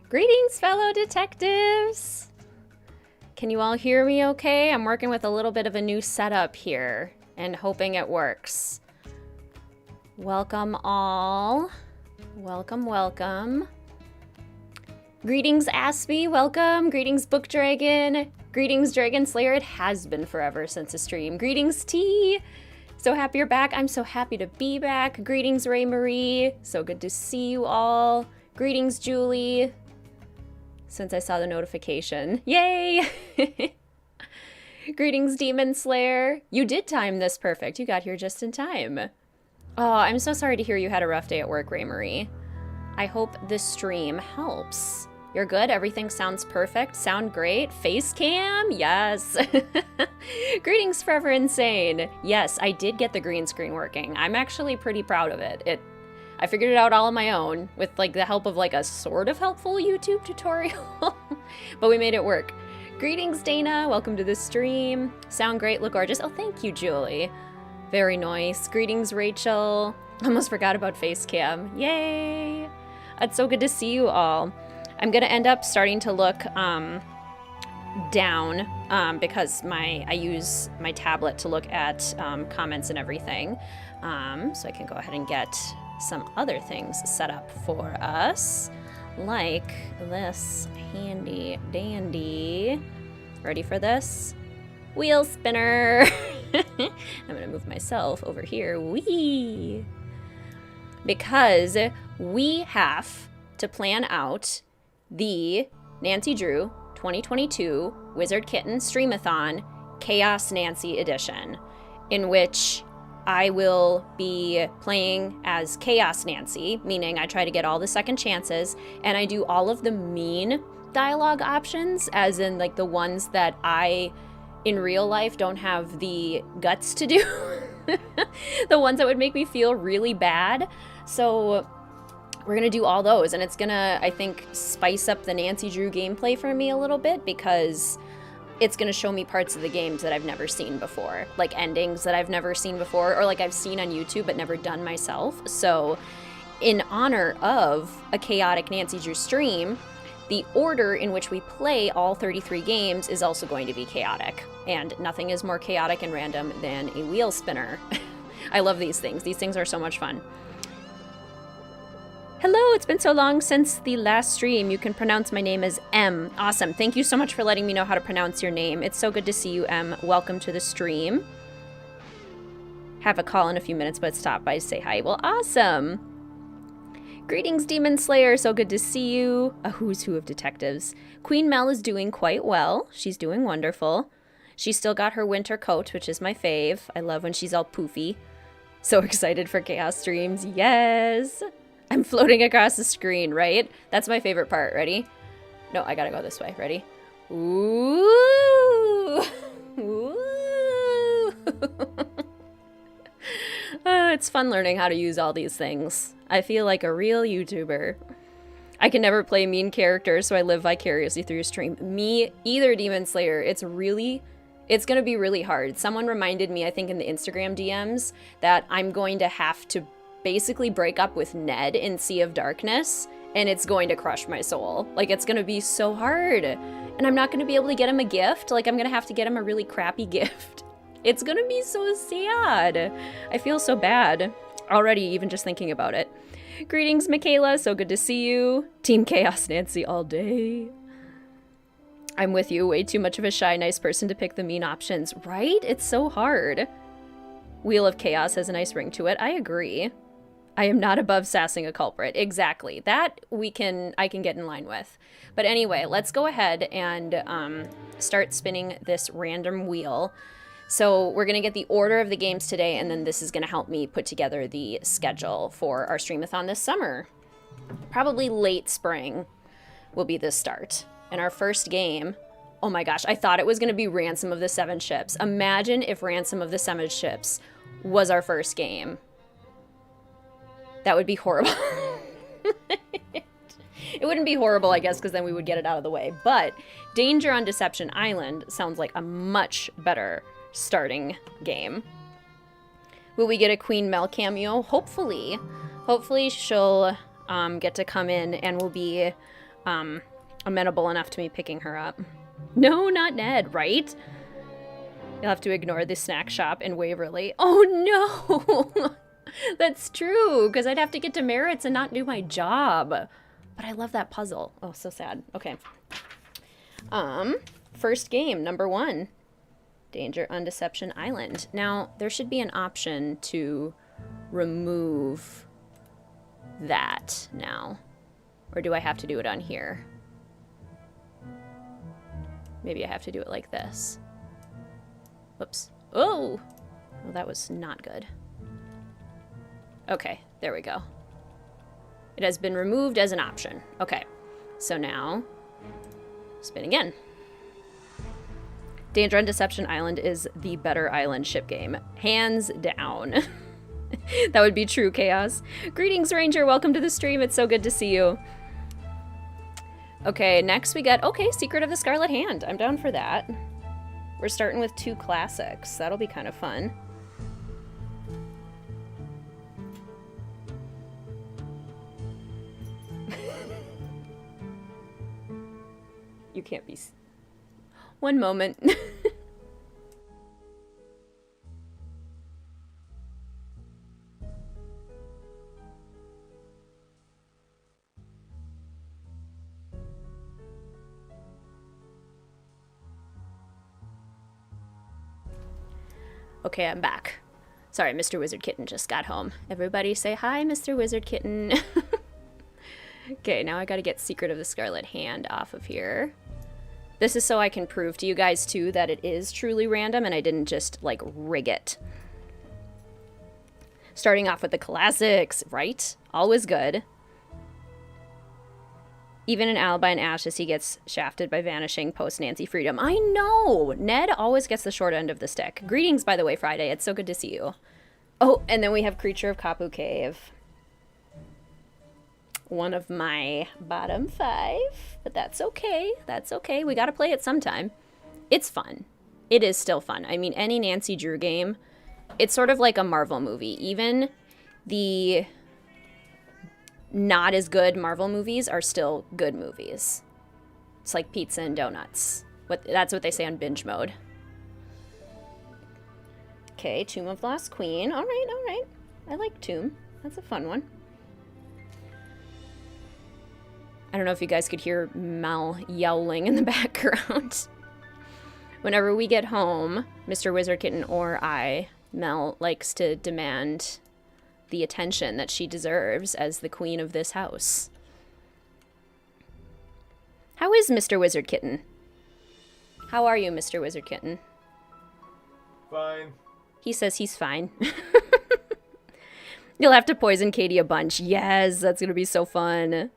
Greetings, fellow detectives! Can you all hear me okay? I'm working with a little bit of a new setup here and hoping it works. Welcome all. Welcome, welcome. Greetings, Aspie. Welcome. Greetings, Book Dragon. Greetings, Dragon Slayer. It has been forever since a stream. Greetings, T. So happy you're back. I'm so happy to be back. Greetings, Ray Marie. So good to see you all. Greetings, Julie. Since I saw the notification. Yay! Greetings, Demon Slayer. You did time this perfect. You got here just in time. Oh, I'm so sorry to hear you had a rough day at work, Ray Marie. I hope this stream helps. You're good? Everything sounds perfect? Sound great? Face cam? Yes. Greetings, Forever Insane. Yes, I did get the green screen working. I'm actually pretty proud of it. I figured it out all on my own with like the help of like a sort of helpful YouTube tutorial, but we made it work. Greetings, Dana. Welcome to the stream. Sound great, look gorgeous. Oh, thank you, Julie. Very nice. Greetings, Rachel. Almost forgot about face cam. Yay. It's so good to see you all. I'm gonna end up starting to look down because I use my tablet to look at comments and everything. So I can go ahead and get some other things set up for us, like this handy dandy. Ready for this? Wheel spinner. I'm gonna move myself over here. Whee! Because we have to plan out the Nancy Drew 2022 WizardKitten Streamathon Chaos Nancy Edition, in which I will be playing as Chaos Nancy, meaning I try to get all the second chances, and I do all of the mean dialogue options, as in like the ones that I, in real life, don't have the guts to do. The ones that would make me feel really bad. So we're gonna do all those, and it's gonna, I think, spice up the Nancy Drew gameplay for me a little bit, because it's going to show me parts of the games that I've never seen before, like endings that I've never seen before, or like I've seen on YouTube but never done myself. So in honor of a chaotic Nancy Drew stream, the order in which we play all 33 games is also going to be chaotic, and nothing is more chaotic and random than a wheel spinner. I love these things. These things are so much fun. Hello, it's been so long since the last stream. You can pronounce my name as M. Awesome. Thank you so much for letting me know how to pronounce your name. It's so good to see you, M. Welcome to the stream. Have a call in a few minutes, but stop by to say hi. Well, awesome. Greetings, Demon Slayer. So good to see you. A who's who of detectives. Queen Mel is doing quite well. She's doing wonderful. She's still got her winter coat, which is my fave. I love when she's all poofy. So excited for Chaos streams. Yes. I'm floating across the screen, right? That's my favorite part. Ready? No, I gotta go this way. Ready? Ooh! Ooh! It's fun learning how to use all these things. I feel like a real YouTuber. I can never play mean characters, so I live vicariously through your stream. Me either, Demon Slayer. It's gonna be really hard. Someone reminded me, I think in the Instagram DMs, that I'm going to have to basically break up with Ned in Sea of Darkness, and it's going to crush my soul. Like, it's gonna be so hard, and I'm not gonna be able to get him a gift. Like, I'm gonna have to get him a really crappy gift. It's gonna be so sad. I feel so bad already, even just thinking about it. Greetings, Michaela. So good to see you. Team Chaos Nancy all day. I'm with you. Way too much of a shy, nice person to pick the mean options, right? It's so hard. Wheel of Chaos has a nice ring to it. I agree. I am not above sassing a culprit. Exactly. That I can get in line with. But anyway, let's go ahead and start spinning this random wheel. So we're going to get the order of the games today, and then this is going to help me put together the schedule for our streamathon this summer. Probably late spring will be the start. And our first game, Oh my gosh, I thought it was going to be Ransom of the Seven Ships. Imagine if Ransom of the Seven Ships was our first game. That would be horrible. It wouldn't be horrible, I guess, because then we would get it out of the way. But Danger on Deception Island sounds like a much better starting game. Will we get a Queen Mel cameo? Hopefully. Hopefully she'll get to come in and will be amenable enough to me picking her up. No, not Ned, right? You'll have to ignore the snack shop in Waverly. Oh no! That's true, because I'd have to get demerits and not do my job. But I love that puzzle. Oh, so sad. Okay. First game, number 1. Danger on Deception Island. Now, there should be an option to remove that now. Or do I have to do it on here? Maybe I have to do it like this. Whoops. Oh! Well, that was not good. Okay, there we go. It has been removed as an option. Okay, so now, spin again. Danger on Deception Island is the better island ship game. Hands down. That would be true, Chaos. Greetings, Ranger. Welcome to the stream. It's so good to see you. Okay, next we get, okay, Secret of the Scarlet Hand. I'm down for that. We're starting with 2 classics. That'll be kind of fun. You can't be... One moment. Okay, I'm back. Sorry, Mr. WizardKitten just got home. Everybody say hi, Mr. WizardKitten. Okay, now I gotta get Secret of the Scarlet Hand off of here. This is so I can prove to you guys, too, that it is truly random and I didn't just, like, rig it. Starting off with the classics, right? Always good. Even in Alibi and Ashes, he gets shafted by vanishing post-Nancy Freedom. I know! Ned always gets the short end of the stick. Greetings, by the way, Friday. It's so good to see you. Oh, and then we have Creature of Kapu Cave. One of my bottom 5, but that's okay. That's okay. We gotta play it sometime. It's fun. It is still fun. I mean, any Nancy Drew game, it's sort of like a Marvel movie. Even the not as good Marvel movies are still good movies. It's like pizza and donuts. That's what they say on binge mode. Okay, Tomb of Lost Queen. All right, all right. I like Tomb. That's a fun one. I don't know if you guys could hear Mel yowling in the background. Whenever we get home, Mr. WizardKitten or I, Mel likes to demand the attention that she deserves as the queen of this house. How is Mr. WizardKitten? How are you, Mr. WizardKitten? Fine. He says he's fine. You'll have to poison Katie a bunch. Yes, that's gonna be so fun.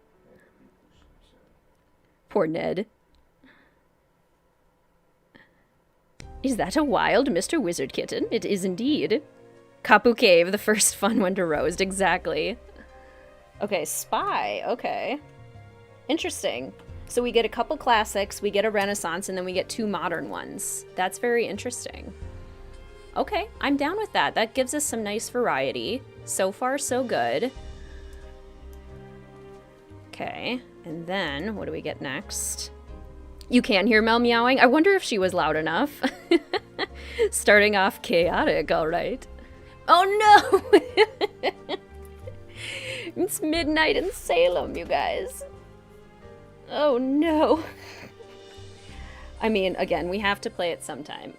Poor Ned. Is that a wild Mr. WizardKitten? It is indeed. Kapu Cave, the first fun one to roast. Exactly. Okay, Spy. Okay. Interesting. So we get a couple classics, we get a Renaissance, and then we get 2 modern ones. That's very interesting. Okay, I'm down with that. That gives us some nice variety. So far, so good. Okay. And then, what do we get next? You can hear Mel meowing. I wonder if she was loud enough. Starting off chaotic, all right. Oh no! It's midnight in Salem, you guys. Oh no. I mean, again, we have to play it sometime.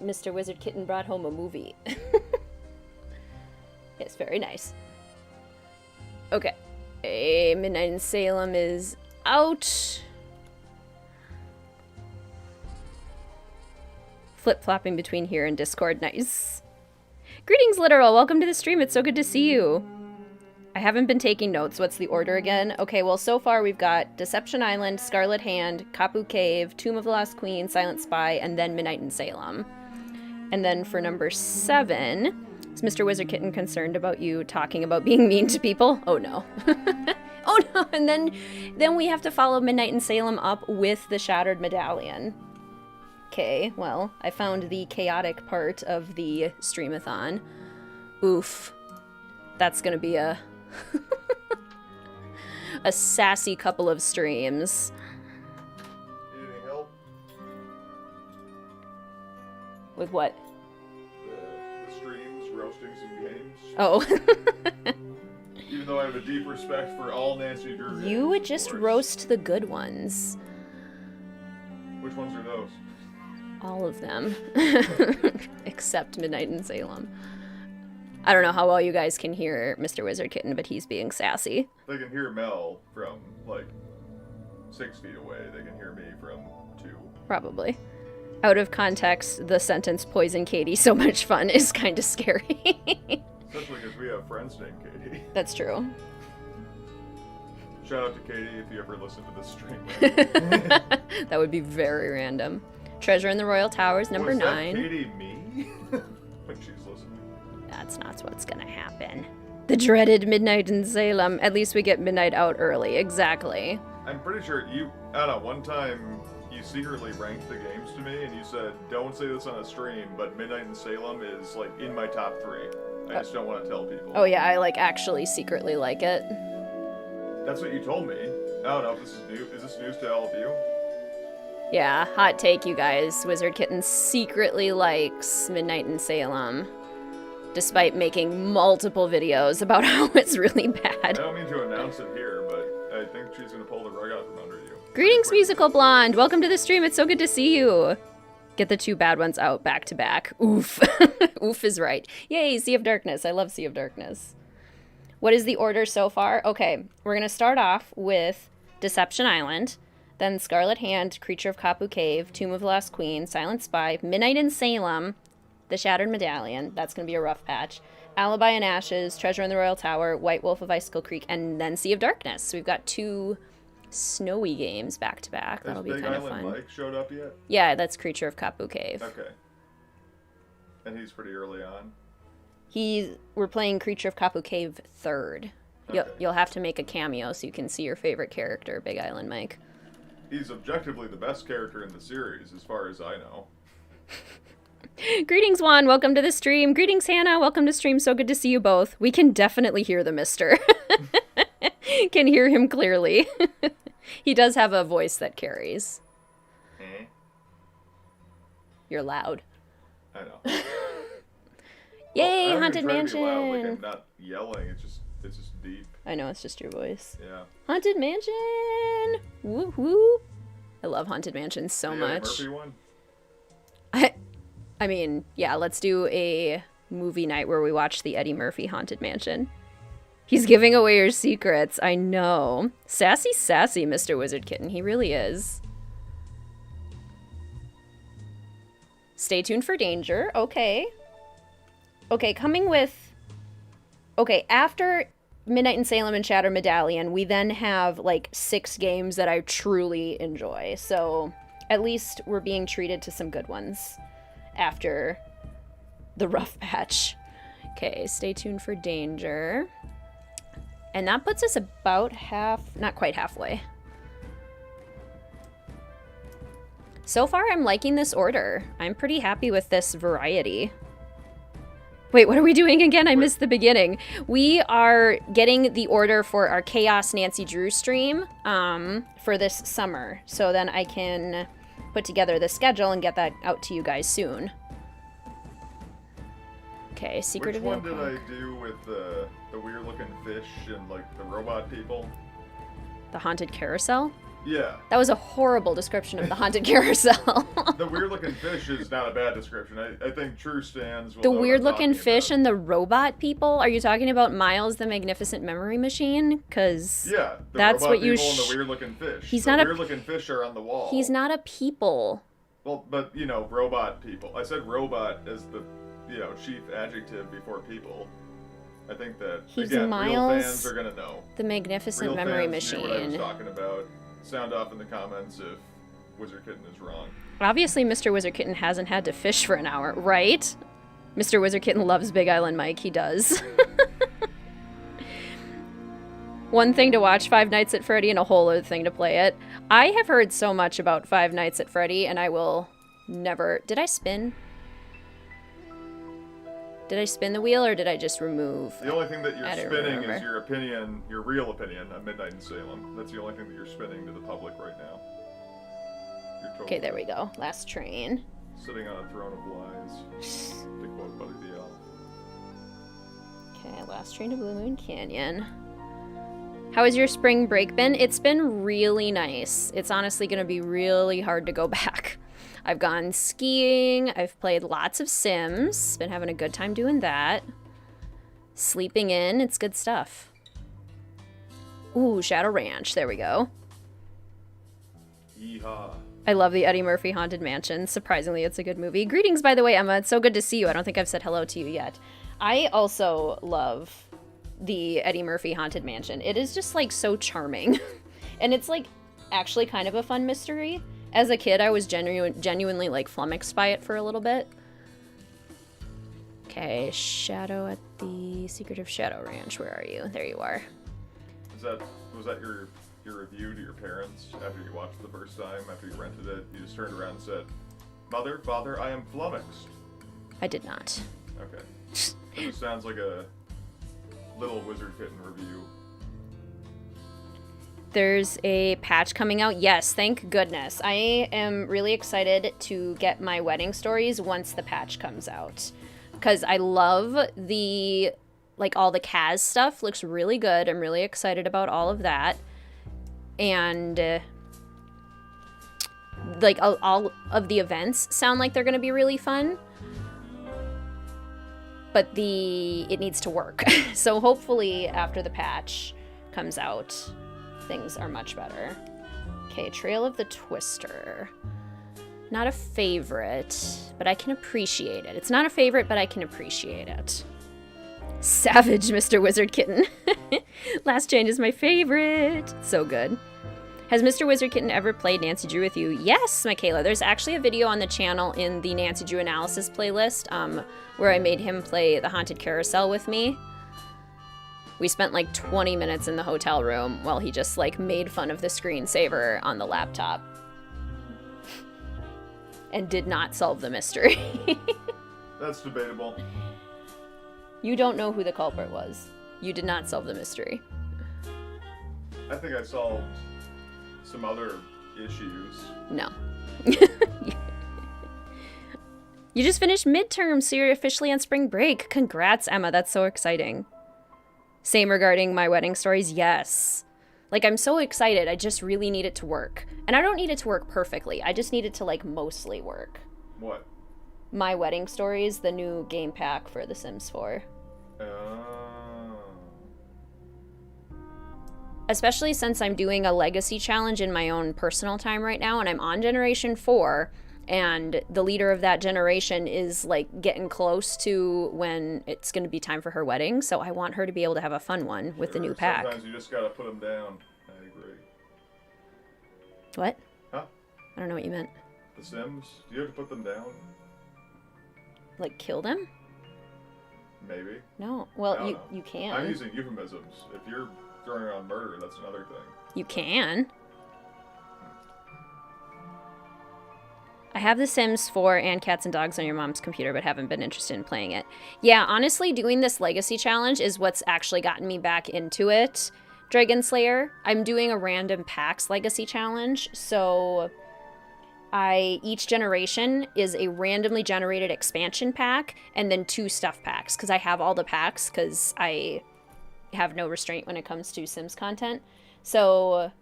Mr. WizardKitten brought home a movie. It's very nice. Okay. Midnight in Salem is out. Flip-flopping between here and Discord. Nice. Greetings, Literal. Welcome to the stream. It's so good to see you. I haven't been taking notes. What's the order again? Okay, well, so far we've got Deception Island, Scarlet Hand, Kapu Cave, Tomb of the Lost Queen, Silent Spy, and then Midnight in Salem. And then for number 7, is Mr. WizardKitten concerned about you talking about being mean to people? Oh, no. Oh, no. And then we have to follow Midnight in Salem up with the Shattered Medallion. Okay, well, I found the chaotic part of the streamathon. Oof. That's gonna be a a sassy couple of streams. Need any help? With what? The streams, roasting some games. Oh. Even though I have a deep respect for all Nancy Drew games, You would of just course. roast the good ones. Which ones are those? All of them. Except Midnight in Salem. I don't know how well you guys can hear Mr. WizardKitten, but he's being sassy. They can hear Mel from, like, 6 feet away. They can hear me from 2. Probably. Out of context, the sentence "poison Katie so much fun" is kind of scary. Especially because we have friends named Katie. That's true. Shout out to Katie if you ever listen to this stream. That would be very random. Treasure in the Royal Towers, number Was 9. that Katie me? When she's listening. That's not what's gonna happen. The dreaded Midnight in Salem. At least we get midnight out early. Exactly. I'm pretty sure you, I don't know, one time you secretly ranked the games to me and you said, don't say this on a stream, but Midnight in Salem is, like, in my top 3. I just don't want to tell people. Oh yeah, I like actually secretly like it. That's what you told me. I don't know if this is new. Is this news to all of you? Yeah, hot take, you guys. WizardKitten secretly likes Midnight in Salem, despite making multiple videos about how it's really I bad. don't mean to announce it here, but I think she's going to pull the rug out from under you. Greetings, Musical Blonde! Welcome to the stream, it's so good to see you! Get the 2 bad ones out back to back. Oof. Oof is right. Yay, Sea of Darkness. I love Sea of Darkness. What is the order so far? Okay, we're going to start off with Deception Island, then Scarlet Hand, Creature of Kapu Cave, Tomb of the Lost Queen, Silent Spy, Midnight in Salem, The Shattered Medallion. That's going to be a rough patch. Alibi in Ashes, Treasure in the Royal Tower, White Wolf of Icicle Creek, and then Sea of Darkness. So we've got 2 snowy games back to back. That'll be Has Big kind of Island fun. Mike showed up yet? Yeah, that's Creature of Kapu Cave. Okay. And he's pretty early on. We're playing Creature of Kapu Cave 3rd. Okay. You'll have to make a cameo so you can see your favorite character, Big Island Mike. He's objectively the best character in the series, as far as I know. Greetings, Juan. Welcome to the stream. Greetings, Hannah. Welcome to stream. So good to see you both. We can definitely hear the mister. Can hear him clearly. He does have a voice that carries. Eh? You're loud. I know. Yay, I'm Haunted trying to be loud, like, Mansion. I'm not yelling, it's just deep. I know, it's just your voice. Yeah. Haunted Mansion. Woo woo. I love Haunted Mansion so The much. Murphy one? I mean, yeah, let's do a movie night where we watch the Eddie Murphy Haunted Mansion. He's giving away your secrets. I know. Sassy, sassy, Mr. WizardKitten. He really is. Stay tuned for danger. Okay. Okay, coming with... Okay, after Midnight in Salem and Shattered Medallion, we then have, like, 6 games that I truly enjoy. So, at least we're being treated to some good ones after the rough patch. Okay, stay tuned for danger. And that puts us about not quite halfway. So far, I'm liking this order. I'm pretty happy with this variety. Wait, what are we doing again? I missed the beginning. We are getting the order for our Chaos Nancy Drew stream for this summer. So then I can put together the schedule and get that out to you guys soon. Okay, Secret Which of one the did I do with the weird looking fish and, like, the robot people? The Haunted Carousel? Yeah. That was a horrible description of the Haunted Carousel. The weird looking fish is not a bad description. I think true stands will The know what weird I'm looking talking fish about. and the robot people? Are you talking about Miles the Magnificent Memory Machine? Because Yeah, the that's robot what you people and the weird looking fish. He's the not a weird looking fish are on the wall. he's not a people. Well, but, you know, robot people. I said robot as the, chief adjective before people. I think that, He's again, real Miles, fans are going to know. the magnificent Real memory fans knew what I was machine. talking about. Sound off in the comments if WizardKitten is wrong. Obviously, Mr. WizardKitten hasn't had to fish for an hour, right? Mr. WizardKitten loves Big Island Mike. He does. One thing to watch Five Nights at Freddy and a whole other thing to play it. I have heard so much about Five Nights at Freddy, and I will never... Did I spin? Did I spin the wheel, or did I just remove? The only thing that you're I don't spinning remember. is your opinion, your real opinion on Midnight in Salem. That's the only thing that you're spinning to the public right now. You're totally Okay, there we go. Last train. sitting on a throne of lies. To quote Buddy the Elf. Okay, last train to Blue Moon Canyon. How has your spring break been? It's been really nice. It's honestly going to be really hard to go back. I've gone skiing. I've played lots of Sims. Been having a good time doing that. Sleeping in. It's good stuff. Ooh, Shadow Ranch. There we go. Yeehaw. I love the Eddie Murphy Haunted Mansion. Surprisingly, it's a good movie. Greetings, by the way, Emma. It's so good to see you. I don't think I've said hello to you yet. I also love the Eddie Murphy Haunted Mansion. It is just, like, so charming. And it's, like, actually kind of a fun mystery. As a kid, I was genuinely, like, flummoxed by it for a little bit. Okay, Shadow at the Secretive Shadow Ranch. Where are you? There you are. Was that your review to your parents after you watched it the first time, after you rented it? You just turned around and said, "Mother, Father, I am flummoxed." I did not. Okay. That just sounds like a little WizardKitten review. There's a patch coming out. Yes, thank goodness. I am really excited to get my wedding stories once the patch comes out. Because I love the, like, all the Kaz stuff. Looks really good. I'm really excited about all of that. And, like, all of the events sound like they're going to be really fun. But it needs to work. So hopefully after the patch comes out, things are much better. Okay, Trail of the Twister. Not a favorite, but I can appreciate it. It's not a favorite, but I can appreciate it. Savage, Mr. WizardKitten. Last Change is my favorite. So good. Has Mr. WizardKitten ever played Nancy Drew with you? Yes, Michaela. There's actually a video on the channel in the Nancy Drew analysis playlist where I made him play the Haunted Carousel with me. We spent like 20 minutes in the hotel room while he just like made fun of the screensaver on the laptop. And did not solve the mystery. That's debatable. You don't know who the culprit was. You did not solve the mystery. I think I solved some other issues. No. You just finished midterm, so you're officially on spring break. Congrats, Emma. That's so exciting. Same regarding my wedding stories. Yes. Like, I'm so excited. I just really need it to work. And I don't need it to work perfectly. I just need it to, like, mostly work. What? My wedding stories, the new game pack for The Sims 4. Especially since I'm doing a legacy challenge in my own personal time right now, and I'm on Generation 4, and the leader of that generation is, like, getting close to when it's going to be time for her wedding, so I want her to be able to have a fun one with the new pack. Sometimes you just gotta put them down. I agree. What? Huh? I don't know what you meant. The Sims? Do you have to put them down? Like, kill them? Maybe. No. Well, I you don't know. can. I'm using euphemisms. If you're throwing around murder, that's another thing. You can. I have The Sims 4 and Cats and Dogs on your mom's computer, but haven't been interested in playing it. Yeah, honestly, doing this legacy challenge is what's actually gotten me back into it, Dragon Slayer. I'm doing a random packs legacy challenge, so each generation is a randomly generated expansion pack and then 2 stuff packs, because I have all the packs, because I have no restraint when it comes to Sims content. So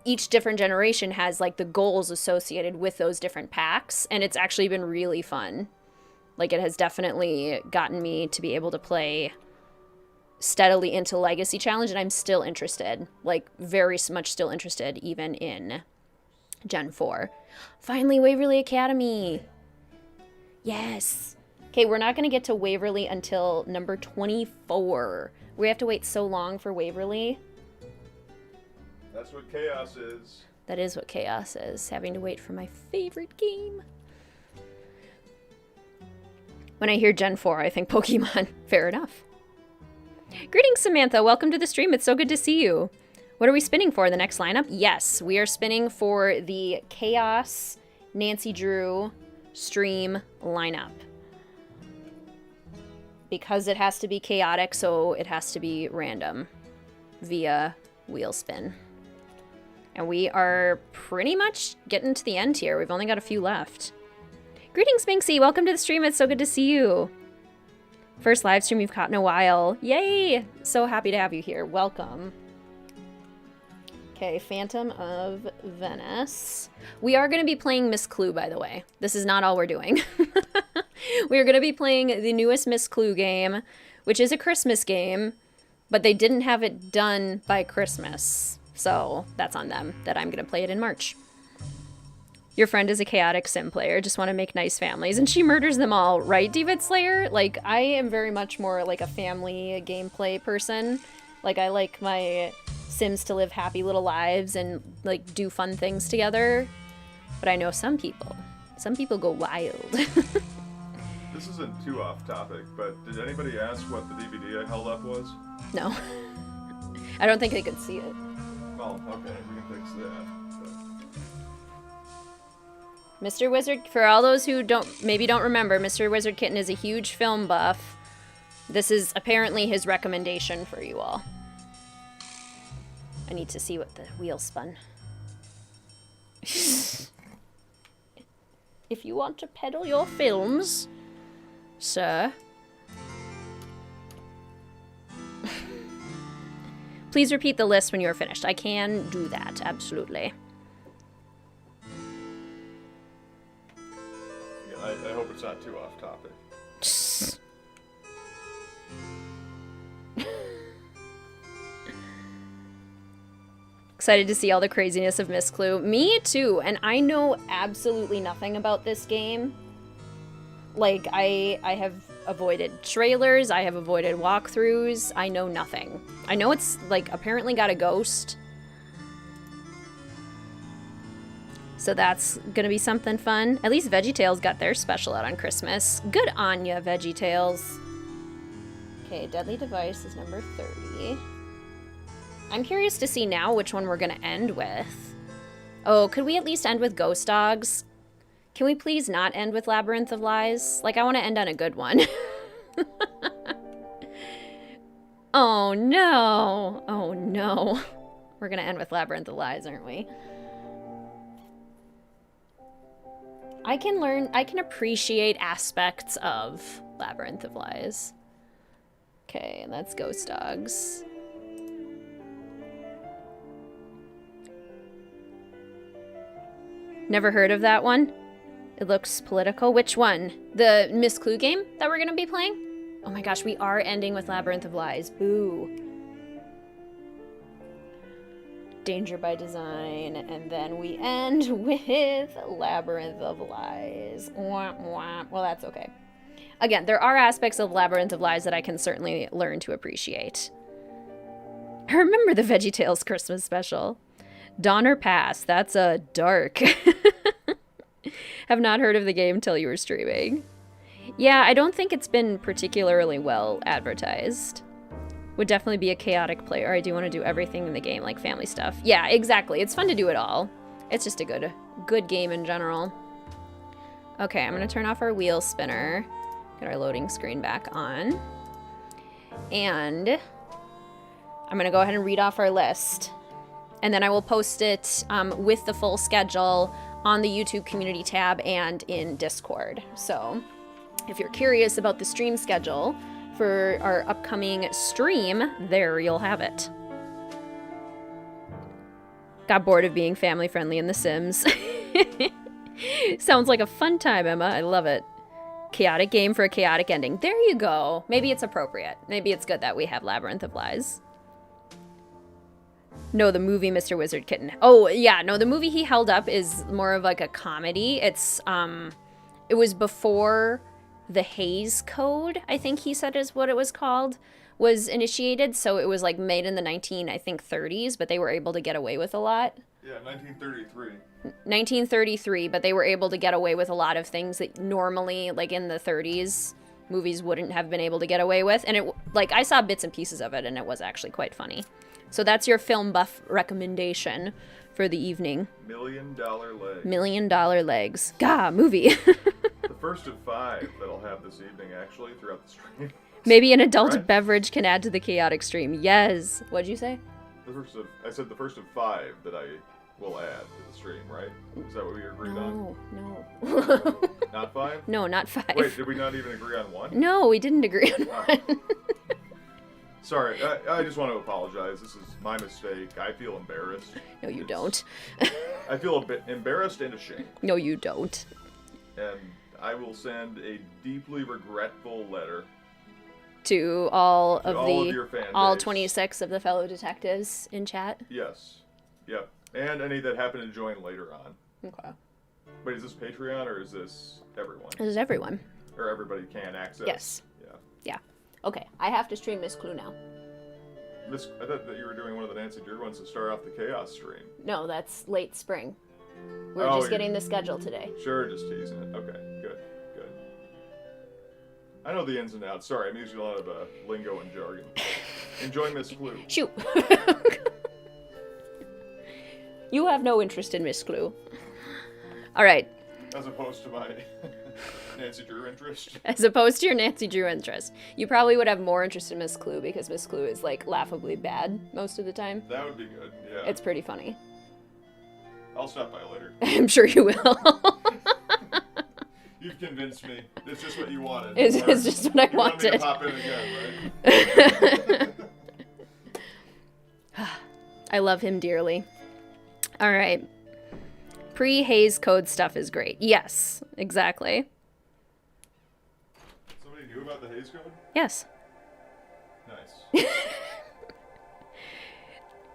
each different generation has, like, the goals associated with those different packs, and it's actually been really fun. Like, it has definitely gotten me to be able to play steadily into Legacy Challenge, and I'm still interested. Like, very much still interested, even in Gen 4. Finally, Waverly Academy! Yes! Okay, we're not going to get to Waverly until number 24. We have to wait so long for Waverly. That's what chaos is. That is what chaos is, having to wait for my favorite game. When I hear Gen 4, I think Pokemon. Fair enough. Greetings, Samantha. Welcome to the stream. It's so good to see you. What are we spinning for? The next lineup? Yes, we are spinning for the Chaos Nancy Drew stream lineup. Because it has to be chaotic, so it has to be random via wheel spin. And we are pretty much getting to the end here. We've only got a few left. Greetings, Minxie. Welcome to the stream. It's so good to see you. First live stream you've caught in a while. Yay! So happy to have you here. Welcome. Okay, Phantom of Venice. We are going to be playing Miss Clue, by the way. This is not all we're doing. We are going to be playing the newest Miss Clue game, which is a Christmas game, but they didn't have it done by Christmas. So that's on them that I'm going to play it in March. Your friend is a chaotic sim player, just want to make nice families, and she murders them all, right, David Slayer? Like, I am very much more like a family gameplay person. Like, I like my Sims to live happy little lives and, like, do fun things together. But I know some people go wild. This isn't too off topic, but did anybody ask what the DVD I held up was? No. I don't think they could see it. Well, okay, we can fix that. Mr. Wizard, for all those who maybe don't remember, Mr. WizardKitten is a huge film buff. This is apparently his recommendation for you all. I need to see what the wheel spun. If you want to peddle your films, sir. Please repeat the list when you're finished. I can do that, absolutely. I hope it's not too off topic. Excited to see all the craziness of Miss Clue. Me too, and I know absolutely nothing about this game. Like, I have avoided trailers, I have avoided walkthroughs, I know nothing. I know it's, like, apparently got a ghost. So that's gonna be something fun. At least VeggieTales got their special out on Christmas. Good on ya, VeggieTales. Okay, Deadly Device is number 30. I'm curious to see now which one we're gonna end with. Oh, could we at least end with Ghost Dogs? Can we please not end with Labyrinth of Lies? Like, I want to end on a good one. Oh no! Oh no. We're gonna end with Labyrinth of Lies, aren't we? I can appreciate aspects of Labyrinth of Lies. Okay, and that's Ghost Dogs. Never heard of that one? It looks political. Which one? The Miss Clue game that we're gonna be playing? Oh my gosh, we are ending with Labyrinth of Lies. Boo. Danger by Design, and then we end with Labyrinth of Lies. Wah, wah. Well, that's okay. Again, there are aspects of Labyrinth of Lies that I can certainly learn to appreciate. I remember the VeggieTales Christmas special. Dawn or Pass, that's a dark. Have not heard of the game till you were streaming. Yeah, I don't think it's been particularly well advertised. Would definitely be a chaotic player. I do want to do everything in the game, like family stuff. Yeah, exactly. It's fun to do it all. It's just a good game in general. Okay, I'm going to turn off our wheel spinner. Get our loading screen back on. And I'm going to go ahead and read off our list. And then I will post it with the full schedule on the YouTube community tab and in Discord. So if you're curious about the stream schedule for our upcoming stream, there you'll have it. Got bored of being family friendly in The Sims. Sounds like a fun time, Emma. I love it. Chaotic game for a chaotic ending. There you go. Maybe it's appropriate. Maybe it's good that we have Labyrinth of Lies. No, the movie Mr. WizardKitten. Oh, yeah, no, the movie he held up is more of like a comedy. It's, it was before the Hays Code, I think he said is what it was called, was initiated. So it was like made in the 30s, but they were able to get away with a lot. Yeah, 1933. 1933, but they were able to get away with a lot of things that normally, like in the 30s, movies wouldn't have been able to get away with. And it, like, I saw bits and pieces of it, and it was actually quite funny. So that's your film buff recommendation for the evening. $1 Million Legs. $1 Million Legs. Gah, movie. The first of 5 that I'll have this evening, actually, throughout the stream. Maybe an adult Right. beverage can add to the chaotic stream. Yes. What'd you say? I said the first of 5 that I will add to the stream, right? Is that what we agreed on? No. Not 5? No, not 5. Wait, did we not even agree on 1? No, we didn't agree on Oh. one. Sorry, I just want to apologize. This is my mistake. I feel embarrassed. No, you don't. I feel a bit embarrassed and ashamed. No, you don't. And I will send a deeply regretful letter To all of all of your fan all base. 26 of the fellow detectives in chat. Yes. Yep. And any that happen to join later on. Okay. Wait, is this Patreon or is this everyone? This is everyone. Or everybody can access? Yes. Yeah. Yeah. Okay, I have to stream Miss Clue now. I thought that you were doing one of the Nancy Drew ones to start off the Chaos stream. No, that's late spring. We're Oh, just you- getting the schedule today. Sure, just teasing it. Okay, good. I know the ins and outs. Sorry, I'm using a lot of lingo and jargon. Enjoy Miss Clue. Shoot. You have no interest in Miss Clue. All right. As opposed to my Nancy Drew interest. As opposed to your Nancy Drew interest. You probably would have more interest in Miss Clue because Miss Clue is like laughably bad most of the time. That would be good, yeah. It's pretty funny. I'll stop by later. I'm sure you will. You've convinced me. It's just what you wanted. It's just what I you wanted. Me to wanted. pop in again, right? I love him dearly. All right. Pre-Hays Code stuff is great. Yes, exactly. Somebody knew about the Hays Code? Yes.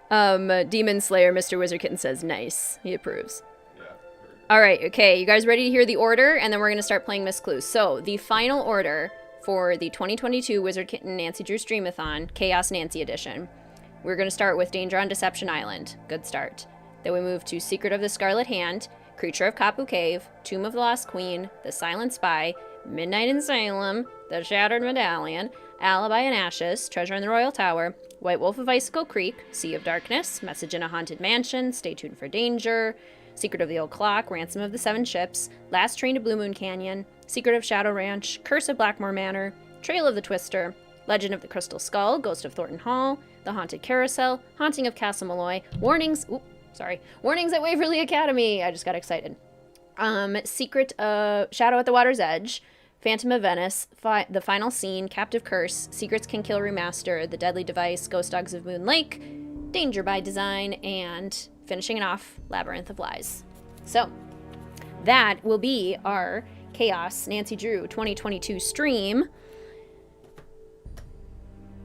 Nice. Demon Slayer, Mr. WizardKitten says nice. He approves. Yeah. Very good. All right, okay. You guys ready to hear the order? And then we're going to start playing Miss Clue. So, the final order for the 2022 WizardKitten Nancy Drew Streamathon, Chaos Nancy Edition. We're going to start with Danger on Deception Island. Good start. Then we move to Secret of the Scarlet Hand, Creature of Kapu Cave, Tomb of the Lost Queen, The Silent Spy, Midnight in Salem, The Shattered Medallion, Alibi in Ashes, Treasure in the Royal Tower, White Wolf of Icicle Creek, Sea of Darkness, Message in a Haunted Mansion, Stay Tuned for Danger, Secret of the Old Clock, Ransom of the Seven Ships, Last Train to Blue Moon Canyon, Secret of Shadow Ranch, Curse of Blackmore Manor, Trail of the Twister, Legend of the Crystal Skull, Ghost of Thornton Hall, The Haunted Carousel, Haunting of Castle Malloy, Warnings at Waverly Academy. I just got excited. Secret of Shadow at the Water's Edge, Phantom of Venice, The Final Scene, Captive Curse, Secrets Can Kill Remaster, The Deadly Device, Ghost Dogs of Moon Lake, Danger by Design, and finishing it off, Labyrinth of Lies. So, that will be our Chaos Nancy Drew 2022 stream.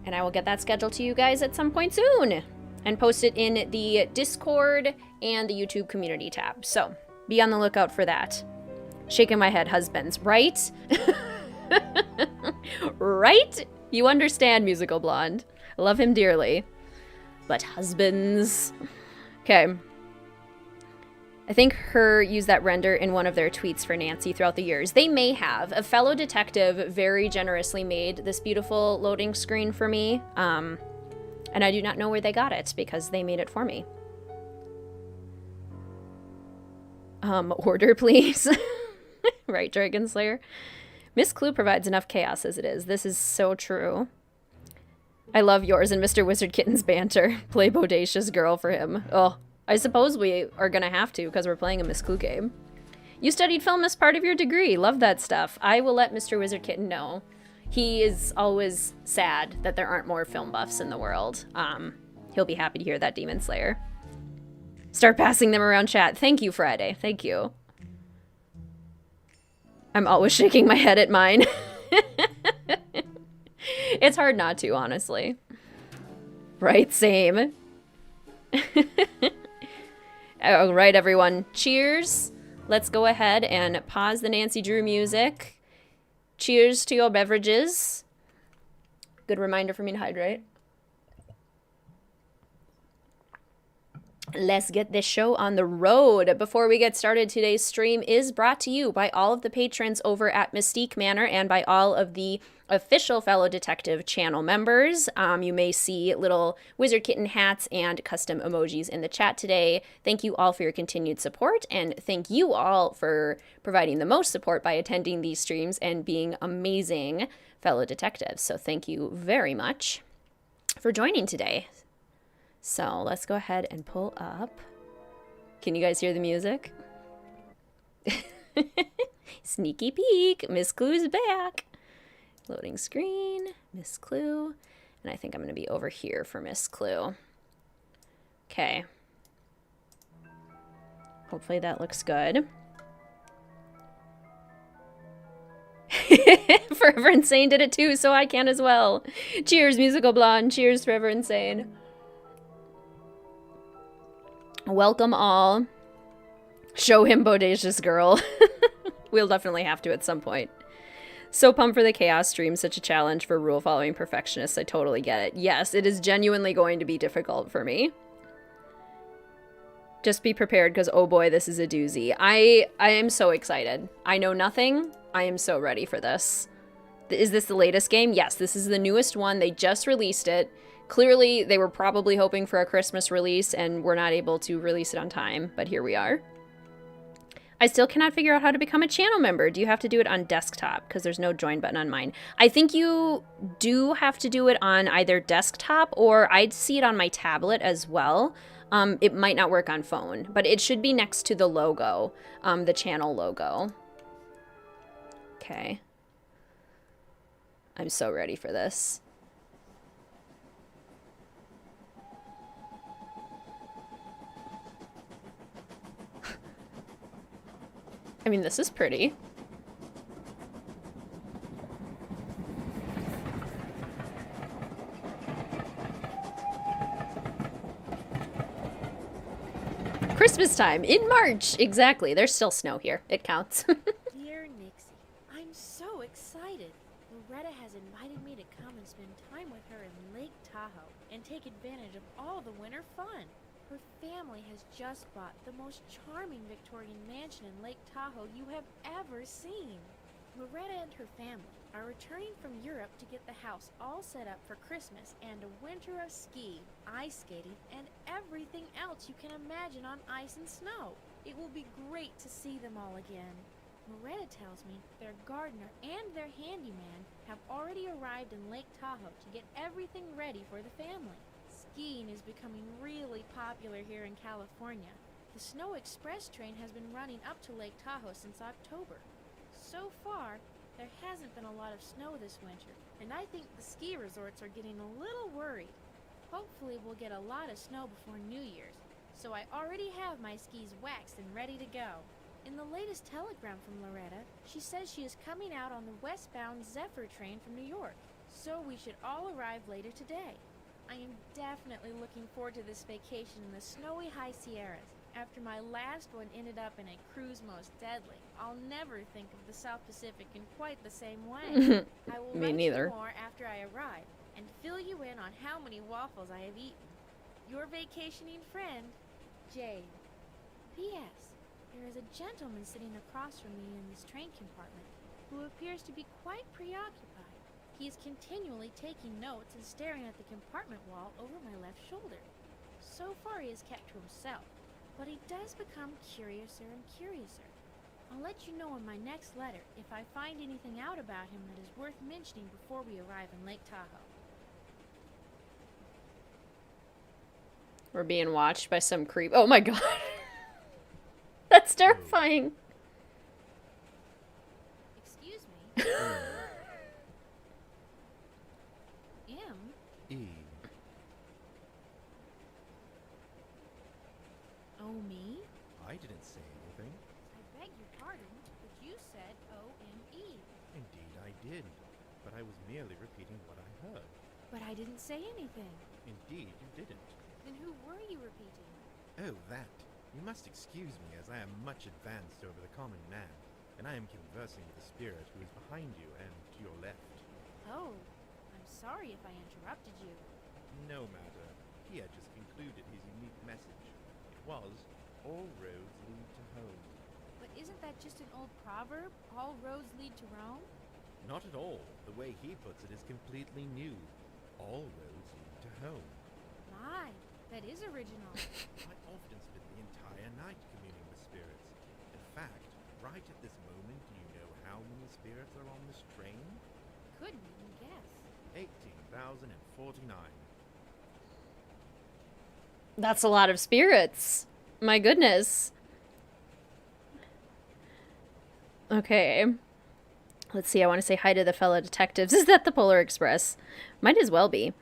And I will get that scheduled to you guys at some point soon and post it in the Discord and the YouTube community tab. So be on the lookout for that. Shaking my head, husbands, right? Right? You understand, Musical Blonde. I love him dearly. But husbands. Okay. I think Her used that render in one of their tweets for Nancy throughout the years. They may have. A fellow detective very generously made this beautiful loading screen for me. And I do not know where they got it because they made it for me. Order, please. Right, Dragon Slayer? Miss Clue provides enough chaos as it is. This is so true. I love yours and Mr. WizardKitten's banter. Play Bodacious Girl for him. Oh, I suppose we are going to have to because we're playing a Miss Clue game. You studied film as part of your degree. Love that stuff. I will let Mr. WizardKitten know. He is always sad that there aren't more film buffs in the world. He'll be happy to hear that, Demon Slayer. Start passing them around chat. Thank you, Friday. Thank you. I'm always shaking my head at mine. It's hard not to, honestly. Right, same. All right, everyone. Cheers. Let's go ahead and pause the Nancy Drew music. cheers to your beverages. Good reminder for me to hydrate. Let's get this show on the road. Before we get started, today's stream is brought to you by all of the patrons over at Mystique Manor and by all of the official Fellow Detective channel members. You may see little WizardKitten hats and custom emojis in the chat today. Thank you all for your continued support, and thank you all for providing the most support by attending these streams and being amazing fellow detectives. So thank you very much for joining today. So let's go ahead and pull up. Can you guys hear the music? Sneaky peek. Miss Clue's back. Loading screen. Miss Clue. And I think I'm going to be over here for Miss Clue. Okay. Hopefully that looks good. Forever Insane did it too, so I can as well. Cheers, Musical Blonde. Cheers, Forever Insane. Welcome all. Show him Bodacious Girl. We'll definitely have to at some point. So pumped for the Chaos stream. Such a challenge for rule-following perfectionists. I totally get it. Yes, it is genuinely going to be difficult for me. Just be prepared because, oh boy, this is a doozy. I am so excited. I know nothing. I am so ready for this. Is this the latest game? Yes, this is the newest one. They just released it. Clearly, they were probably hoping for a Christmas release and were not able to release it on time, but here we are. I still cannot figure out how to become a channel member. Do you have to do it on desktop? Because there's no join button on mine. I think you do have to do it on either desktop or I'd see it on my tablet as well. It might not work on phone, but it should be next to the logo, the channel logo. Okay. I'm so ready for this. I mean, this is pretty. Christmas time in March. Exactly. There's still snow here. It counts. Dear Nixie, I'm so excited. Loretta has invited me to come and spend time with her in Lake Tahoe and take advantage of all the winter fun. Her family has just bought the most charming Victorian mansion in Lake Tahoe you have ever seen. Loretta and her family are returning from Europe to get the house all set up for Christmas and a winter of skiing, ice skating, and everything else you can imagine on ice and snow. It will be great to see them all again. Loretta tells me their gardener and their handyman have already arrived in Lake Tahoe to get everything ready for the family. Skiing is becoming really popular here in California. The Snow Express train has been running up to Lake Tahoe since October. So far, there hasn't been a lot of snow this winter, and I think the ski resorts are getting a little worried. Hopefully we'll get a lot of snow before New Year's, so I already have my skis waxed and ready to go. In the latest telegram from Loretta, she says she is coming out on the westbound Zephyr train from New York, so we should all arrive later today. I am definitely looking forward to this vacation in the snowy high Sierras. After my last one ended up in a cruise most deadly, I'll never think of the South Pacific in quite the same way. I will Me write neither. you more after I arrive and fill you in on how many waffles I have eaten. Your vacationing friend, Jade. P.S. There is a gentleman sitting across from me in this train compartment who appears to be quite preoccupied. He is continually taking notes and staring at the compartment wall over my left shoulder. So far he is kept to himself, but he does become curiouser and curiouser. I'll let you know in my next letter if I find anything out about him that is worth mentioning before we arrive in Lake Tahoe. We're being watched by some creep. Oh my god. That's terrifying. Excuse me? M? E. Oh, me? I didn't say anything. I beg your pardon, but you said O-M-E. Indeed I did, but I was merely repeating what I heard. But I didn't say anything. Indeed you didn't. Then who were you repeating? Oh, that. You must excuse me, as I am much advanced over the common man. and I am conversing with the spirit who is behind you and to your left. Oh, I'm sorry if I interrupted you. No matter. He had just concluded his unique message. It was, all roads lead to home. But isn't that just an old proverb? All roads lead to Rome? Not at all. The way he puts it is completely new. All roads lead to home. My, that is original. I often spend the entire night communing with spirits. In fact, right at this moment, do you know how many spirits are on this train? Couldn't even guess. 18,049. That's a lot of spirits. My goodness. Okay. Let's see, I want to say hi to the fellow detectives. Is that the Polar Express? Might as well be.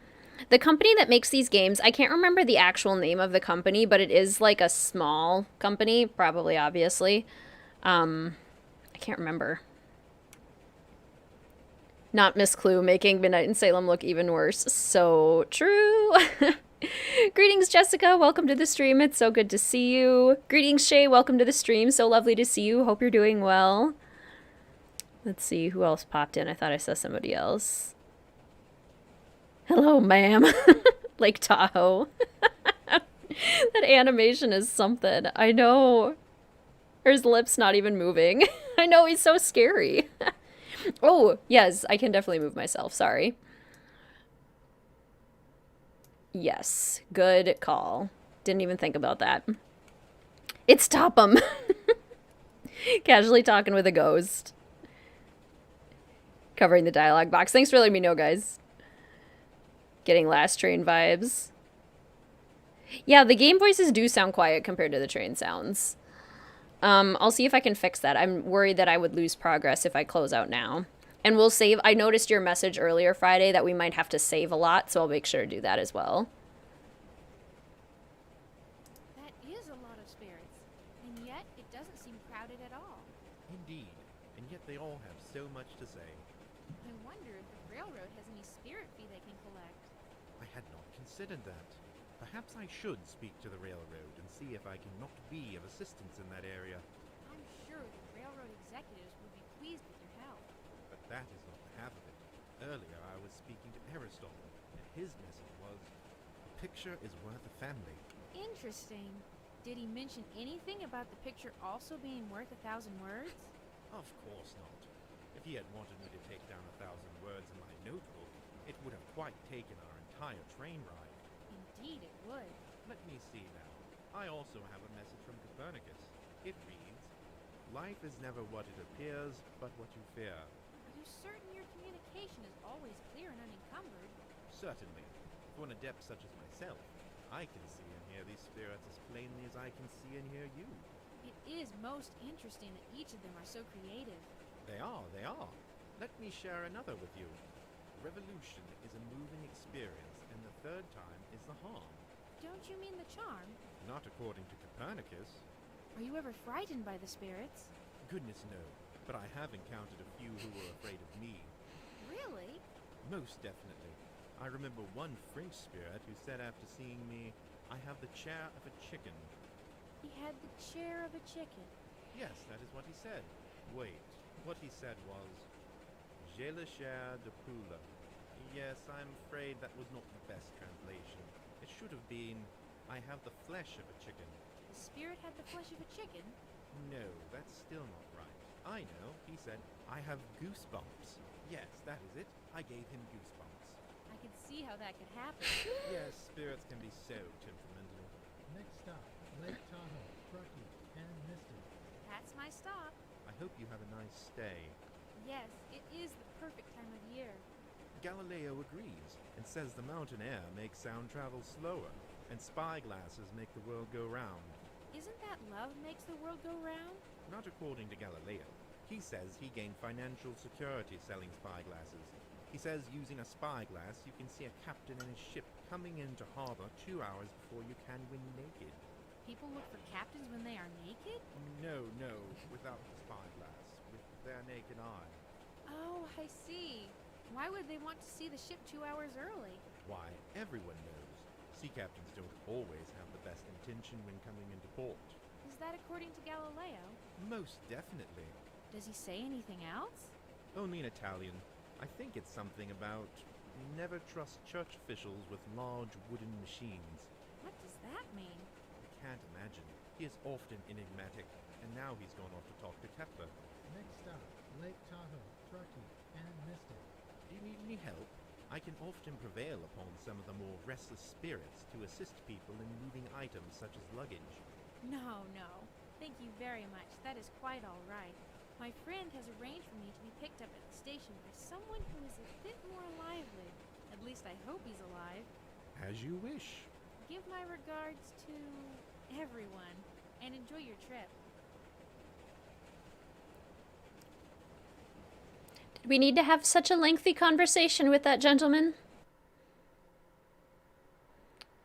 The company that makes these games, I can't remember the actual name of the company, but it is like a small company, probably, obviously. I can't remember. Not Miss Clue making Midnight in Salem look even worse. So true. Greetings, Jessica. Welcome to the stream. It's so good to see you. Greetings, Shay. Welcome to the stream. So lovely to see you. Hope you're doing well. Let's see who else popped in. I thought I saw somebody else. Hello, ma'am. Lake Tahoe. That animation is something. I know. His lips not even moving. I know, he's so scary. Oh, yes, I can definitely move myself. Sorry. Yes, good call. Didn't even think about that. It's Topham. Casually talking with a ghost. Covering the dialogue box. Thanks for letting me know, guys. Getting Last Train vibes. Yeah, the game voices do sound quiet compared to the train sounds. I'll see if I can fix that. I'm worried that I would lose progress if I close out now. And we'll save. I noticed your message earlier Friday that we might have to save a lot, so I'll make sure to do that as well. That is a lot of spirits, and yet it doesn't seem crowded at all. Indeed, and yet they all have so much to say. I wonder if the railroad has any spirit fee they can collect. I had not considered that. Perhaps I should speak to the railroad and see if I can not be of assistance in that area. I'm sure the railroad executives would be pleased with your help. But that is not the half of it. Earlier I was speaking to Aristotle, and his message was, a picture is worth a family. Interesting. Did he mention anything about the picture also being worth 1,000 words? Of course not. If he had wanted me to take down 1,000 words in my notebook, it would have quite taken our entire train ride. Indeed it would. Let me see now. I also have a message from Copernicus. It reads, life is never what it appears, but what you fear. Are you certain your communication is always clear and unencumbered? Certainly. For an adept such as myself, I can see and hear these spirits as plainly as I can see and hear you. It is most interesting that each of them are so creative. They are, they are. Let me share another with you. Revolution is a moving experience, and the third time is the harm. Don't you mean the charm? Not according to Copernicus. Are you ever frightened by the spirits? Goodness no, but I have encountered a few who were afraid of me. Really? Most definitely. I remember one French spirit who said after seeing me, I have the chair of a chicken. He had the chair of a chicken. Yes, that is what he said. Wait, what he said was, j'ai le chair de poule. Yes, I'm afraid that was not the best translation. It should have been, I have the flesh of a chicken. The spirit had the flesh of a chicken? No, that's still not right. I know, he said, I have goosebumps. Yes, that is it. I gave him goosebumps. I could see how that could happen. Yes, spirits can be so temperamental. Next stop, Lake Tahoe, Truckee, and Mystic. That's my stop. I hope you have a nice stay. Yes, it is the perfect time of year. Galileo agrees and says the mountain air makes sound travel slower, and spyglasses make the world go round. Isn't that love makes the world go round? Not according to Galileo. He says he gained financial security selling spyglasses. He says using a spyglass you can see a captain and his ship coming into harbor 2 hours before you can when naked. People look for captains when they are naked? No, without the spyglass, with their naked eye. Oh, I see. Why would they want to see the ship 2 hours early? Why, everyone knows. Sea captains don't always have the best intention when coming into port. Is that according to Galileo? Most definitely. Does he say anything else? Only in Italian. I think it's something about never trust church officials with large wooden machines. What does that mean? I can't imagine. He is often enigmatic, and now he's gone off to talk to Kepler. Next stop, Lake Tahoe, Truckee, and Mystic. Do you need any help? I can often prevail upon some of the more restless spirits to assist people in moving items such as luggage. No, no. Thank you very much. That is quite all right. My friend has arranged for me to be picked up at the station by someone who is a bit more lively. At least I hope he's alive. As you wish. Give my regards to everyone, and enjoy your trip. Did we need to have such a lengthy conversation with that gentleman?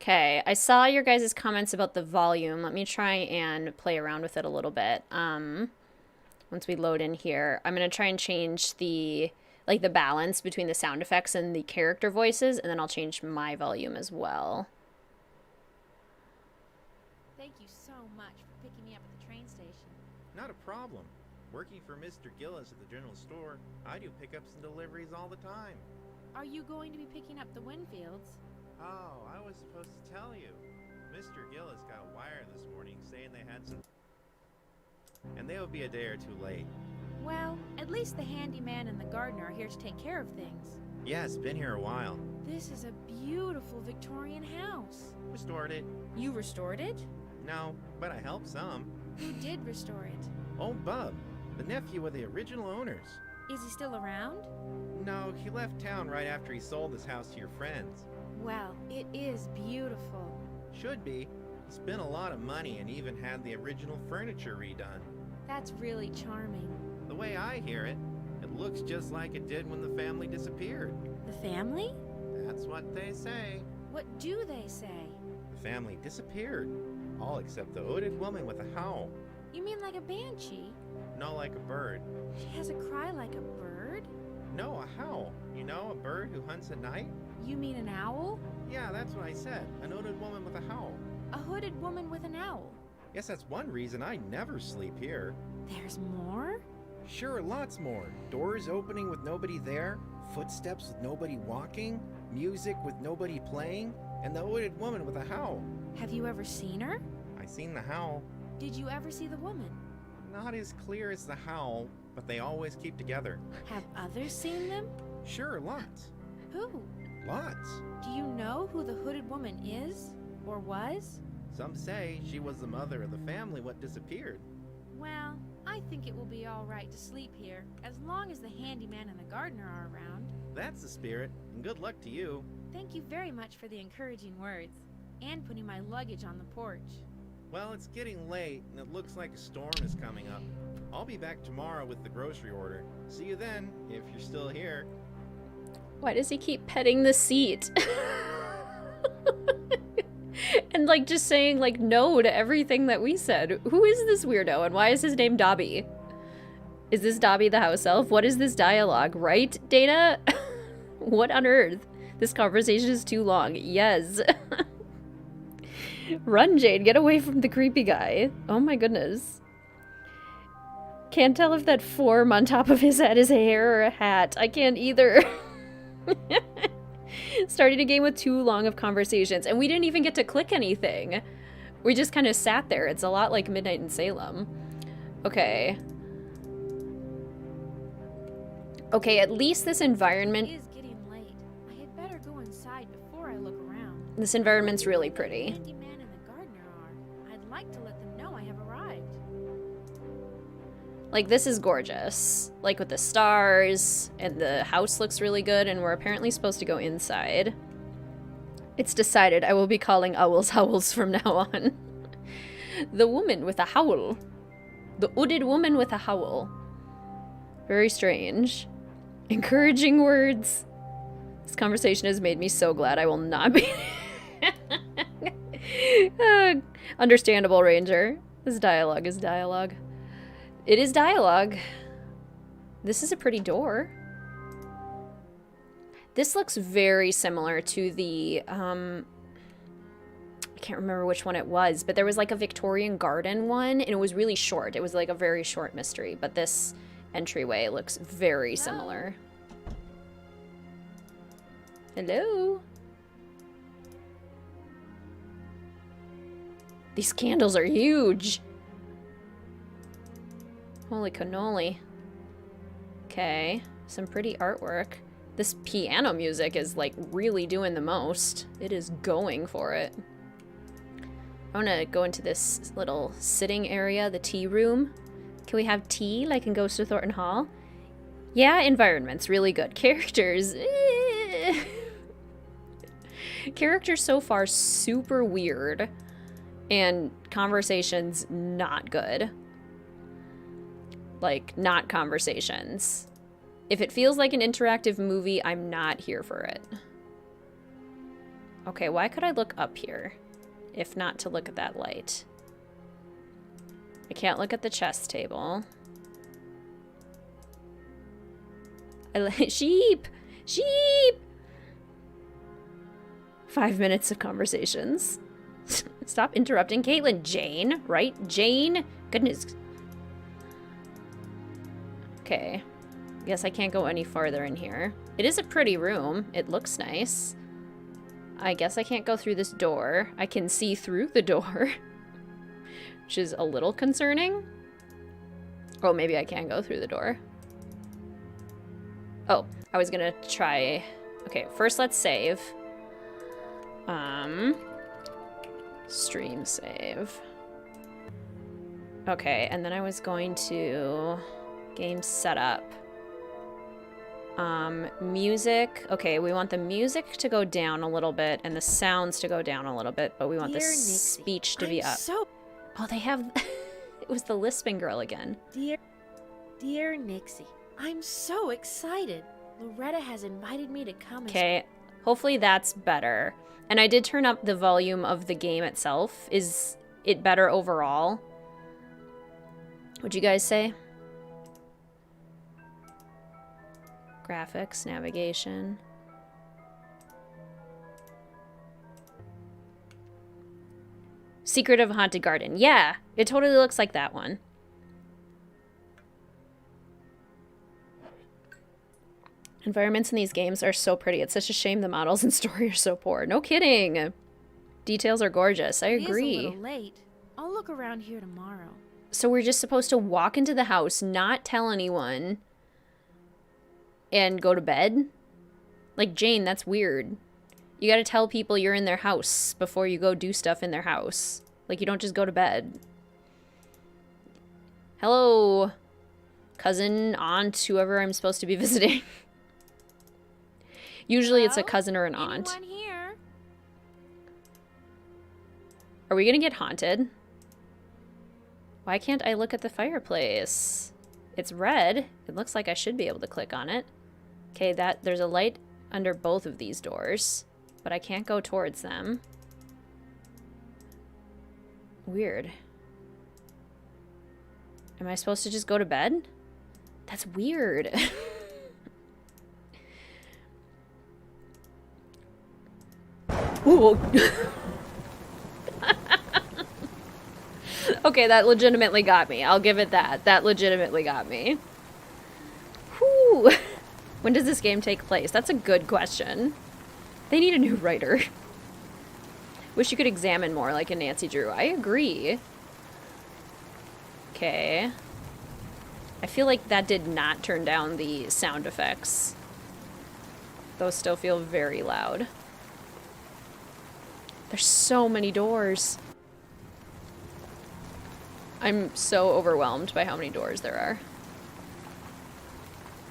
Okay, I saw your guys' comments about the volume. Let me try and play around with it a little bit. Once we load in here, I'm going to try and change the balance between the sound effects and the character voices, and then I'll change my volume as well. Thank you so much for picking me up at the train station. Not a problem. Working for Mr. Gillis at the general store, I do pickups and deliveries all the time. Are you going to be picking up the Winfields? Oh, I was supposed to tell you. Mr. Gillis got a wire this morning saying they had some... and they will be a day or two late. Well, at least the handyman and the gardener are here to take care of things. Yeah, it's been here a while. This is a beautiful Victorian house. Restored it. You restored it? No, but I helped some. Who did restore it? Old Bub, the nephew of the original owners. Is he still around? No, he left town right after he sold his house to your friends. Well, it is beautiful. Should be. Spent a lot of money and even had the original furniture redone. That's really charming. The way I hear it, it looks just like it did when the family disappeared. The family? That's what they say. What do they say? The family disappeared. All except the hooded woman with a howl. You mean like a banshee? No, like a bird. She has a cry like a bird? No, a howl. You know, a bird who hunts at night? You mean an owl? Yeah, that's what I said. An hooded woman with a howl. A hooded woman with an owl? Yes, that's one reason I never sleep here. There's more? Sure, lots more. Doors opening with nobody there, footsteps with nobody walking, music with nobody playing, and the hooded woman with a howl. Have you ever seen her? I seen the howl. Did you ever see the woman? Not as clear as the howl, but they always keep together. Have others seen them? Sure, lots. Who? Lots. Do you know who the hooded woman is? Or was? Some say she was the mother of the family what disappeared. Well, I think it will be all right to sleep here, as long as the handyman and the gardener are around. That's the spirit, and good luck to you. Thank you very much for the encouraging words, and putting my luggage on the porch. Well, it's getting late, and it looks like a storm is coming up. I'll be back tomorrow with the grocery order. See you then, if you're still here. Why does he keep petting the seat? And like just saying like no to everything that we said. Who is this weirdo and why is his name Dobby? Is this Dobby the house elf? What is this dialogue, right, Dana? What on earth? This conversation is too long. Yes. Run, Jade. Get away from the creepy guy. Oh my goodness. Can't tell if that form on top of his head is a hair or a hat. I can't either. Starting a game with too long of conversations, and we didn't even get to click anything. We just kind of sat there. It's a lot like Midnight in Salem. Okay. Okay, at least this environment... It is getting late. I had better go inside before I look around. This environment's really pretty. The handyman and the gardener are. I'd like to let them know I have arrived. Like, this is gorgeous. Like, with the stars, and the house looks really good, and we're apparently supposed to go inside. It's decided I will be calling owls howls from now on. The woman with a howl. The hooded woman with a howl. Very strange. Encouraging words. This conversation has made me so glad I will not be... Understandable, Ranger. This dialogue is dialogue. It is dialogue. This is a pretty door. This looks very similar to the, I can't remember which one it was, but there was like a Victorian garden one, and it was really short. It was like a very short mystery, but this entryway looks very similar. Hello? These candles are huge. Holy cannoli. Okay, some pretty artwork. This piano music is like really doing the most. It is going for it. I want to go into this little sitting area, the tea room. Can we have tea like in Ghost of Thornton Hall? Yeah, environment's really good. Characters, characters so far super weird. And conversations not good. Like, not conversations. If it feels like an interactive movie, I'm not here for it. Okay, why could I look up here? If not to look at that light. I can't look at the chess table. Sheep! Sheep! 5 minutes of conversations. Stop interrupting Caitlin. Jane, right? Jane? Goodness. Okay. Guess I can't go any farther in here. It is a pretty room. It looks nice. I guess I can't go through this door. I can see through the door. Which is a little concerning. Oh, maybe I can go through the door. Oh, I was gonna try... Okay, first let's save. Stream save. Okay, and then I was going to... Game setup. Music. Okay, we want the music to go down a little bit and the sounds to go down a little bit, but we want the speech to be up. Oh, they have... It was the lisping girl again. Dear Nixie, I'm so excited. Loretta has invited me to come. Okay, hopefully that's better. And I did turn up the volume of the game itself. Is it better overall? What'd you guys say? Graphics, navigation. Secret of a Haunted Garden. Yeah, it totally looks like that one. Environments in these games are so pretty. It's such a shame the models and story are so poor. No kidding. Details are gorgeous. I agree. It is a little late. I'll look around here tomorrow. So we're just supposed to walk into the house, not tell anyone, and go to bed? Like, Jane, that's weird. You gotta tell people you're in their house before you go do stuff in their house. Like, you don't just go to bed. Hello, cousin, aunt, whoever I'm supposed to be visiting. Usually it's a cousin or an aunt. Anyone here? Are we gonna get haunted? Why can't I look at the fireplace? It's red. It looks like I should be able to click on it. Okay, there's a light under both of these doors, but I can't go towards them. Weird. Am I supposed to just go to bed? That's weird. Ooh. Okay, that legitimately got me. I'll give it that. That legitimately got me. Whew. When does this game take place? That's a good question. They need a new writer. Wish you could examine more like in Nancy Drew. I agree. Okay. I feel like that did not turn down the sound effects. Those still feel very loud. There's so many doors. I'm so overwhelmed by how many doors there are.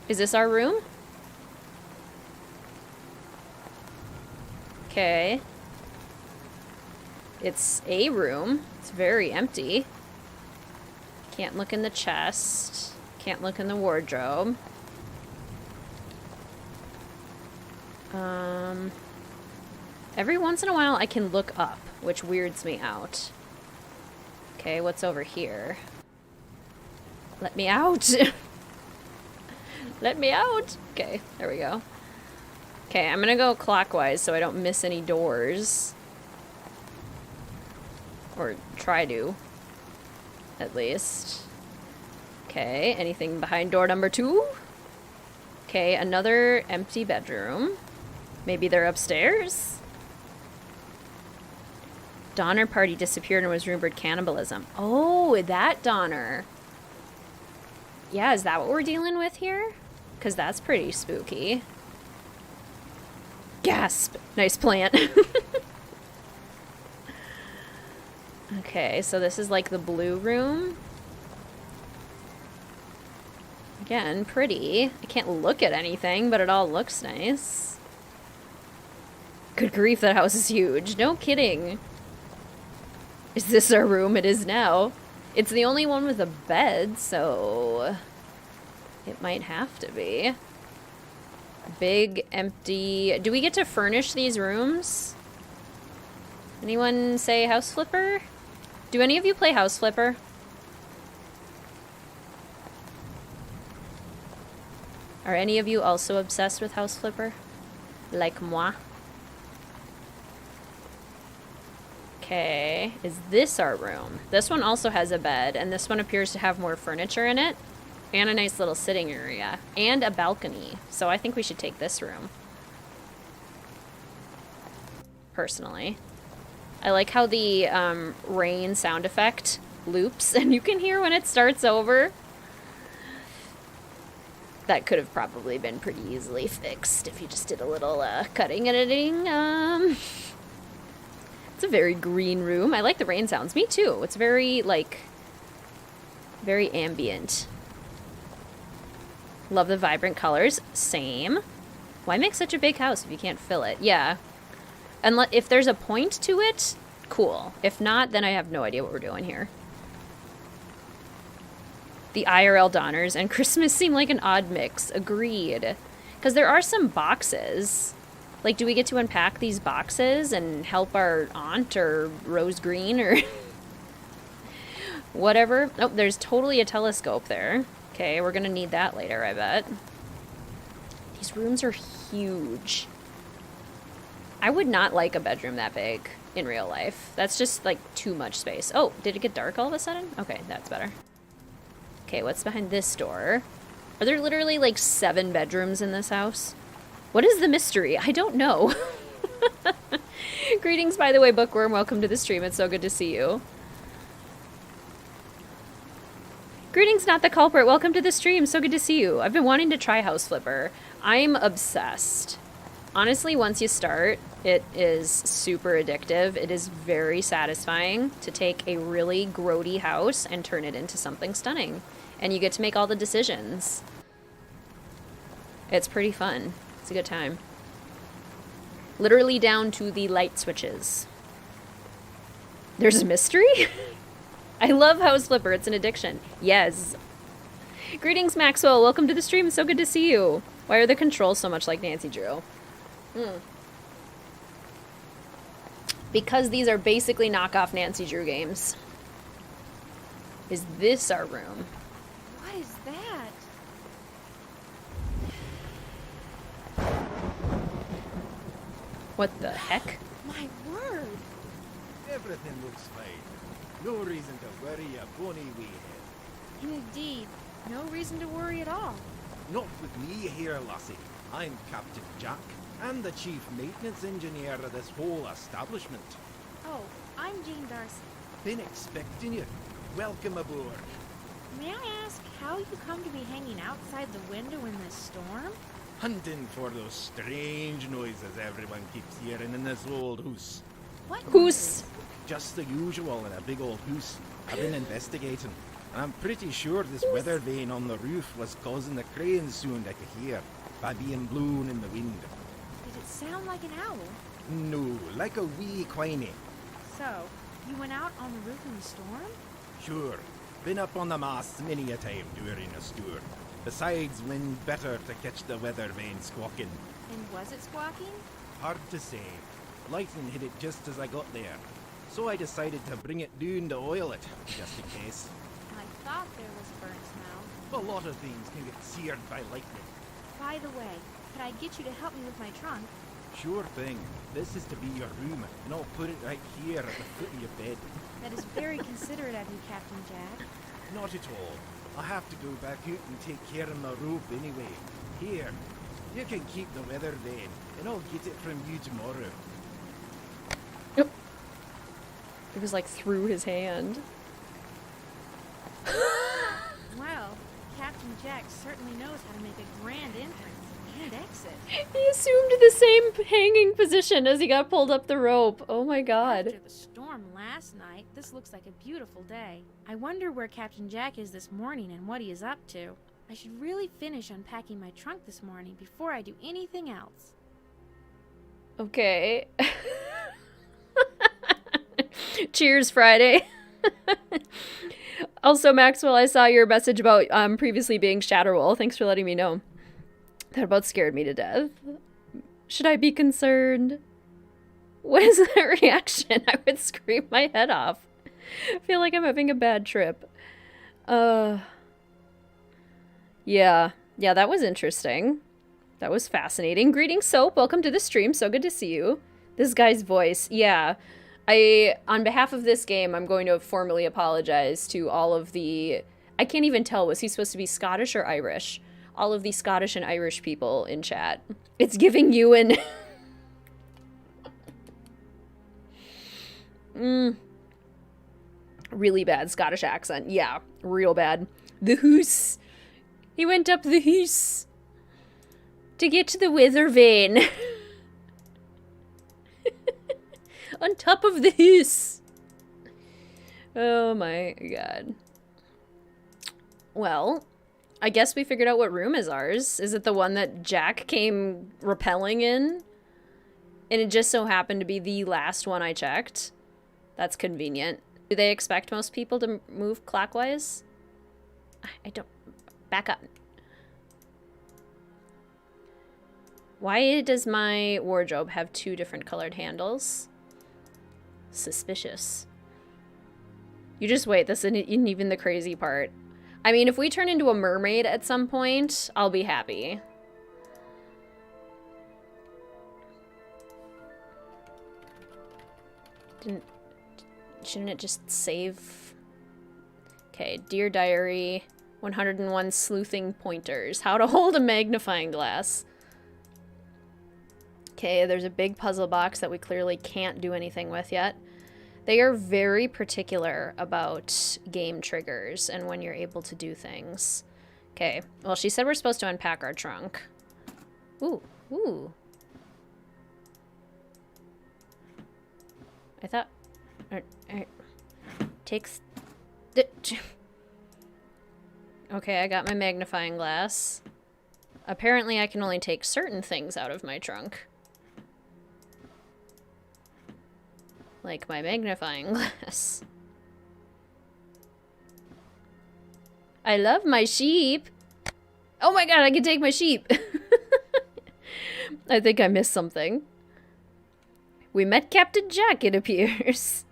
Is this our room? Okay. It's a room. It's very empty. Can't look in the chest. Can't look in the wardrobe. Every once in a while I can look up, which weirds me out. Okay, what's over here? Let me out! Let me out! Okay, there we go. Okay, I'm gonna go clockwise so I don't miss any doors. Or try to, at least. Okay, anything behind door number 2? Okay, another empty bedroom. Maybe they're upstairs? Donner party disappeared and was rumored cannibalism. Oh, that Donner. Yeah, is that what we're dealing with here? Because that's pretty spooky. Gasp! Nice plant. Okay, so this is like the blue room. Again, pretty. I can't look at anything, but it all looks nice. Good grief, that house is huge. No kidding. Is this our room? It is now. It's the only one with a bed, so it might have to be. Big, empty... Do we get to furnish these rooms? Anyone say House Flipper? Do any of you play House Flipper? Are any of you also obsessed with House Flipper? Like moi? Okay, is this our room? This one also has a bed, and this one appears to have more furniture in it, and a nice little sitting area, and a balcony. So I think we should take this room. Personally. I like how the rain sound effect loops, and you can hear when it starts over. That could have probably been pretty easily fixed if you just did a little cutting and editing. It's a very green room. I like the rain sounds. Me too. It's very, like, very ambient. Love the vibrant colors. Same. Why make such a big house if you can't fill it? Yeah. And if there's a point to it, cool. If not, then I have no idea what we're doing here. The IRL Donners and Christmas seem like an odd mix. Agreed. Because there are some boxes. Like, do we get to unpack these boxes and help our aunt or Rose Green or whatever? Oh, there's totally a telescope there. Okay, we're going to need that later, I bet. These rooms are huge. I would not like a bedroom that big in real life. That's just, like, too much space. Oh, did it get dark all of a sudden? Okay, that's better. Okay, what's behind this door? Are there literally like 7 bedrooms in this house? What is the mystery? I don't know. Greetings, by the way, Bookworm. Welcome to the stream. It's so good to see you. Greetings, not the culprit. Welcome to the stream. So good to see you. I've been wanting to try House Flipper. I'm obsessed. Honestly, once you start, it is super addictive. It is very satisfying to take a really grody house and turn it into something stunning. And you get to make all the decisions. It's pretty fun. It's a good time. Literally down to the light switches. There's a mystery? I love House Flipper. It's an addiction. Yes. Greetings, Maxwell. Welcome to the stream. It's so good to see you. Why are the controls so much like Nancy Drew? Because these are basically knockoff Nancy Drew games. Is this our room? What is that? What the heck? My word! Everything looks fine. No reason to worry a bony wee head. Indeed, no reason to worry at all. Not with me here, lassie. I'm Captain Jack. I'm the chief maintenance engineer of this whole establishment. Oh, I'm Jane Darcy. Been expecting you. Welcome aboard. May I ask how you come to be hanging outside the window in this storm? Hunting for those strange noises everyone keeps hearing in this old house. What? Who's? Just the usual in a big old house. I've been investigating, and I'm pretty sure this weather vane on the roof was causing the crane sound I could hear by being blown in the wind. Did it sound like an owl? No, like a wee quiney. So, you went out on the roof in the storm? Sure. Been up on the masts many a time during a storm. Besides, wind better to catch the weather vane squawking. And was it squawking? Hard to say. Lightning hit it just as I got there. So I decided to bring it down to oil it, just in case. I thought there was a burn smell. A lot of things can get seared by lightning. By the way, could I get you to help me with my trunk? Sure thing. This is to be your room, and I'll put it right here at the foot of your bed. That is very considerate of you, Captain Jack. Not at all. I'll have to go back out and take care of my rope anyway. Here, you can keep the weather vane, and I'll get it from you tomorrow. It was like through his hand. Well, Captain Jack certainly knows how to make a grand entrance and exit. He assumed the same hanging position as he got pulled up the rope. Oh my god. After the storm last night, this looks like a beautiful day. I wonder where Captain Jack is this morning and what he is up to. I should really finish unpacking my trunk this morning before I do anything else. Okay. Cheers, Friday. Also, Maxwell, I saw your message about previously being Shatterwell. Thanks for letting me know. That about scared me to death. Should I be concerned? What is that reaction? I would scream my head off. I feel like I'm having a bad trip. Yeah, that was interesting. That was fascinating. Greetings, Soap. Welcome to the stream. So good to see you. This guy's voice. Yeah. On behalf of this game, I'm going to formally apologize to all of the... I can't even tell. Was he supposed to be Scottish or Irish? All of the Scottish and Irish people in chat. It's giving you an... Really bad Scottish accent. Yeah, real bad. The hoose. He went up the hoose to get to the weather vane. On top of the hoose. Oh my god. Well, I guess we figured out what room is ours. Is it the one that Jack came rappelling in? And it just so happened to be the last one I checked. That's convenient. Do they expect most people to move clockwise? I don't... Back up. Why does my wardrobe have 2 different colored handles? Suspicious. You just wait. This isn't even the crazy part. I mean, if we turn into a mermaid at some point, I'll be happy. Shouldn't it just save? Okay, Dear Diary, 101 sleuthing pointers. How to hold a magnifying glass. Okay, there's a big puzzle box that we clearly can't do anything with yet. They are very particular about game triggers and when you're able to do things. Okay, well, she said we're supposed to unpack our trunk. Ooh, ooh. I thought... Takes... Okay, I got my magnifying glass. Apparently I can only take certain things out of my trunk. Like my magnifying glass. I love my sheep. Oh my god, I can take my sheep. I think I missed something. We met Captain Jack, it appears.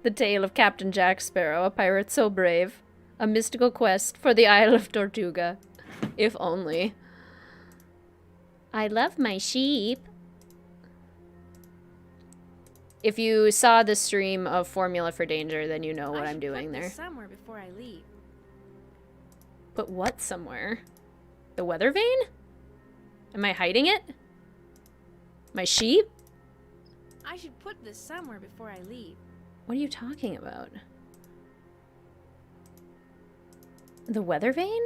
The tale of Captain Jack Sparrow, a pirate so brave. A mystical quest for the Isle of Tortuga. If only. I love my sheep. If you saw the stream of Formula for Danger, then you know what I'm doing there. Somewhere before I leave. Put what somewhere? The weather vane? Am I hiding it? My sheep? I should put this somewhere before I leave. What are you talking about? The weather vane?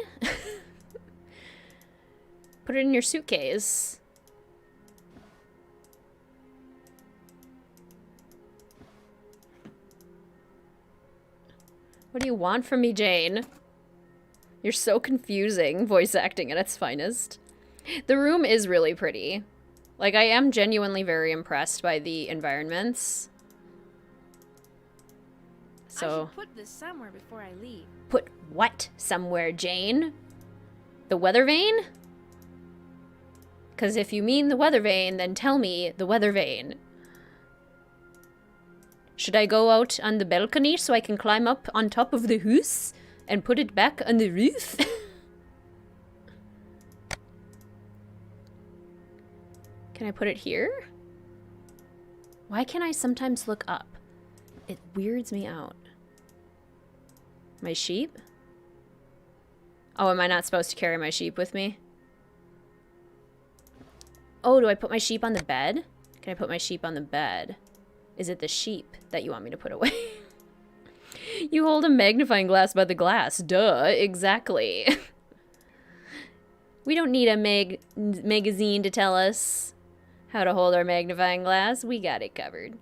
Put it in your suitcase. What do you want from me, Jane? You're so confusing, voice acting at its finest. The room is really pretty. Like, I am genuinely very impressed by the environments. So... I should put this somewhere before I leave. Put what somewhere, Jane? The weather vane? Because if you mean the weather vane, then tell me the weather vane. Should I go out on the balcony so I can climb up on top of the house and put it back on the roof? Can I put it here? Why can't I sometimes look up? It weirds me out. My sheep? Oh, am I not supposed to carry my sheep with me? Oh, do I put my sheep on the bed? Can I put my sheep on the bed? Is it the sheep that you want me to put away? You hold a magnifying glass by the glass. Duh, exactly. We don't need a magazine to tell us how to hold our magnifying glass. We got it covered.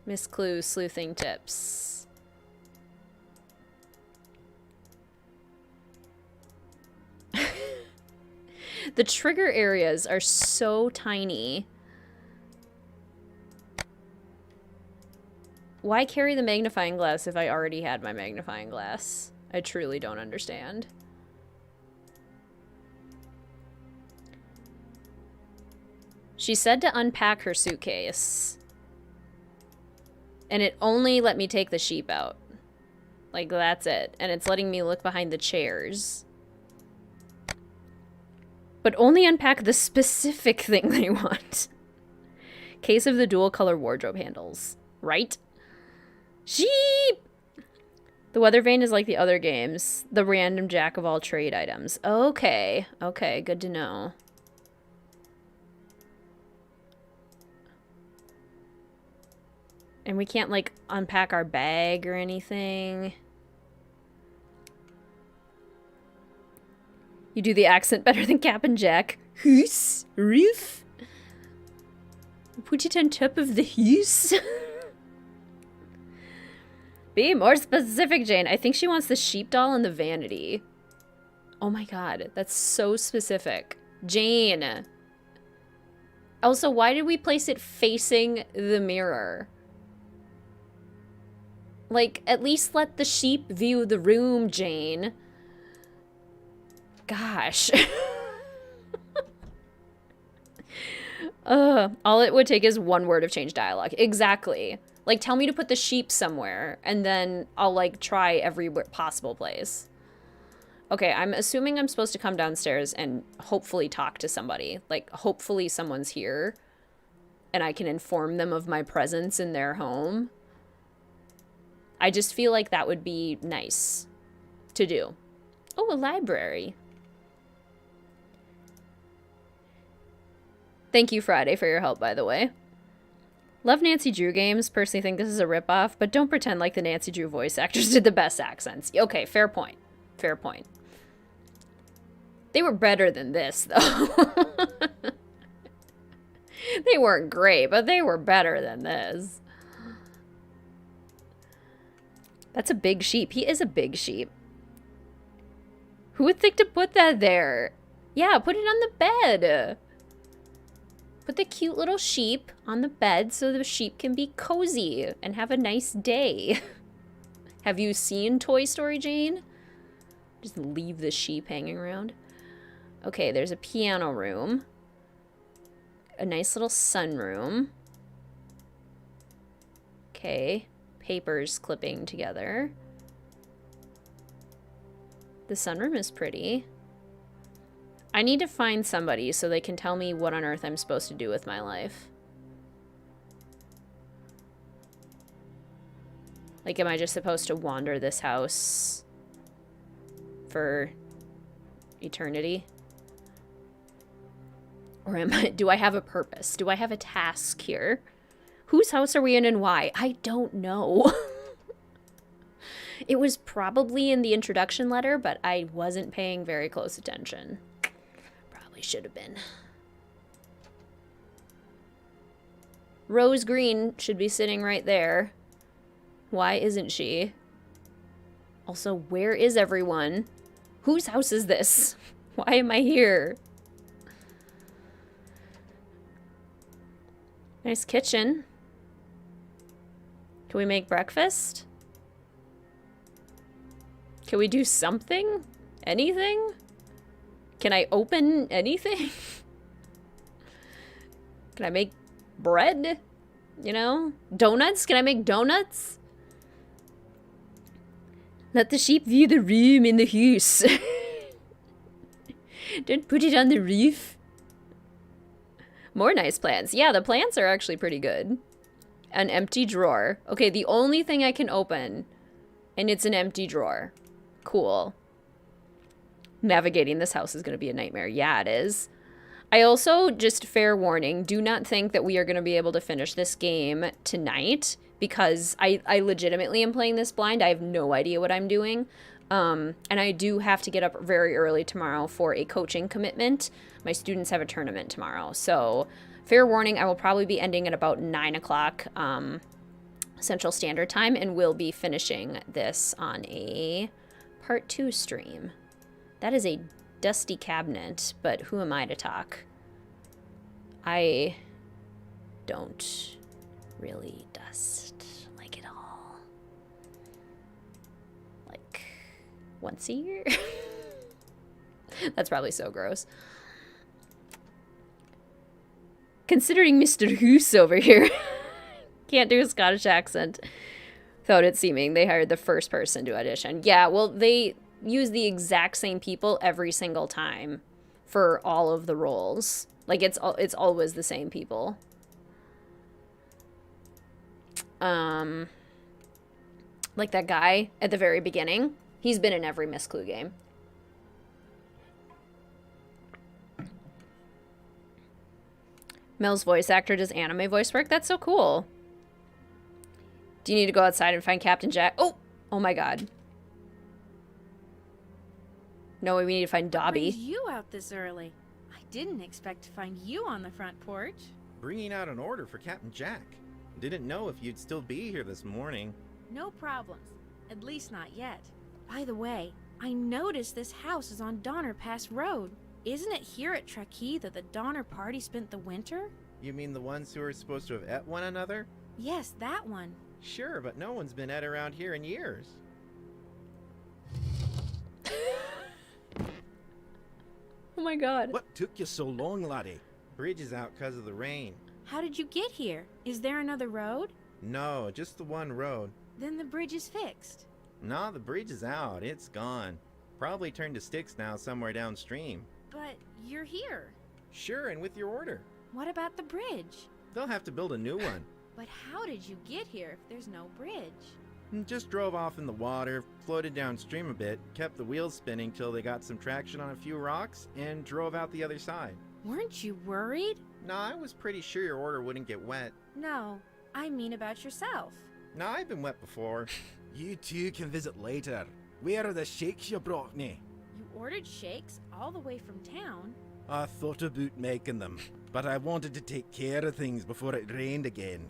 Miss Clue sleuthing tips. The trigger areas are so tiny. Why carry the magnifying glass if I already had my magnifying glass? I truly don't understand. She said to unpack her suitcase. And it only let me take the sheep out. Like, that's it. And it's letting me look behind the chairs. But only unpack the specific thing they want. Case of the dual color wardrobe handles. Right? Sheep! The weather vane is like the other games. The random jack of all trade items. Okay. Okay, good to know. And we can't, like, unpack our bag or anything. You do the accent better than Cap'n Jack. Hoose? Roof? Put it on top of the hoose? Be more specific, Jane. I think she wants the sheep doll and the vanity. Oh my god, that's so specific. Jane. Also, why did we place it facing the mirror? Like, at least let the sheep view the room, Jane. Gosh. All it would take is one word of change dialogue. Exactly. Like, tell me to put the sheep somewhere, and then I'll, like, try every possible place. Okay, I'm assuming I'm supposed to come downstairs and hopefully talk to somebody. Like, hopefully someone's here, and I can inform them of my presence in their home. I just feel like that would be nice to do. Oh, a library. Thank you, Friday, for your help, by the way. Love Nancy Drew games. Personally think this is a ripoff, but don't pretend like the Nancy Drew voice actors did the best accents. Okay, fair point. Fair point. They were better than this, though. They weren't great, but they were better than this. That's a big sheep. He is a big sheep. Who would think to put that there? Yeah, put it on the bed. Put the cute little sheep on the bed so the sheep can be cozy and have a nice day. Have you seen Toy Story, Jane? Just leave the sheep hanging around. Okay, there's a piano room. A nice little sunroom. Okay, papers clipping together. The sunroom is pretty. I need to find somebody so they can tell me what on earth I'm supposed to do with my life. Like, am I just supposed to wander this house for eternity? Or do I have a purpose? Do I have a task here? Whose house are we in and why? I don't know. It was probably in the introduction letter, but I wasn't paying very close attention. Probably should have been. Rose Green should be sitting right there. Why isn't she? Also, where is everyone? Whose house is this? Why am I here? Nice kitchen. Can we make breakfast? Can we do something? Anything? Can I open anything? Can I make bread? You know? Donuts? Can I make donuts? Let the sheep view the room in the house. Don't put it on the roof. More nice plants. Yeah, the plants are actually pretty good. An empty drawer. Okay, the only thing I can open And it's an empty drawer. Cool. Navigating this house is going to be a nightmare. Yeah, it is. I also, just fair warning, do not think that we are going to be able to finish this game tonight, because I legitimately am playing this blind. I have no idea what I'm doing. And I do have to get up very early tomorrow for a coaching commitment. My students have a tournament tomorrow. So, fair warning, I will probably be ending at about 9 o'clock Central Standard Time, and will be finishing this on a part 2 stream. That is a dusty cabinet, but who am I to talk? I don't really dust like it all. Like, once a year? That's probably so gross. Considering Mr. Hoose over here can't do a Scottish accent without it seeming they hired the first person to audition. Yeah, well, they use the exact same people every single time for all of the roles. Like, it's always the same people. Like that guy at the very beginning. He's been in every Miss Clue game. Mel's voice actor does anime voice work. That's so cool. Do you need to go outside and find Captain Jack? Oh my god. No, we need to find Dobby. Brings you out this early? I didn't expect to find you on the front porch. Bringing out an order for Captain Jack. Didn't know if you'd still be here this morning. No problems. At least not yet. By the way, I noticed this house is on Donner Pass Road. Isn't it here at Truckee that the Donner party spent the winter? You mean the ones who are supposed to have ate one another? Yes, that one. Sure, but no one's been at around here in years. Oh my god. What took you so long, laddie? Bridge is out because of the rain. How did you get here? Is there another road? No, just the one road. Then the bridge is fixed. Nah, the bridge is out. It's gone. Probably turned to sticks now somewhere downstream. But you're here. Sure, and with your order. What about the bridge? They'll have to build a new one. But how did you get here if there's no bridge? Just drove off in the water, floated downstream a bit, kept the wheels spinning till they got some traction on a few rocks, and drove out the other side. Weren't you worried? Nah, I was pretty sure your order wouldn't get wet. No, I mean about yourself. Nah, I've been wet before. You two can visit later. Where are the shakes you brought me? You ordered shakes all the way from town? I thought about making them, but I wanted to take care of things before it rained again.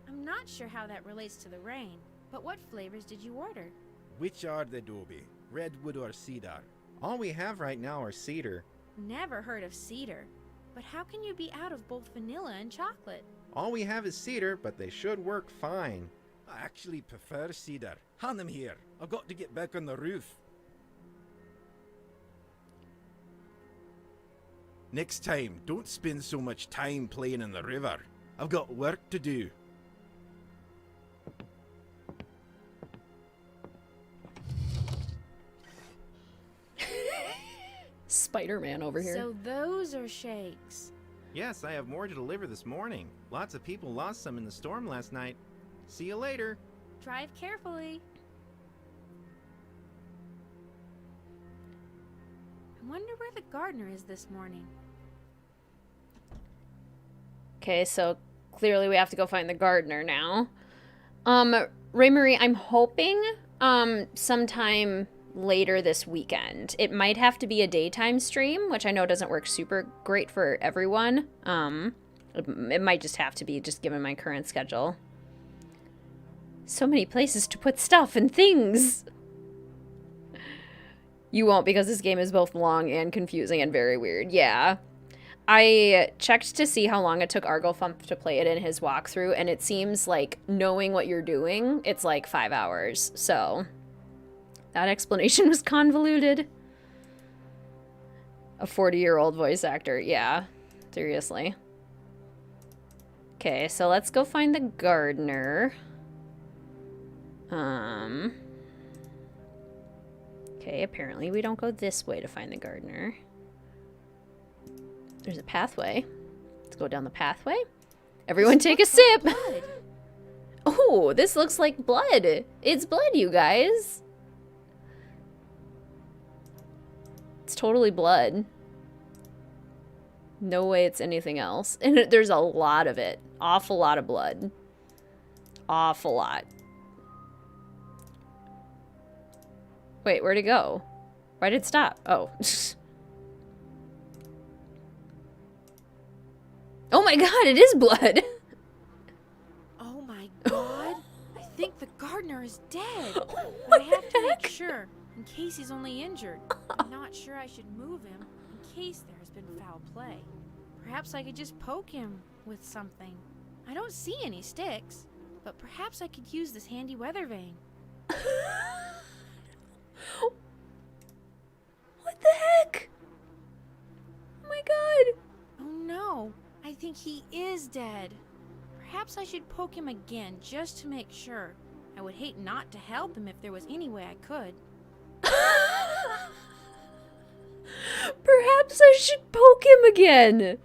I'm not sure how that relates to the rain, but what flavors did you order? Which are the Dobie? Redwood or cedar? All we have right now are cedar. Never heard of cedar. But how can you be out of both vanilla and chocolate? All we have is cedar, but they should work fine. I actually prefer cedar. Hand them here. I've got to get back on the roof. Next time, don't spend so much time playing in the river. I've got work to do. Spider-Man over here. So those are shakes. Yes, I have more to deliver this morning. Lots of people lost some in the storm last night. See you later. Drive carefully. I wonder where the gardener is this morning. Okay, so clearly we have to go find the gardener now. Ray Marie, I'm hoping sometime later this weekend. It might have to be a daytime stream, which I know doesn't work super great for everyone. It might just have to be, just given my current schedule. So many places to put stuff and things. You won't, because this game is both long and confusing and very weird. Yeah. I checked to see how long it took Arglefump to play it in his walkthrough, and it seems like, knowing what you're doing, it's like 5 hours. So that explanation was convoluted. A 40-year-old voice actor. Yeah, seriously. Okay, so let's go find the gardener. Okay, apparently we don't go this way to find the gardener. There's a pathway. Let's go down the pathway. Everyone take a sip. Blood. Oh, No, this looks like blood. It's blood, you guys. It's totally blood. No way it's anything else. And there's a lot of it. Awful lot of blood. Awful lot. Wait, where'd it go? Why did it stop? Oh. Oh my god, it is blood! Oh my god. I think the gardener is dead. But I have to make sure, in case he's only injured. I'm not sure I should move him, in case there has been foul play. Perhaps I could just poke him with something. I don't see any sticks, but perhaps I could use this handy weather vane. What the heck? Oh my god. Oh no, I think he is dead. Perhaps I should poke him again just to make sure. I would hate not to help him if there was any way I could. Perhaps I should poke him again.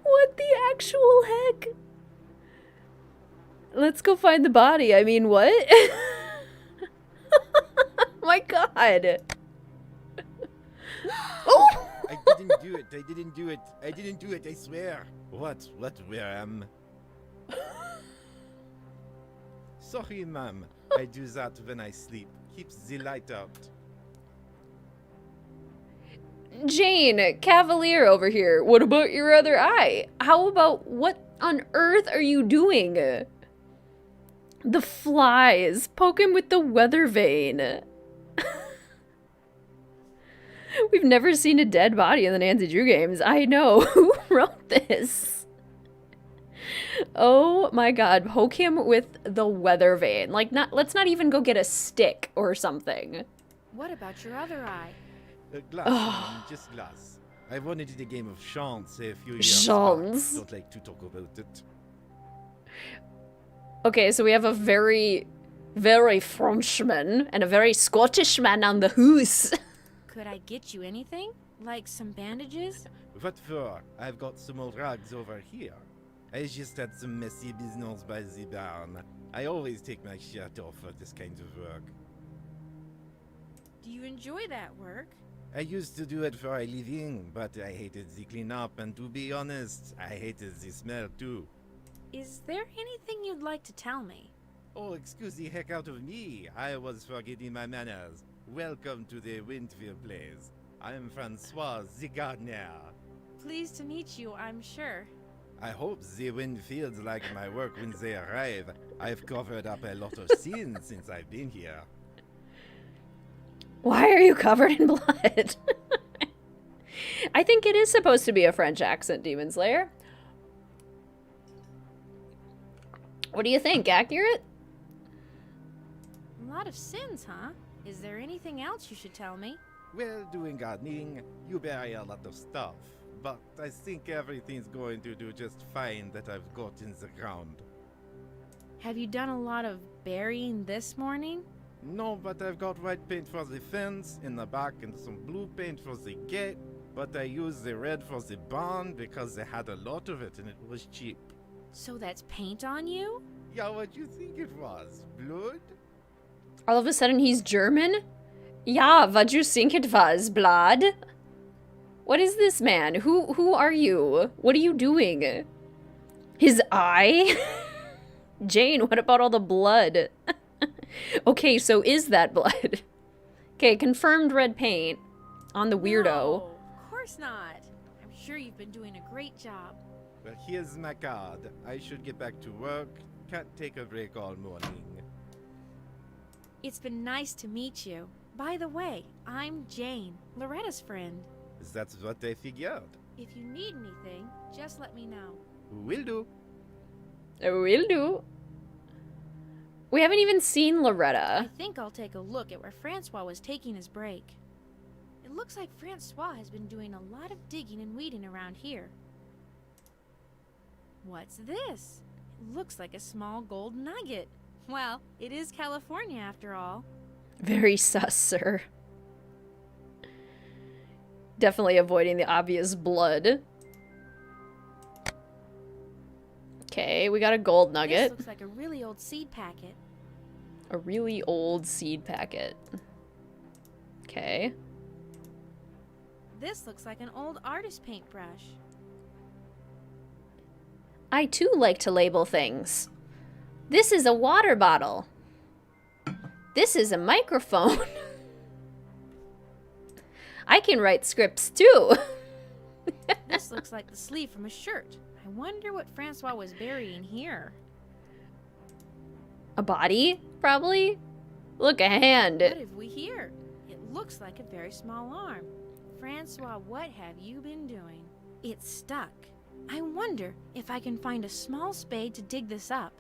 What the actual heck? Let's go find the body. I mean, what? My god. Oh! I didn't do it. I didn't do it. I didn't do it. I swear. What? Where am? Sorry, ma'am. I do that when I sleep. Keeps the light out. Jane, Cavalier over here. What about your other eye? How about what on earth are you doing? The flies. Poke him with the weather vane. We've never seen a dead body in the Nancy Drew games. I know. Who wrote this? Oh my god. Poke him with the weather vane. Like, let's not even go get a stick or something. What about your other eye? Glass, ma'am, just glass. I won it in a game of chance a few years Chance? back. Don't like to talk about it. Okay, so we have a very, very Frenchman and a very Scottish man on the hoose. Could I get you anything? Like some bandages? What for? I've got some old rags over here. I just had some messy business by the barn. I always take my shirt off for this kind of work. Do you enjoy that work? I used to do it for a living, but I hated the cleanup, and to be honest, I hated the smell too. Is there anything you'd like to tell me? Oh, excuse the heck out of me. I was forgetting my manners. Welcome to the Windfield Place. I'm Francois, the gardener. Pleased to meet you, I'm sure. I hope the Windfields like my work when they arrive. I've covered up a lot of sins since I've been here. Why are you covered in blood? I think it is supposed to be a French accent, Demon Slayer. What do you think? Accurate? A lot of sins, huh? Is there anything else you should tell me? Well, doing gardening, you bury a lot of stuff. But I think everything's going to do just fine that I've got in the ground. Have you done a lot of burying this morning? No, but I've got white paint for the fence in the back and some blue paint for the gate. But I used the red for the barn because they had a lot of it and it was cheap. So that's paint on you? Yeah, what do you think it was? Blood? All of a sudden he's German? Ja, what you think it was, blood? What is this man? Who are you? What are you doing? His eye? Jane, what about all the blood? Okay, so is that blood? Okay, confirmed red paint on the weirdo. No, of course not. I'm sure you've been doing a great job. Well, here's my card. I should get back to work. Can't take a break all morning. It's been nice to meet you. By the way, I'm Jane, Loretta's friend. That's what I figured. If you need anything, just let me know. Will do. Will do. We haven't even seen Loretta. I think I'll take a look at where Francois was taking his break. It looks like Francois has been doing a lot of digging and weeding around here. What's this? It looks like a small gold nugget. Well, it is California after all. Very sus, sir. Definitely avoiding the obvious blood. Okay, we got a gold This nugget. looks like a really old seed packet. A really old seed packet. Okay. This looks like an old artist paintbrush. I too like to label things. This is a water bottle. This is a microphone. I can write scripts too. This looks like the sleeve from a shirt. I wonder what Francois was burying here. A body, probably? Look, a hand. What have we here? It looks like a very small arm. Francois, what have you been doing? It's stuck. I wonder if I can find a small spade to dig this up.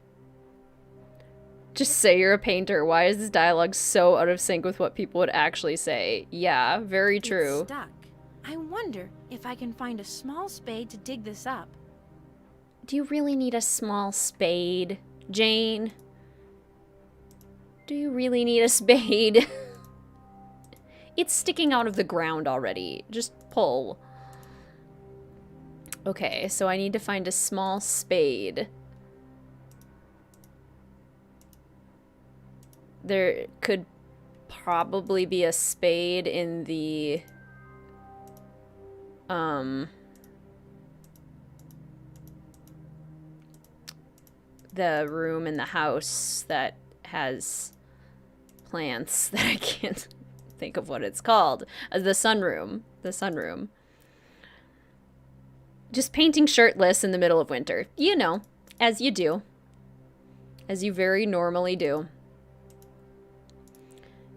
Just say you're a painter. Why is this dialogue so out of sync with what people would actually say? Yeah, very true. It's stuck. I wonder if I can find a small spade to dig this up. Do you really need a small spade, Jane? Do you really need a spade? It's sticking out of the ground already. Just pull. Okay, so I need to find a small spade. There could probably be a spade in the room in the house that has plants that I can't think of what it's called. The sunroom. The sunroom. Just painting shirtless in the middle of winter. You know, as you do. As you very normally do.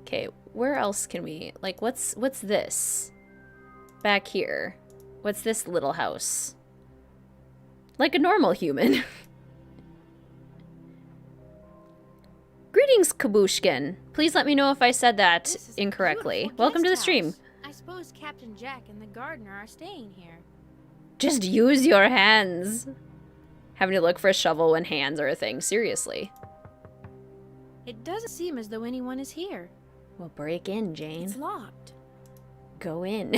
Okay, where else can we... Like, what's this? Back here. What's this little house? Like a normal human. Greetings, Kabushkin. Please let me know if I said that This is a incorrectly. beautiful Welcome to the guest stream. house. I suppose Captain Jack and the gardener are staying here. Just use your hands. Having to look for a shovel when hands are a thing. Seriously. It doesn't seem as though anyone is here. Well, break in, It's Jane. locked. Go in.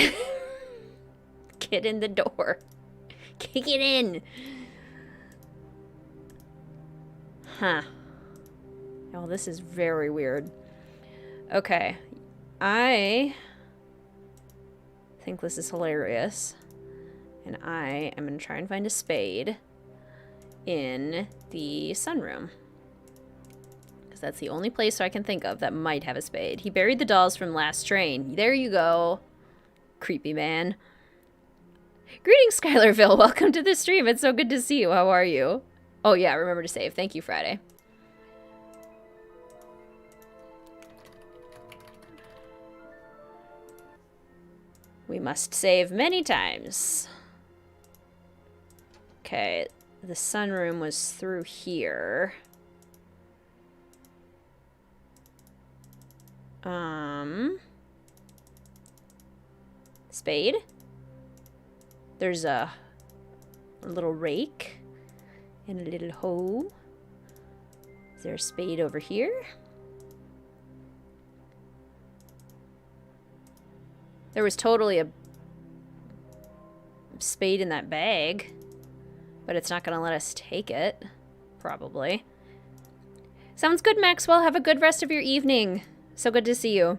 Get in the door. Kick it in. Huh. Oh, this is very weird. Okay. I think this is hilarious. And I am going to try and find a spade in the sunroom. Because that's the only place I can think of that might have a spade. He buried the dolls from last train. There you go. Creepy man. Greetings, Skylarville. Welcome to the stream. It's so good to see you. How are you? Oh, yeah. Remember to save. Thank you, Friday. We must save many times. Okay, the sunroom was through here. Spade? There's a little rake and a little hoe. Is there a spade over here? There was totally a spade in that bag, but it's not going to let us take it, probably. Sounds good, Maxwell. Have a good rest of your evening. So good to see you.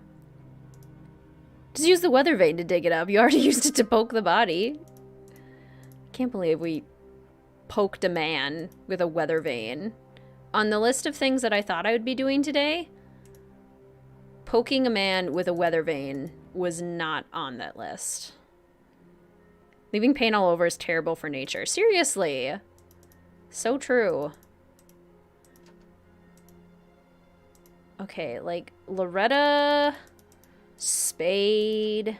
Just use the weather vane to dig it up. You already used it to poke the body. Can't believe we poked a man with a weather vane. On the list of things that I thought I would be doing today, poking a man with a weather vane was not on that list. Leaving paint all over is terrible for nature. Seriously. So true. Okay, like, Loretta... Spade...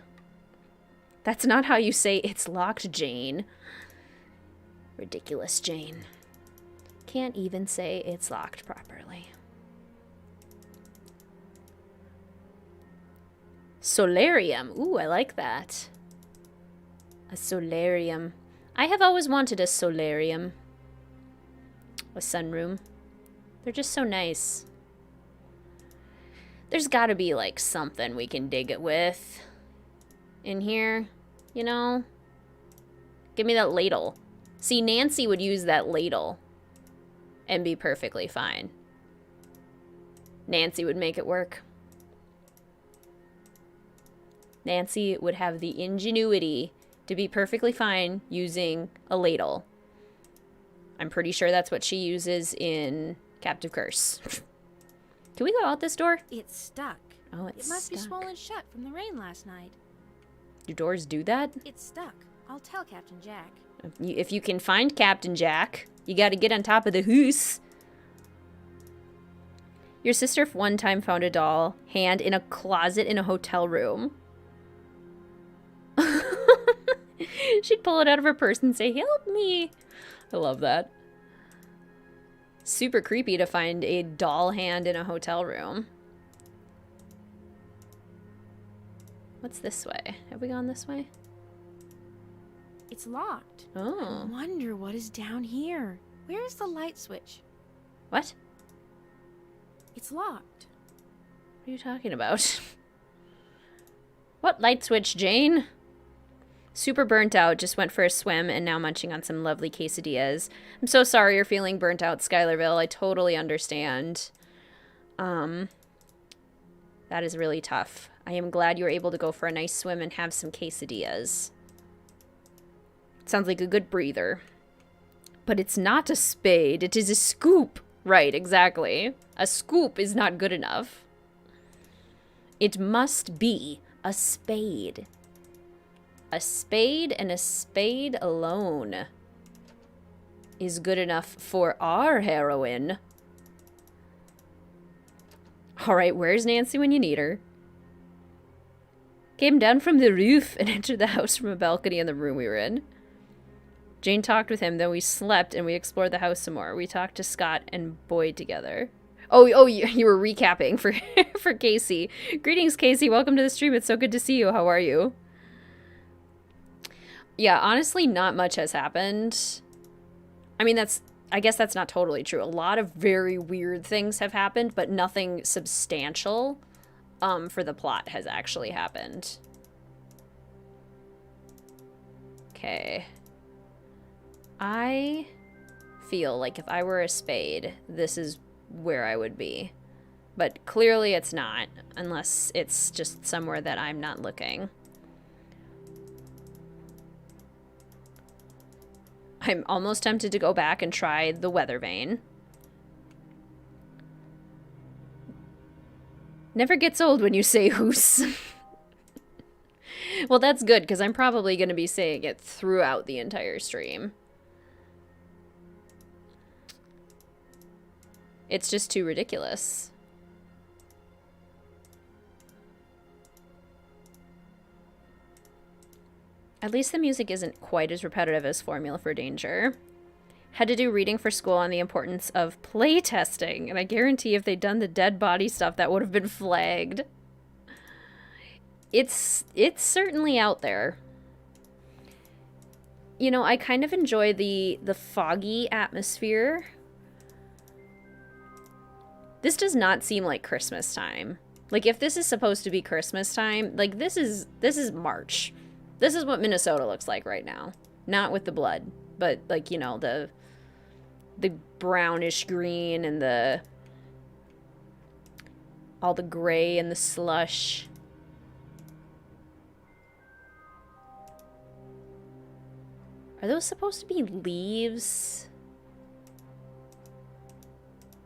That's not how you say it's locked, Jane. Ridiculous, Jane. Can't even say it's locked properly. Solarium. Ooh, I like that. A solarium. I have always wanted a solarium. A sunroom. They're just so nice. There's gotta be, like, something we can dig it with. In here. You know? Give me that ladle. See, Nancy would use that ladle. and be perfectly fine. Nancy would make it work. Nancy would have the ingenuity to be perfectly fine using a ladle. I'm pretty sure that's what she uses in Captive Curse. Can we go out this door? It's stuck. Oh, it's It must be stuck. swollen shut from the rain last night. Do doors do that? It's stuck. I'll tell Captain Jack. If you can find Captain Jack, you gotta get on top of the hoose. Your sister one time found a doll hand in a closet in a hotel room. She'd pull it out of her purse and say, "Help me." I love that. Super creepy to find a doll hand in a hotel room. What's this way? Have we gone this way? It's locked. I Oh. wonder what is down here. Where's the light switch? What? It's locked. What are you talking about? What light switch, Jane? Super burnt out, just went for a swim and now munching on some lovely quesadillas. I'm so sorry you're feeling burnt out, Skylarville. I totally understand. That is really tough. I am glad you were able to go for a nice swim and have some quesadillas. Sounds like a good breather. But it's not a spade, it is a scoop. Right, exactly. A scoop is not good enough. It must be a spade. A spade and a spade alone is good enough for our heroine. All right, where's Nancy when you need her? Came down from the roof and entered the house from a balcony in the room we were in. Jane talked with him, then we slept and we explored the house some more. We talked to Scott and Boyd together. Oh, you were recapping for for Casey. Greetings, Casey. Welcome to the stream. It's so good to see you. How are you? Yeah, honestly, not much has happened. I mean, I guess that's not totally true. A lot of very weird things have happened, but nothing substantial for the plot has actually happened. Okay. I feel like if I were a spade, this is where I would be. But clearly it's not, unless it's just somewhere that I'm not looking. I'm almost tempted to go back and try the weather vane. Never gets old when you say hoose. Well, that's good, because I'm probably going to be saying it throughout the entire stream. It's just too ridiculous. At least the music isn't quite as repetitive as Formula for Danger. Had to do reading for school on the importance of playtesting, and I guarantee if they'd done the dead body stuff, that would have been flagged. It's certainly out there. You know, I kind of enjoy the foggy atmosphere. This does not seem like Christmas time. Like, if this is supposed to be Christmas time, like, this is March. This is what Minnesota looks like right now. Not with the blood, but, like, you know, the brownish green and all the gray and the slush. Are those supposed to be leaves?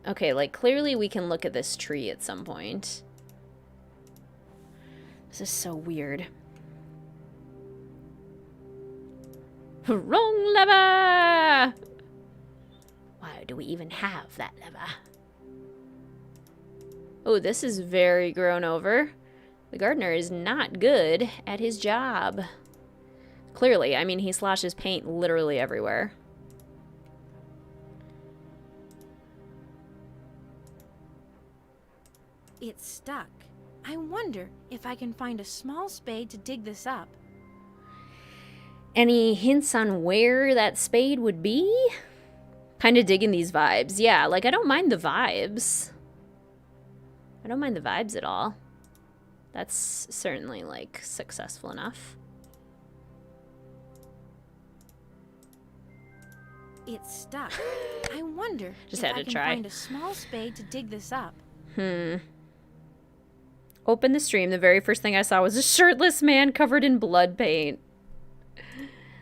Okay, like, clearly we can look at this tree at some point. This is so weird. Wrong lever! Why do we even have that lever? Oh, this is very grown over. The gardener is not good at his job. Clearly, I mean, he sloshes paint literally everywhere. It's stuck. I wonder if I can find a small spade to dig this up. Any hints on where that spade would be? Kind of digging these vibes. Yeah, like, I don't mind the vibes. I don't mind the vibes at all. That's certainly, like, successful enough. It's stuck. I wonder Just if had I to can try. find a small spade to dig this up. Open the stream. The very first thing I saw was a shirtless man covered in blood paint.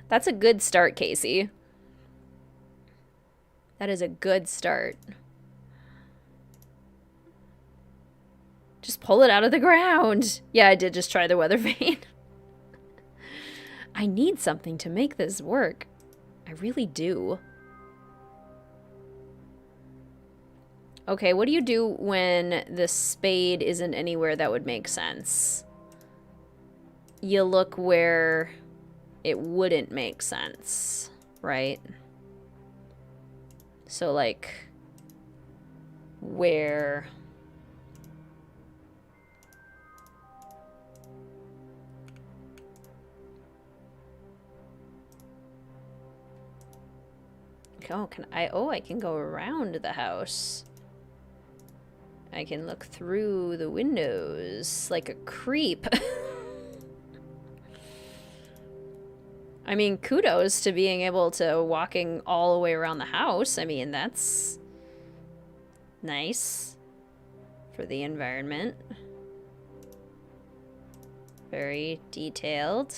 That's a good start, Casey. That is a good start. Just pull it out of the ground. Yeah, I did just try the weather vane. I need something to make this work. I really do. Okay, what do you do when the spade isn't anywhere that would make sense? You look where it wouldn't make sense, right? So, like, where... Oh, I can go around the house. I can look through the windows like a creep. I mean, kudos to being able to walking all the way around the house. I mean, that's nice for the environment. Very detailed.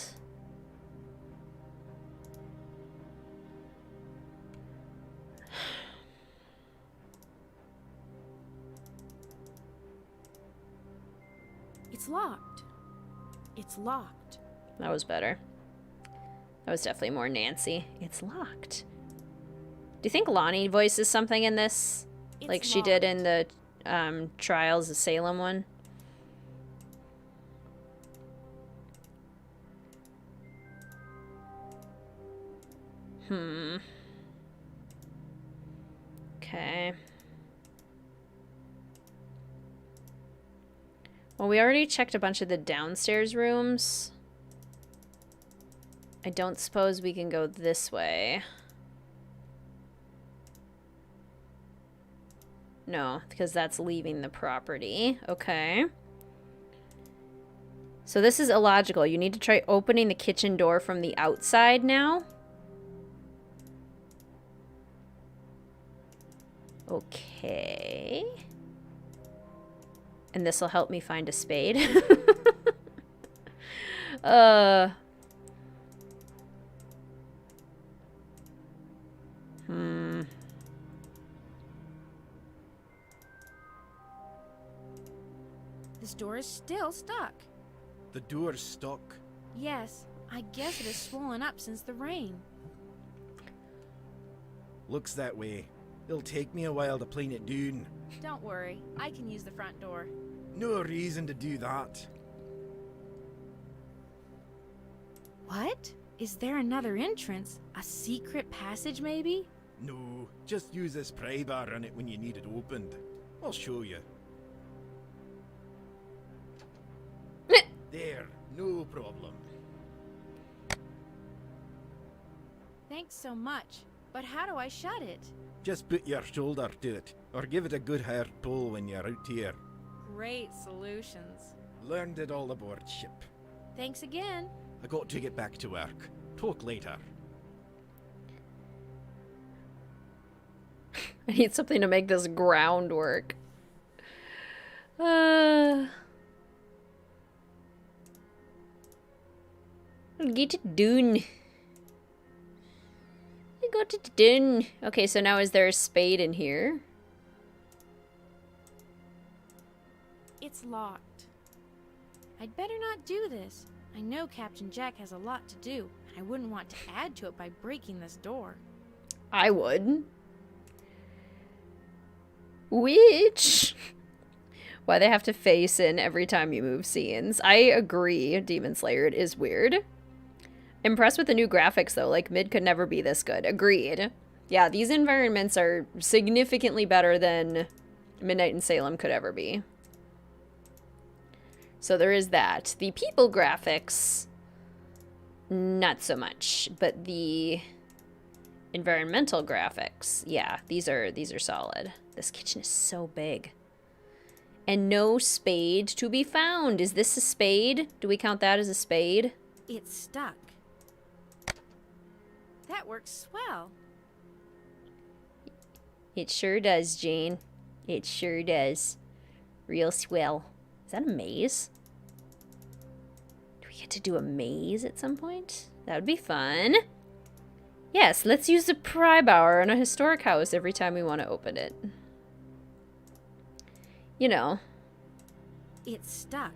It's locked. It's locked. That was better. That was definitely more Nancy. It's locked. Do you think Lonnie voices something in this? It's Like she did in locked. the Trials of Salem one? Okay. Well, we already checked a bunch of the downstairs rooms. I don't suppose we can go this way. No, because that's leaving the property. Okay. So this is illogical. You need to try opening the kitchen door from the outside now. Okay. And this will help me find a spade. This door is still stuck. The door's stuck. Yes, I guess it has swollen up since the rain. Looks that way. It'll take me a while to plane it down. Don't worry, I can use the front door. No reason to do that. What? Is there another entrance? A secret passage, maybe? No, just use this pry bar on it when you need it opened. I'll show you. There, no problem. Thanks so much. But how do I shut it? Just put your shoulder to it, or give it a good hard pull when you're out here. Great solutions. Learned it all aboard ship. Thanks again. I got to get back to work. Talk later. I need something to make this ground work. Get it done. I got it done. Okay, so now is there a spade in here? It's locked. I'd better not do this. I know Captain Jack has a lot to do, and I wouldn't want to add to it by breaking this door. I would. Which? Why they have to face in every time you move scenes. I agree, Demon Slayer, it is weird. Impressed with the new graphics, though. Like, mid could never be this good. Agreed. Yeah, these environments are significantly better than Midnight in Salem could ever be. So there is that. The people graphics, not so much. But the environmental graphics, yeah, these are solid. This kitchen is so big. And no spade to be found. Is this a spade? Do we count that as a spade? It's stuck. That works swell. It sure does, Jane. It sure does. Real swell. Is that a maze? Do we get to do a maze at some point? That would be fun. Yes, let's use the pry bar on a historic house every time we want to open it. You know. It's stuck.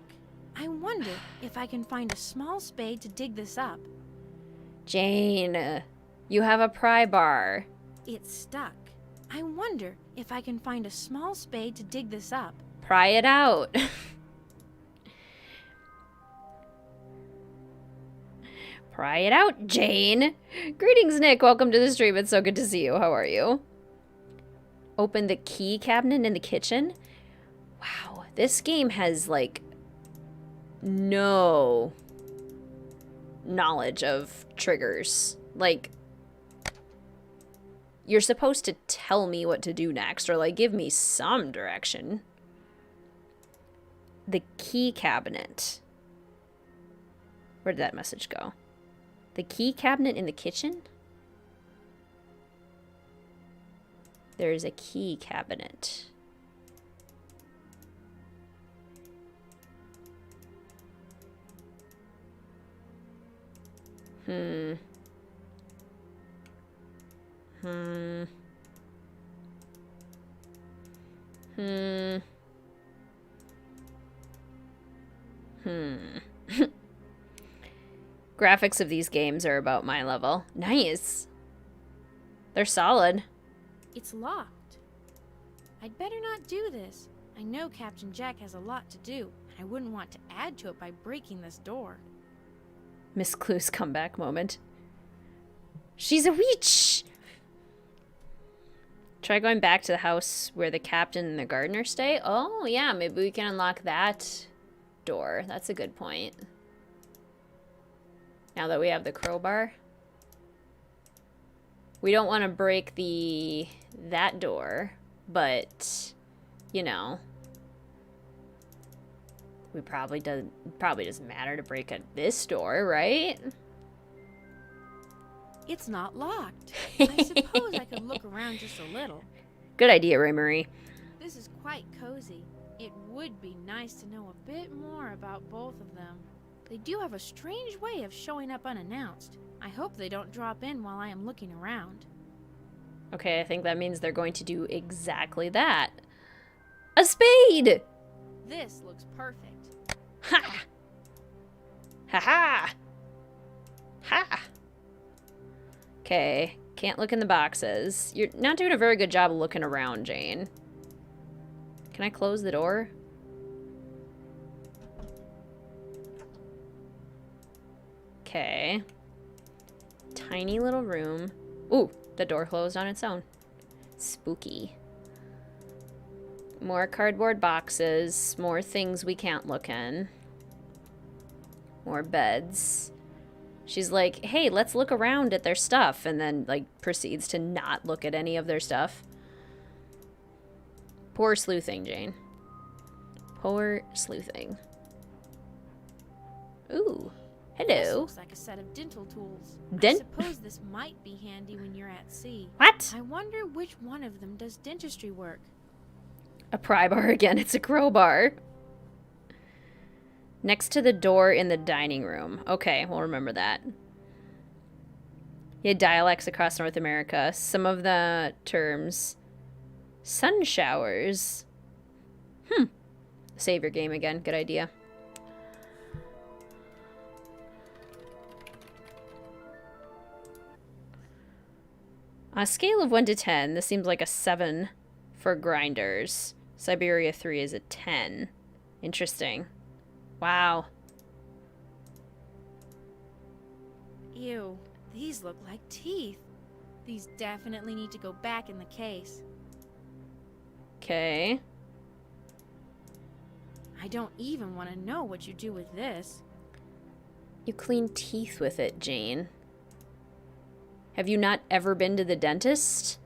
I wonder if I can find a small spade to dig this up. Jane, you have a pry bar. It's stuck. I wonder if I can find a small spade to dig this up. Pry it out. Pry it out, Jane. Greetings, Nick. Welcome to the stream. It's so good to see you. How are you? Open the key cabinet in the kitchen. Wow, this game has, like, no knowledge of triggers. Like, you're supposed to tell me what to do next, or, like, give me some direction. The key cabinet. Where did that message go? The key cabinet in the kitchen? There's a key cabinet. Hmm. Graphics of these games are about my level. Nice. They're solid. It's locked. I'd better not do this. I know Captain Jack has a lot to do, and I wouldn't want to add to it by breaking this door. Miss Clue's comeback moment. She's a witch! Try going back to the house where the captain and the gardener stay. Oh, yeah, maybe we can unlock that door. That's a good point. Now that we have the crowbar. We don't want to break that door, but, you know, we probably doesn't matter to break this door, right? It's not locked. I suppose I could look around just a little. Good idea, Ray Marie. This is quite cozy. It would be nice to know a bit more about both of them. They do have a strange way of showing up unannounced. I hope they don't drop in while I am looking around. Okay, I think that means they're going to do exactly that. A spade! This looks perfect. Ha! Ha ha! Ha! Okay, can't look in the boxes. You're not doing a very good job of looking around, Jane. Can I close the door? Okay. Tiny little room. Ooh, the door closed on its own. Spooky. More cardboard boxes. More things we can't look in. More beds. She's like, hey, let's look around at their stuff. And then, like, proceeds to not look at any of their stuff. Poor sleuthing, Jane. Poor sleuthing. Ooh. This Hello. looks like a set of dental tools. I suppose this might be handy when you're at sea. What? I wonder which one of them does dentistry work. A pry bar again. It's a crowbar. Next to the door in the dining room. Okay, we'll remember that. Yeah, dialects across North America. Some of the terms. Sun showers. Save your game again. Good idea. On a scale of 1 to 10, this seems like a 7 for grinders. Siberia 3 is a 10. Interesting. Wow. Ew, these look like teeth. These definitely need to go back in the case. Okay. I don't even want to know what you do with this. You clean teeth with it, Jane. Have you not ever been to the dentist?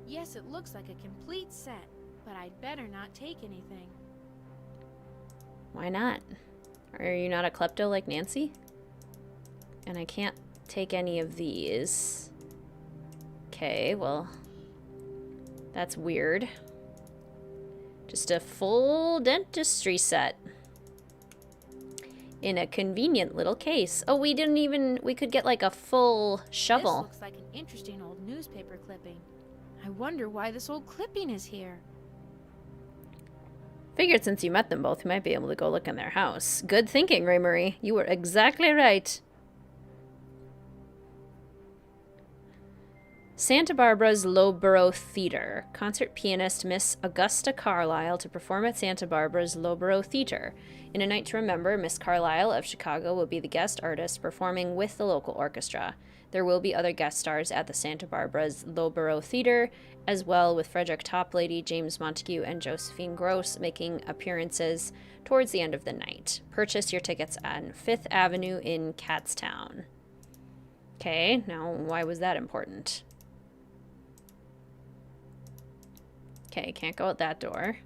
Yes, it looks like a complete set, but I'd better not take anything. Why not? Are you not a klepto like Nancy? And I can't take any of these. Okay, well, that's weird. Just a full dentistry set. In a convenient little case. Oh, we could get like a full shovel. This looks like an interesting old newspaper clipping. I wonder why this old clipping is here. Figured since you met them both, you might be able to go look in their house. Good thinking, Ray Marie. You were exactly right. Santa Barbara's Lowborough Theater. Concert pianist Miss Augusta Carlisle to perform at Santa Barbara's Lowborough Theater. In a night to remember, Miss Carlisle of Chicago will be the guest artist performing with the local orchestra. There will be other guest stars at the Santa Barbara's Lowborough Theater, as well, with Frederick Toplady, James Montague, and Josephine Gross making appearances towards the end of the night. Purchase your tickets on 5th Avenue in Catstown. Okay, now why was that important? Okay, can't go out that door.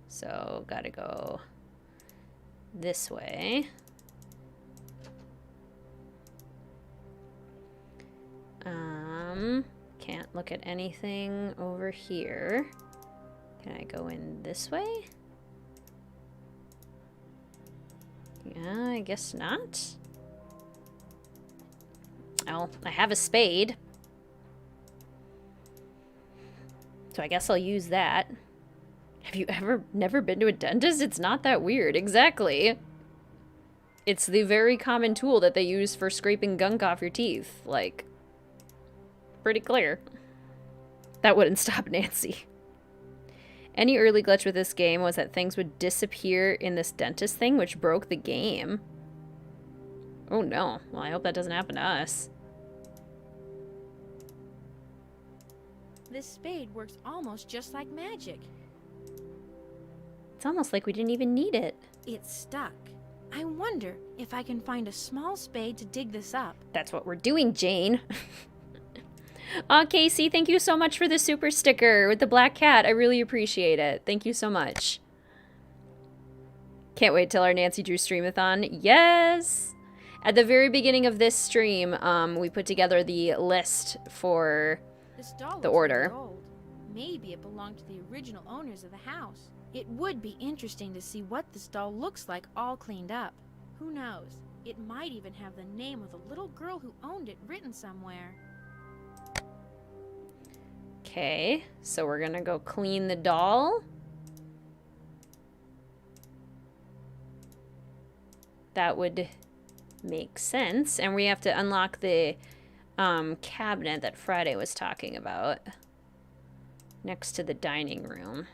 So, gotta go this way. Can't look at anything over here. Can I go in this way? Yeah, I guess not. Oh, I have a spade. So I guess I'll use that. Have you never been to a dentist? It's not that weird. Exactly. It's the very common tool that they use for scraping gunk off your teeth. Like, pretty clear. That wouldn't stop Nancy. Any early glitch with this game was that things would disappear in this dentist thing, which broke the game. Oh no. Well, I hope that doesn't happen to us. This spade works almost just like magic. It's almost like we didn't even need it. It's stuck. I wonder if I can find a small spade to dig this up. That's what we're doing, Jane. Aw, Casey, thank you so much for the super sticker with the black cat. I really appreciate it. Thank you so much. Can't wait till our Nancy Drew streamathon. Yes! At the very beginning of this stream, we put together the list for This doll the looks order. really old. Maybe it belonged to the original owners of the house. It would be interesting to see what this doll looks like all cleaned up. Who knows? It might even have the name of the little girl who owned it written somewhere. Okay, so we're gonna go clean the doll. That would make sense. And we have to unlock the cabinet that Friday was talking about next to the dining room.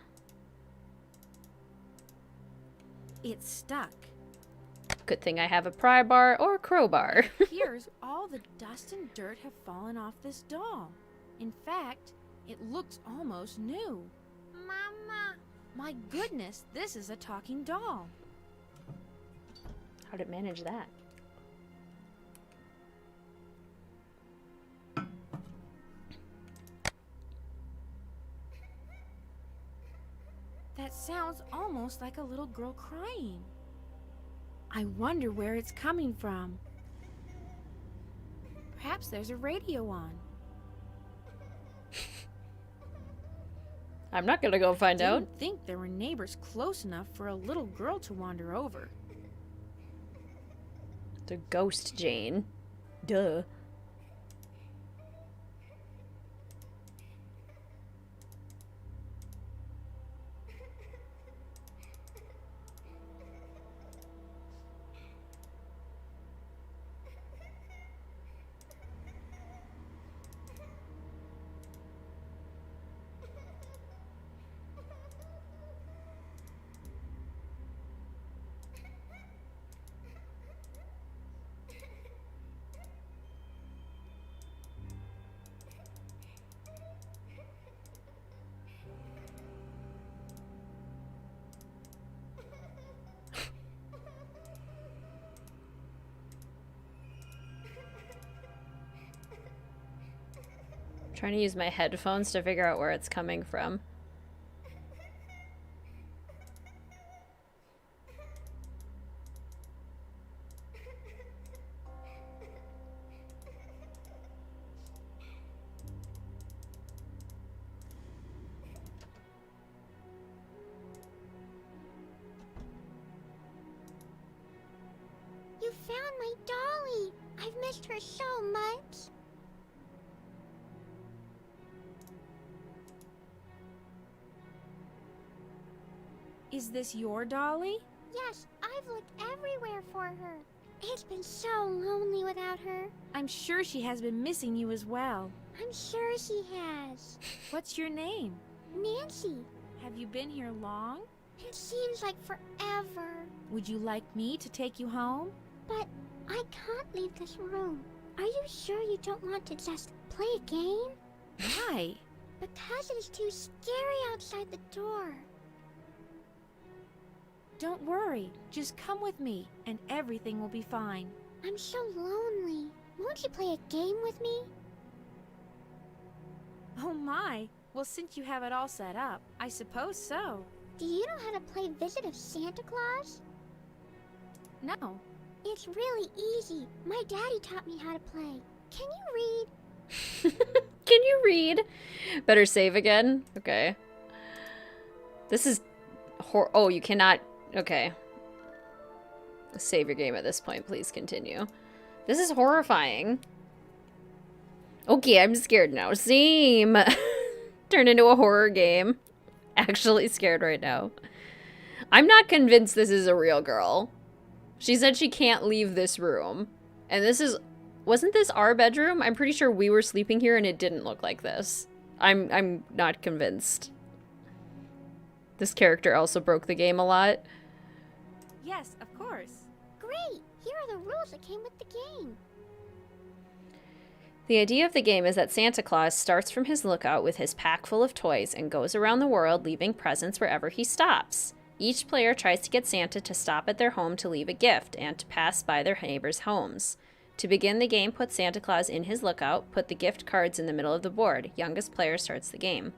It's stuck. Good thing I have a pry bar or crowbar. Here's all the dust and dirt have fallen off this doll. In fact, it looks almost new. Mama! My goodness, this is a talking doll. How'd it manage that? That sounds almost like a little girl crying. I wonder where it's coming from. Perhaps there's a radio on. I'm not gonna go find out. Didn't think there were neighbors close enough for a little girl to wander over. The ghost Jane. Duh. Trying to use my headphones to figure out where it's coming from. dolly. I've missed her so much. Is this your dolly? Yes, I've looked everywhere for her. It's been so lonely without her. I'm sure she has been missing you as well. I'm sure she has. What's your name? Nancy, Have you been here long? it seems like forever. Would you like me to take you home? But I can't leave this room. Are you sure you don't want to just play a game? Why? Because it is too scary outside the door. Don't worry. Just come with me, and everything will be fine. I'm so lonely. Won't you play a game with me? Oh my! Well, since you have it all set up, I suppose so. Do you know how to play Visit of Santa Claus? No. It's really easy. My daddy taught me how to play. Can you read? Can you read? Better save again? Okay. This is oh, you cannot. Okay. Save your game at this point. Please continue. This is horrifying. Okay, I'm scared now. Same. Turned into a horror game. Actually scared right now. I'm not convinced this is a real girl. She said she can't leave this room. And this is... Wasn't this our bedroom? I'm pretty sure we were sleeping here and it didn't look like this. I'm not convinced. This character also broke the game a lot. Yes, of course. Great! Here are the rules that came with the game. The idea of the game is that Santa Claus starts from his lookout with his pack full of toys and goes around the world leaving presents wherever he stops. Each player tries to get Santa to stop at their home to leave a gift and to pass by their neighbors' homes. To begin the game, put Santa Claus in his lookout, put the gift cards in the middle of the board. Youngest player starts the game.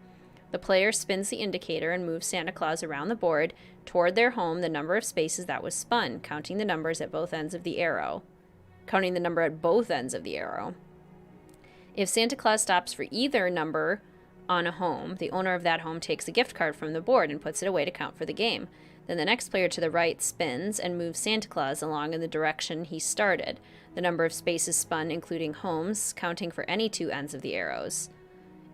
The player spins the indicator and moves Santa Claus around the board toward their home the number of spaces that was spun, counting the numbers at both ends of the arrow. Counting the number at both ends of the arrow. If Santa Claus stops for either number on a home, the owner of that home takes a gift card from the board and puts it away to count for the game. Then the next player to the right spins and moves Santa Claus along in the direction he started. The number of spaces spun, including homes, counting for any two ends of the arrows.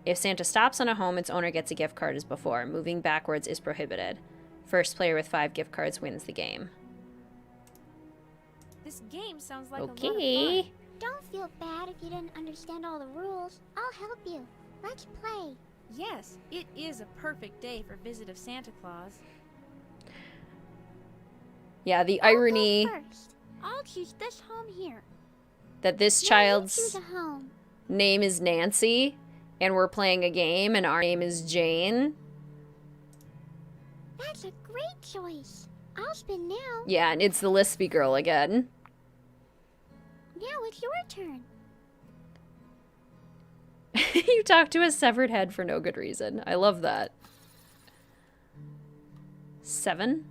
If Santa stops on a home, its owner gets a gift card as before. Moving backwards is prohibited. First player with 5 gift cards wins the game. This game sounds like a lot of Okay. fun. Don't feel bad if you didn't understand all the rules. I'll help you. Let's play. Yes, it is a perfect day for Visit of Santa Claus. Yeah, the I'll go irony first. I'll choose this home here. that this Now you child's choose a home. name is Nancy, and we're playing a game, and our name is Jane. That's a great choice. I'll spin now. Yeah, and it's the lispy girl again. Now it's your turn. You talk to a severed head for no good reason. I love that. 7.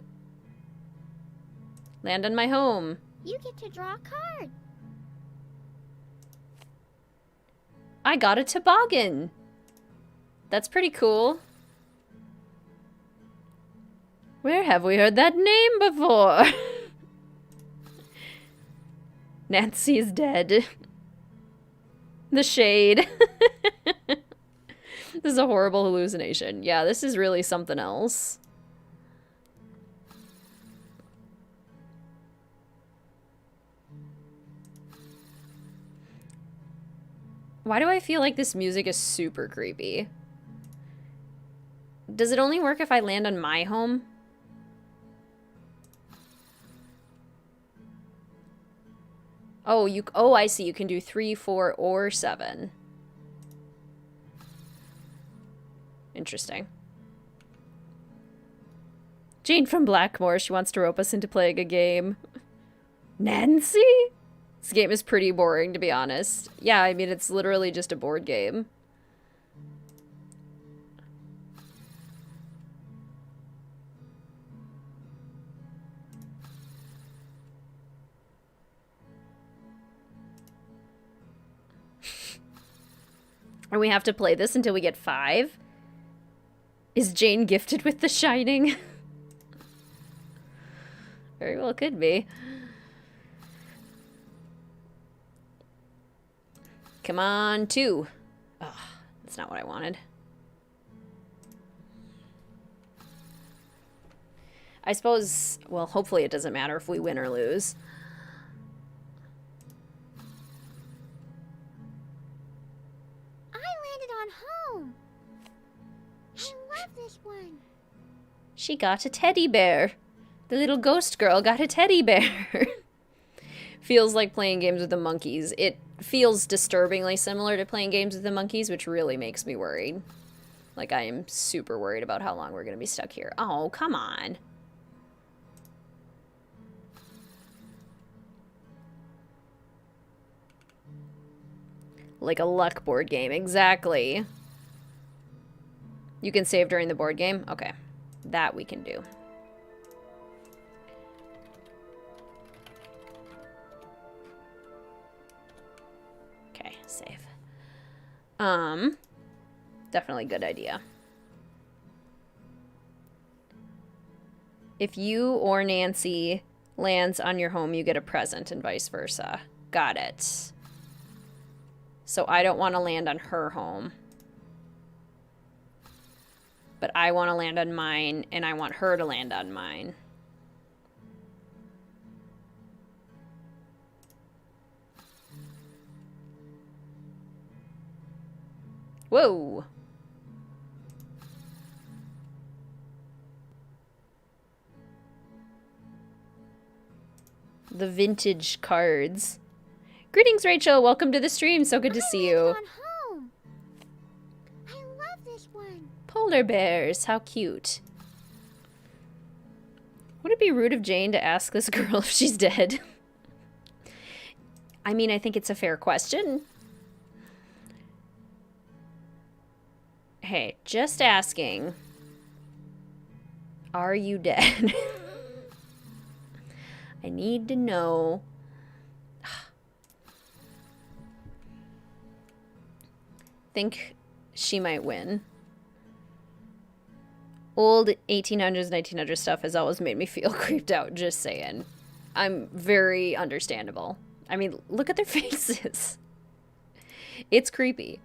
Land on my home. You get to draw a card. I got a toboggan. That's pretty cool. Where have we heard that name before? Nancy is dead. The shade. This is a horrible hallucination. Yeah, this is really something else. Why do I feel like this music is super creepy? Does it only work if I land on my home? Oh, I see. You can do 3, 4, or 7. Interesting. Jane from Blackmore. She wants to rope us into playing a game. Nancy? This game is pretty boring, to be honest. Yeah, I mean, it's literally just a board game. And we have to play this until we get 5? Is Jane gifted with The Shining? Very well could be. Come on, 2. Ugh, that's not what I wanted. I suppose, well, hopefully it doesn't matter if we win or lose. I landed on home. I love this one. She got a teddy bear. The little ghost girl got a teddy bear. Feels like playing games with the monkeys. It feels disturbingly similar to playing games with the monkeys, which really makes me worried. Like, I am super worried about how long we're going to be stuck here. Oh, come on. Like a luck board game, exactly. You can save during the board game? Okay. That we can do. Okay, save. Definitely good idea. If you or Nancy lands on your home, you get a present and vice versa. Got it. So I don't want to land on her home. But I want to land on mine, and I want her to land on mine. Whoa! The vintage cards. Greetings, Rachel. Welcome to the stream. So good to see you. On home. I love this one. Polar bears. How cute. Would it be rude of Jane to ask this girl if she's dead? I mean, I think it's a fair question. Hey, just asking. Are you dead? I need to know. Think she might win. Old 1800s, 1900s stuff has always made me feel creeped out, just saying. I'm very understandable. I mean, look at their faces. It's creepy.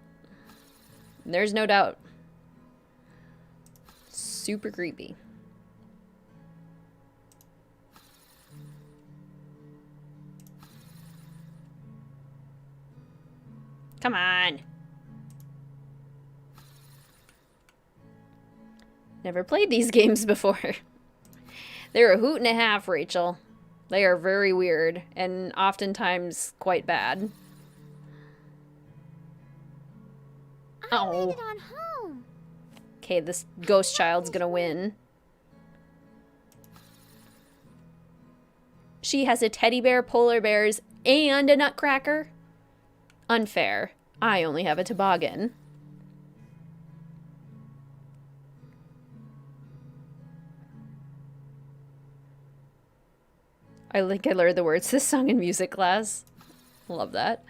There's no doubt. Super creepy. Come on. Never played these games before. They're a hoot and a half, Rachel. They are very weird and oftentimes quite bad. I landed on home. Okay, this ghost child's gonna win. She has a teddy bear, polar bears, and a nutcracker. Unfair. I only have a toboggan. I think I learned the words to this song in music class. Love that.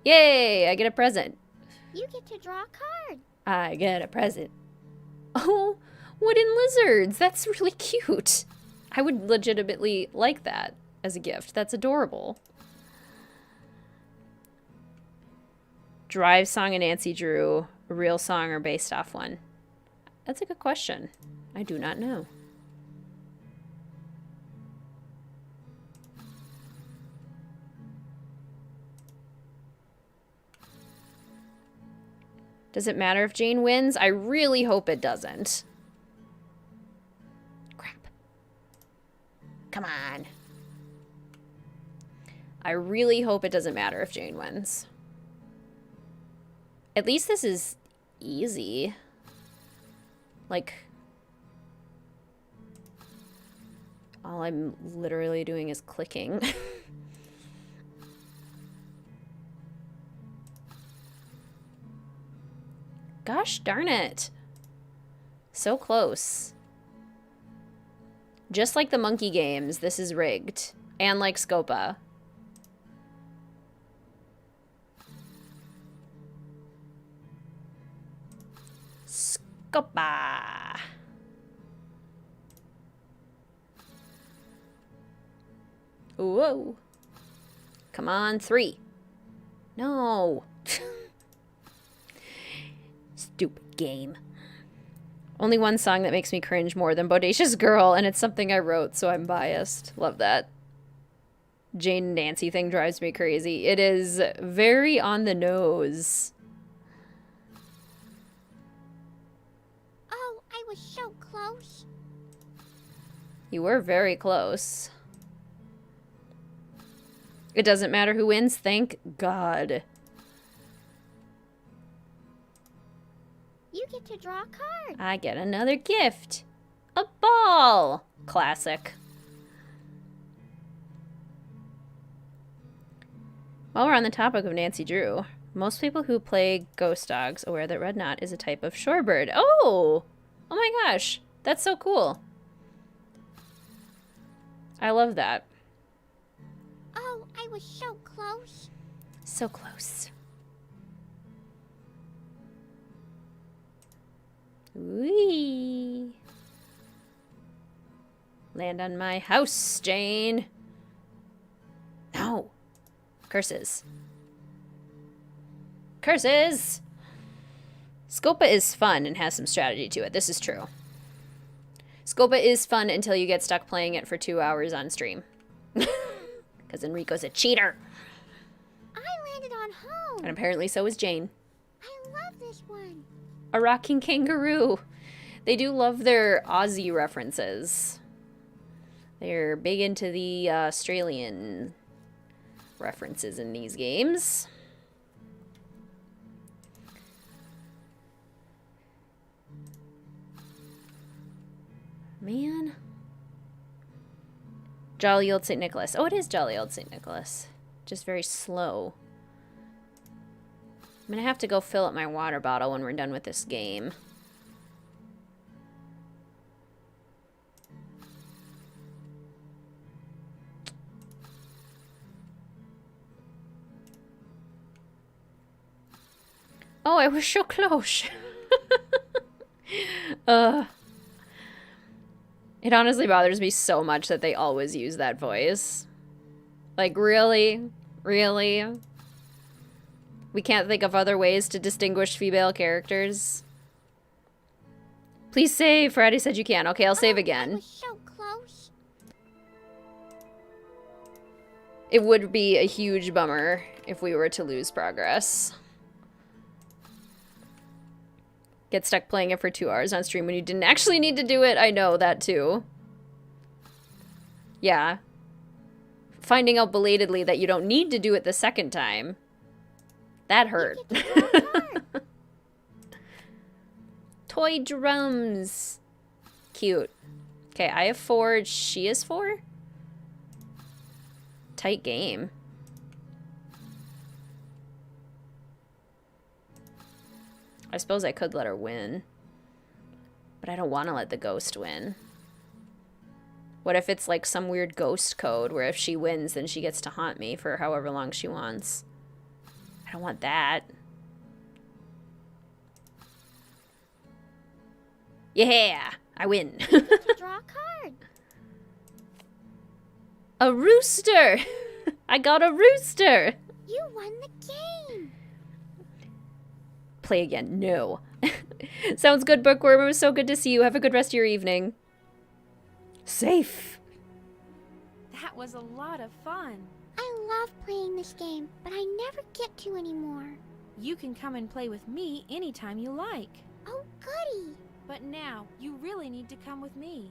Yay! I get a present. You get to draw a card. I get a present. Oh, wooden lizards. That's really cute. I would legitimately like that as a gift. That's adorable. Drive song and Nancy drew, a real song or based off one? That's a good question. I do not know. Does it matter if Jane wins? I really hope it doesn't. Crap. Come on. I really hope it doesn't matter if Jane wins. At least this is easy. Like, all I'm literally doing is clicking. Gosh darn it. So close. Just like the monkey games, this is rigged. And like Scopa. Scopa. Whoa. Come on, 3. No. Stupid game. Only one song that makes me cringe more than Bodacious Girl, and it's something I wrote, so I'm biased. Love that. Jane and Nancy thing drives me crazy. It is very on the nose. Oh, I was so close. You were very close. It doesn't matter who wins, thank God. You get to draw a card. I get another gift. A ball. Classic. While we're on the topic of Nancy Drew, most people who play Ghost Dogs are aware that red knot is a type of shorebird. Oh! Oh my gosh. That's so cool. I love that. Oh, I was so close. So close. Whee! Land on my house, Jane. No. Curses. Curses! Scopa is fun and has some strategy to it. This is true. Scopa is fun until you get stuck playing it for 2 hours on stream. Because Enrico's a cheater. I landed on home. And apparently so is Jane. I love this one. A rocking kangaroo. They do love their Aussie references. They're big into the Australian references in these games. Man. Jolly old St. Nicholas. Oh, it is jolly old St. Nicholas. Just very slow. I'm gonna have to go fill up my water bottle when we're done with this game. Oh, I was so close. It honestly bothers me so much that they always use that voice. Like, really? Really? We can't think of other ways to distinguish female characters? Please save. Friday said you can. Okay, I'll save I again. was so close. It would be a huge bummer if we were to lose progress. Get stuck playing it for 2 hours on stream when you didn't actually need to do it. I know that too. Yeah. Finding out belatedly that you don't need to do it the second time. That hurt. You get to draw a card. Toy drums. Cute. Okay, I have 4. She has 4? Tight game. I suppose I could let her win. But I don't want to let the ghost win. What if it's like some weird ghost code where if she wins, then she gets to haunt me for however long she wants? I don't want that. Yeah, I win. You get to draw a card. A rooster! I got a rooster! You won the game. Play again. No. Sounds good, Bookworm. It was so good to see you. Have a good rest of your evening. Safe. That was a lot of fun. I love playing this game, but I never get to anymore. You can come and play with me anytime you like. Oh, goody. But now, you really need to come with me.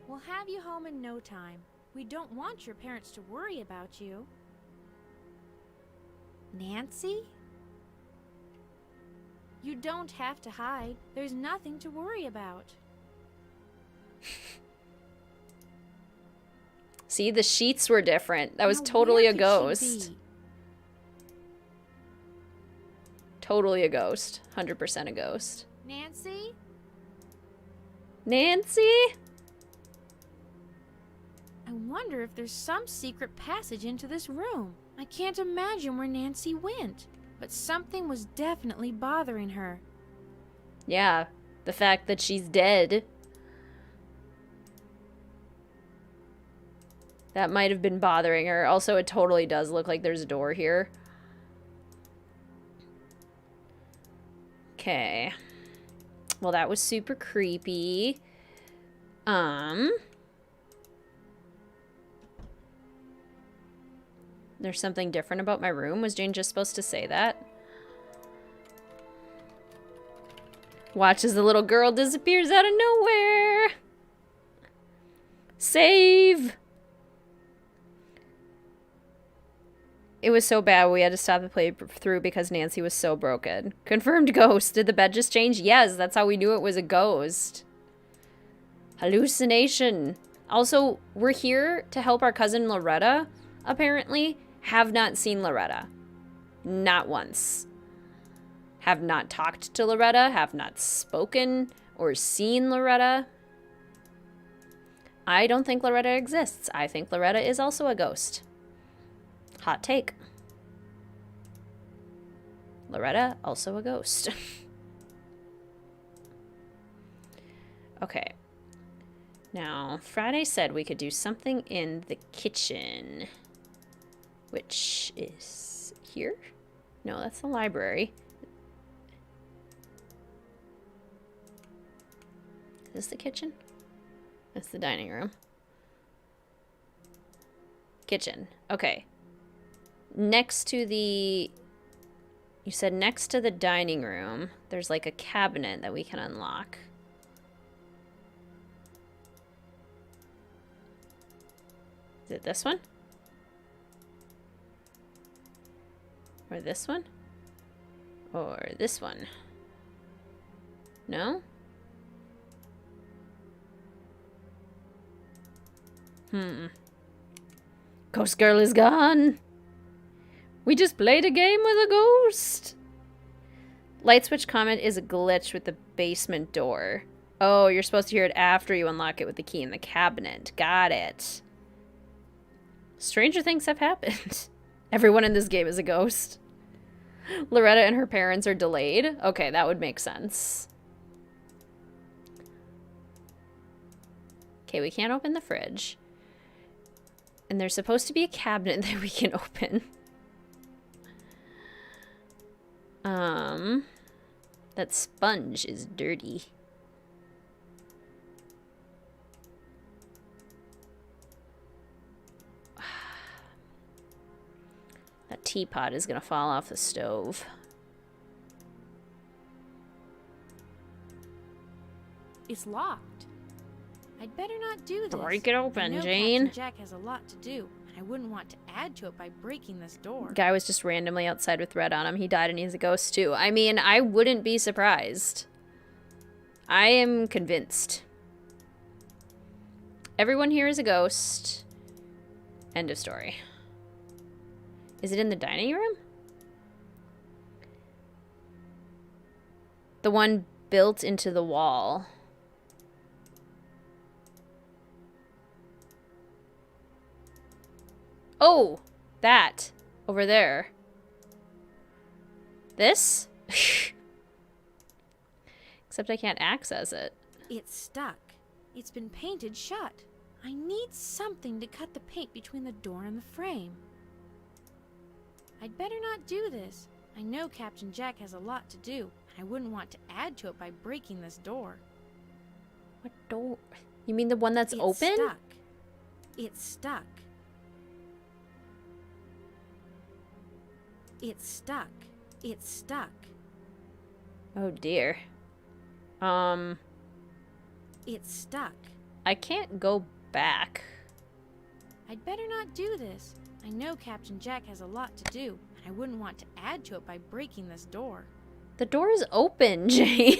We'll have you home in no time. We don't want your parents to worry about you. Nancy? You don't have to hide. There's nothing to worry about. See, the sheets were different. That was Now, totally where a could she ghost. be? Totally a ghost. 100% a ghost. Nancy? Nancy? I wonder if there's some secret passage into this room. I can't imagine where Nancy went, but something was definitely bothering her. Yeah, the fact that she's dead. That might have been bothering her. Also, it totally does look like there's a door here. Okay. Well, that was super creepy. There's something different about my room. Was Jane just supposed to say that? Watch as the little girl disappears out of nowhere. Save! It was so bad we had to stop the playthrough because Nancy was so broken. Confirmed ghost. Did the bed just change? Yes, that's how we knew it was a ghost. Hallucination. Also, we're here to help our cousin Loretta, apparently. Have not seen Loretta. Not once. Have not talked to Loretta. Have not spoken or seen Loretta. I don't think Loretta exists. I think Loretta is also a ghost. Hot take. Loretta, also a ghost. Okay. Now, Friday said we could do something in the kitchen. Which is here? No, that's the library. Is this the kitchen? That's the dining room. Kitchen. Okay. Next to the... You said next to the dining room, there's like a cabinet that we can unlock. Is it this one? Or this one? Or this one? No? Ghost girl is gone. We just played a game with a ghost. Light switch comment is a glitch with the basement door. Oh, you're supposed to hear it after you unlock it with the key in the cabinet. Got it. Stranger things have happened. Everyone in this game is a ghost. Loretta and her parents are delayed. Okay, that would make sense. Okay, we can't open the fridge. And there's supposed to be a cabinet that we can open. That sponge is dirty. That teapot is gonna fall off the stove. It's locked. I'd better not do this. Break it open, I know Jane. Captain Jack has a lot to do, and I wouldn't want to add to it by breaking this door. Guy was just randomly outside with red on him. He died and he's a ghost too. I mean, I wouldn't be surprised. I am convinced. Everyone here is a ghost. End of story. Is it in the dining room? The one built into the wall. Oh, that over there. This? Except I can't access it. It's stuck. It's been painted shut. I need something to cut the paint between the door and the frame. I'd better not do this. I know Captain Jack has a lot to do, and I wouldn't want to add to it by breaking this door. What door? You mean the one that's open? Stuck. It's stuck. It's stuck. It's stuck. Oh dear. It's stuck. I can't go back. I'd better not do this. I know Captain Jack has a lot to do, and I wouldn't want to add to it by breaking this door. The door is open, Jane.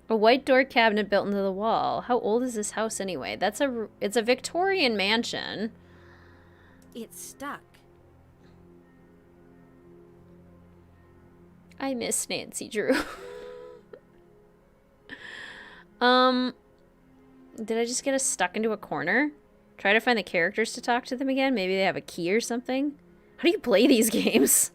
A white door cabinet built into the wall. How old is this house anyway? It's a Victorian mansion. It's stuck. I miss Nancy Drew. Did I just get us stuck into a corner? Try to find the characters to talk to them again. Maybe they have a key or something. How do you play these games?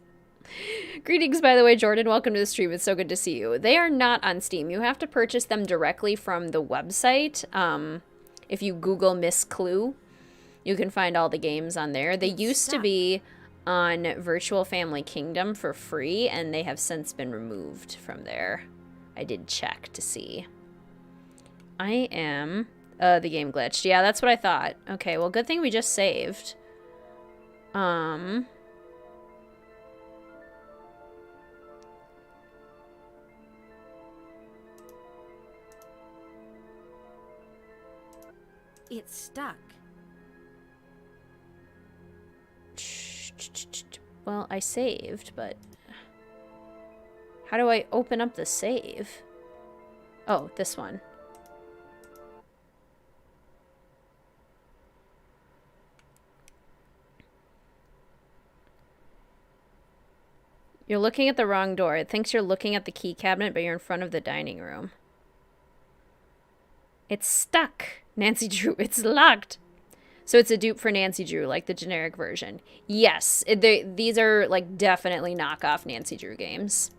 Greetings, by the way, Jordan. Welcome to the stream. It's so good to see you. They are not on Steam. You have to purchase them directly from the website. If you Google Miss Clue, You can find all the games on there. They used to be on Virtual Family Kingdom for free, and they have since been removed from there. I did check to see. I am... the game glitched. Yeah, that's what I thought. Okay, well, good thing we just saved. It's stuck. Well, I saved, but... How do I open up the save? Oh, this one. You're looking at the wrong door. It thinks you're looking at the key cabinet, but you're in front of the dining room. It's stuck. Nancy Drew, it's locked. So it's a dupe for Nancy Drew, like the generic version. Yes, these are like definitely knockoff Nancy Drew games.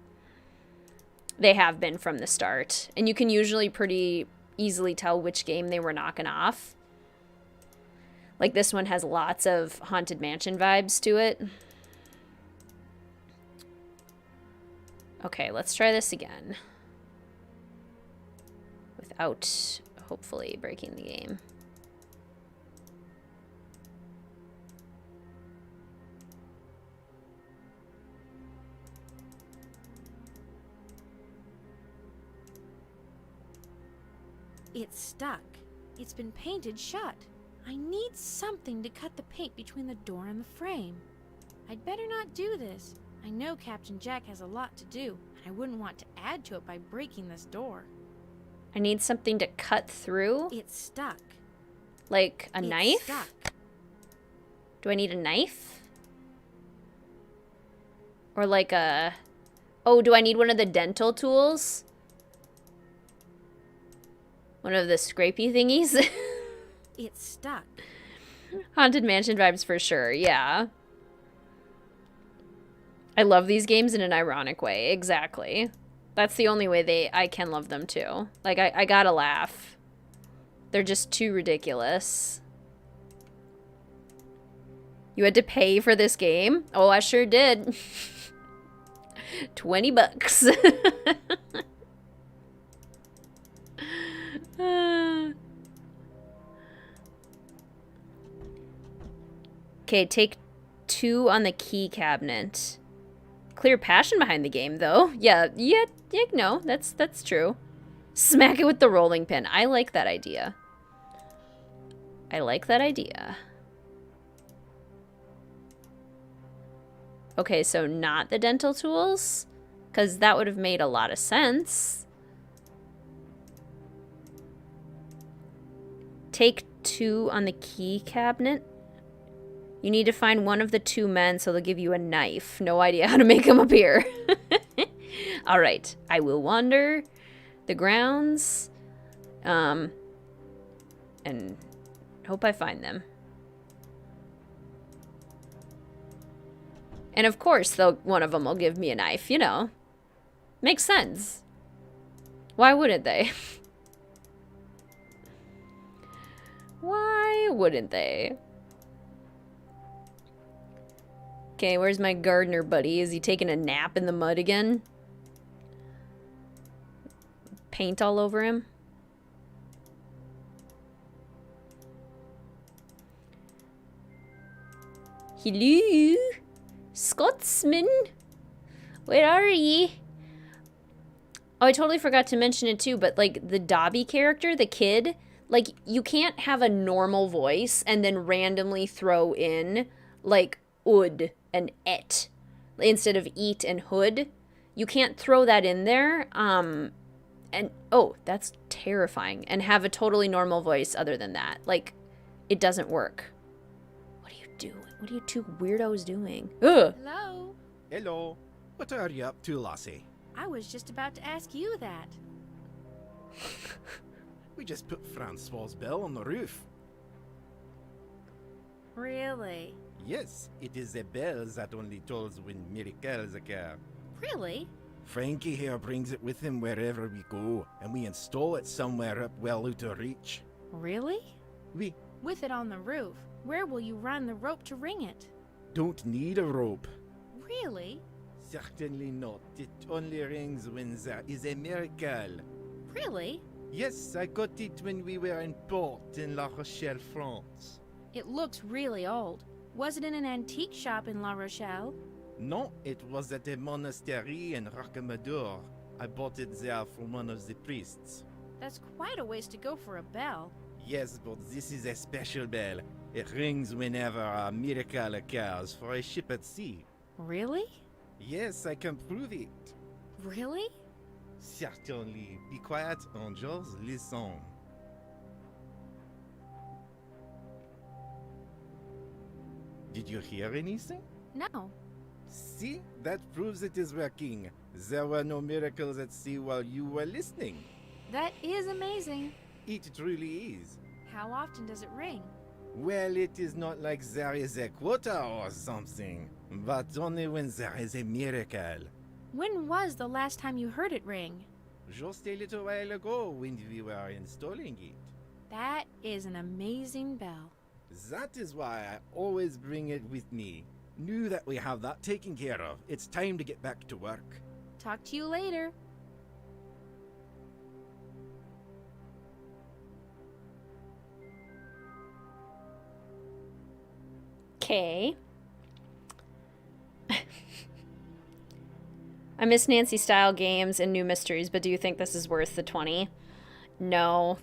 They have been from the start. And you can usually pretty easily tell which game they were knocking off. Like this one has lots of Haunted Mansion vibes to it. Okay, let's try this again. Without, hopefully, breaking the game. It's stuck. It's been painted shut. I need something to cut the paint between the door and the frame. I'd better not do this. I know Captain Jack has a lot to do, and I wouldn't want to add to it by breaking this door. I need something to cut through? It's stuck. Like a It's knife? stuck. Do I need a knife? Or like a... Oh, do I need one of the dental tools? One of the scrapey thingies? It's stuck. Haunted Mansion vibes for sure, yeah. I love these games in an ironic way, exactly. That's the only way I can love them too. Like, I gotta laugh. They're just too ridiculous. You had to pay for this game? Oh, I sure did. $20. Okay, take 2 on the key cabinet. Clear passion behind the game, though. Yeah, no, that's true. Smack it with the rolling pin. I like that idea. I like that idea. Okay, so not the dental tools? Because that would have made a lot of sense. Take 2 on the key cabinet. You need to find one of the 2 men, so they'll give you a knife. No idea how to make them appear. All right, I will wander the grounds, and hope I find them. And of course, one of them will give me a knife, you know. Makes sense. Why wouldn't they? Why wouldn't they? Okay, where's my gardener buddy? Is he taking a nap in the mud again? Paint all over him? Hello? Scotsman? Where are ye? Oh, I totally forgot to mention it too, but like the Dobby character, the kid, like you can't have a normal voice and then randomly throw in like ood and et instead of eat and hood. You can't throw that in there. And oh, that's terrifying. And have a totally normal voice other than that. Like, it doesn't work. What are you doing? What are you two weirdos doing? Ugh. Hello? Hello. What are you up to, Lassie? I was just about to ask you that. We just put Francois's bell on the roof. Really? Yes, it is a bell that only tolls when miracles occur. Really? Frankie here brings it with him wherever we go, and we install it somewhere up well out of reach. Really? Oui, With it on the roof, where will you run the rope to ring it? Don't need a rope. Really? Certainly not. It only rings when there is a miracle. Really? Yes, I got it when we were in port in La Rochelle, France. It looks really old. Was it in an antique shop in La Rochelle? No, it was at a monastery in Rocamadour. I bought it there from one of the priests. That's quite a ways to go for a bell. Yes, but this is a special bell. It rings whenever a miracle occurs for a ship at sea. Really? Yes, I can prove it. Really? Certainly. Be quiet, angels. Listen. Did you hear anything? No. See? That proves it is working. There were no miracles at sea while you were listening. That is amazing. It truly is. How often does it ring? Well, it is not like there is a quota or something, but only when there is a miracle. When was the last time you heard it ring? Just a little while ago when we were installing it. That is an amazing bell. That is why I always bring it with me. Now that we have that taken care of, it's time to get back to work. Talk to you later. Okay. I miss Nancy style games and new mysteries, but do you think this is worth the 20? No.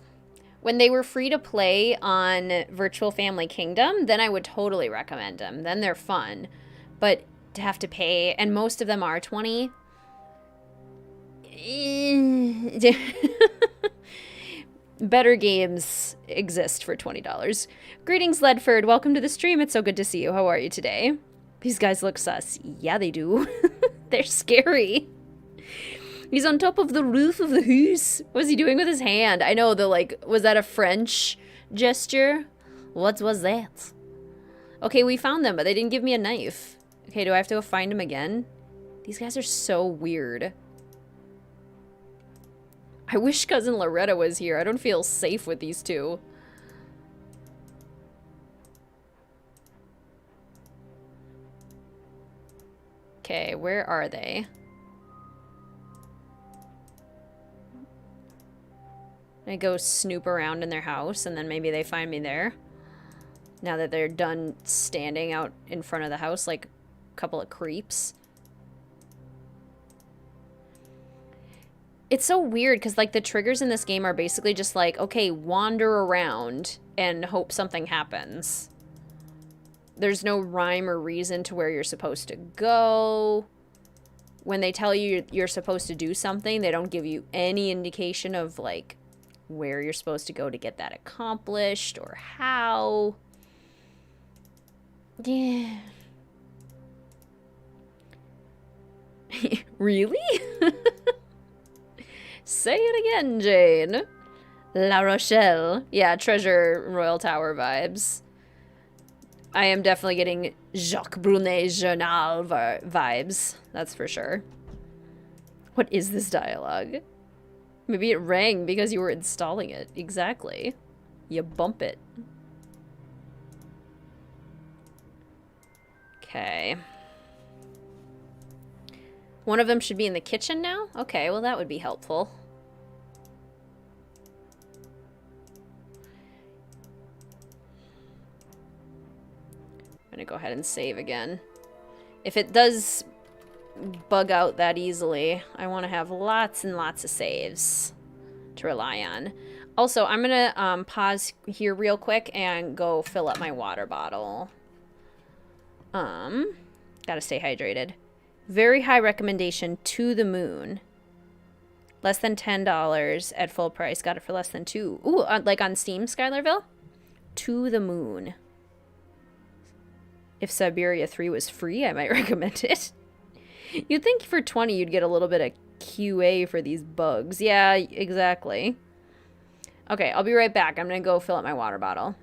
When they were free to play on Virtual Family Kingdom, then I would totally recommend them. Then they're fun. But to have to pay, and most of them are 20. Better games exist for $20. Greetings, Ledford. Welcome to the stream. It's so good to see you. How are you today? These guys look sus. Yeah, they do. They're scary. He's on top of the roof of the house. What's he doing with his hand? I know, was that a French gesture? What was that? Okay, we found them, but they didn't give me a knife. Okay, do I have to go find them again? These guys are so weird. I wish Cousin Loretta was here. I don't feel safe with these two. Okay, where are they? I go snoop around in their house and then maybe they find me there. Now that they're done standing out in front of the house like a couple of creeps. It's so weird because, like, the triggers in this game are basically just like, okay, wander around and hope something happens. There's no rhyme or reason to where you're supposed to go. When they tell you you're supposed to do something, they don't give you any indication of, like, where you're supposed to go to get that accomplished or how. Yeah. Really? Say it again, Jane. La Rochelle. Yeah, Treasure Royal Tower vibes. I am definitely getting Jacques Brunet Journal vibes. That's for sure. What is this dialogue? Maybe it rang because you were installing it. Exactly. You bump it. Okay. One of them should be in the kitchen now? Okay, well that would be helpful. I'm gonna go ahead and save again. If it does bug out that easily, I want to have lots and lots of saves to rely on. Also, I'm gonna pause here real quick and go fill up my water bottle. Gotta stay hydrated. Very high recommendation, To the Moon. Less than $10 at full price. Got it for less than $2. Ooh, like on Steam, Skylarville? To the Moon. If Siberia 3 was free, I might recommend it. You'd think for 20 you'd get a little bit of QA for these bugs. Yeah, exactly. Okay, I'll be right back. I'm gonna go fill up my water bottle.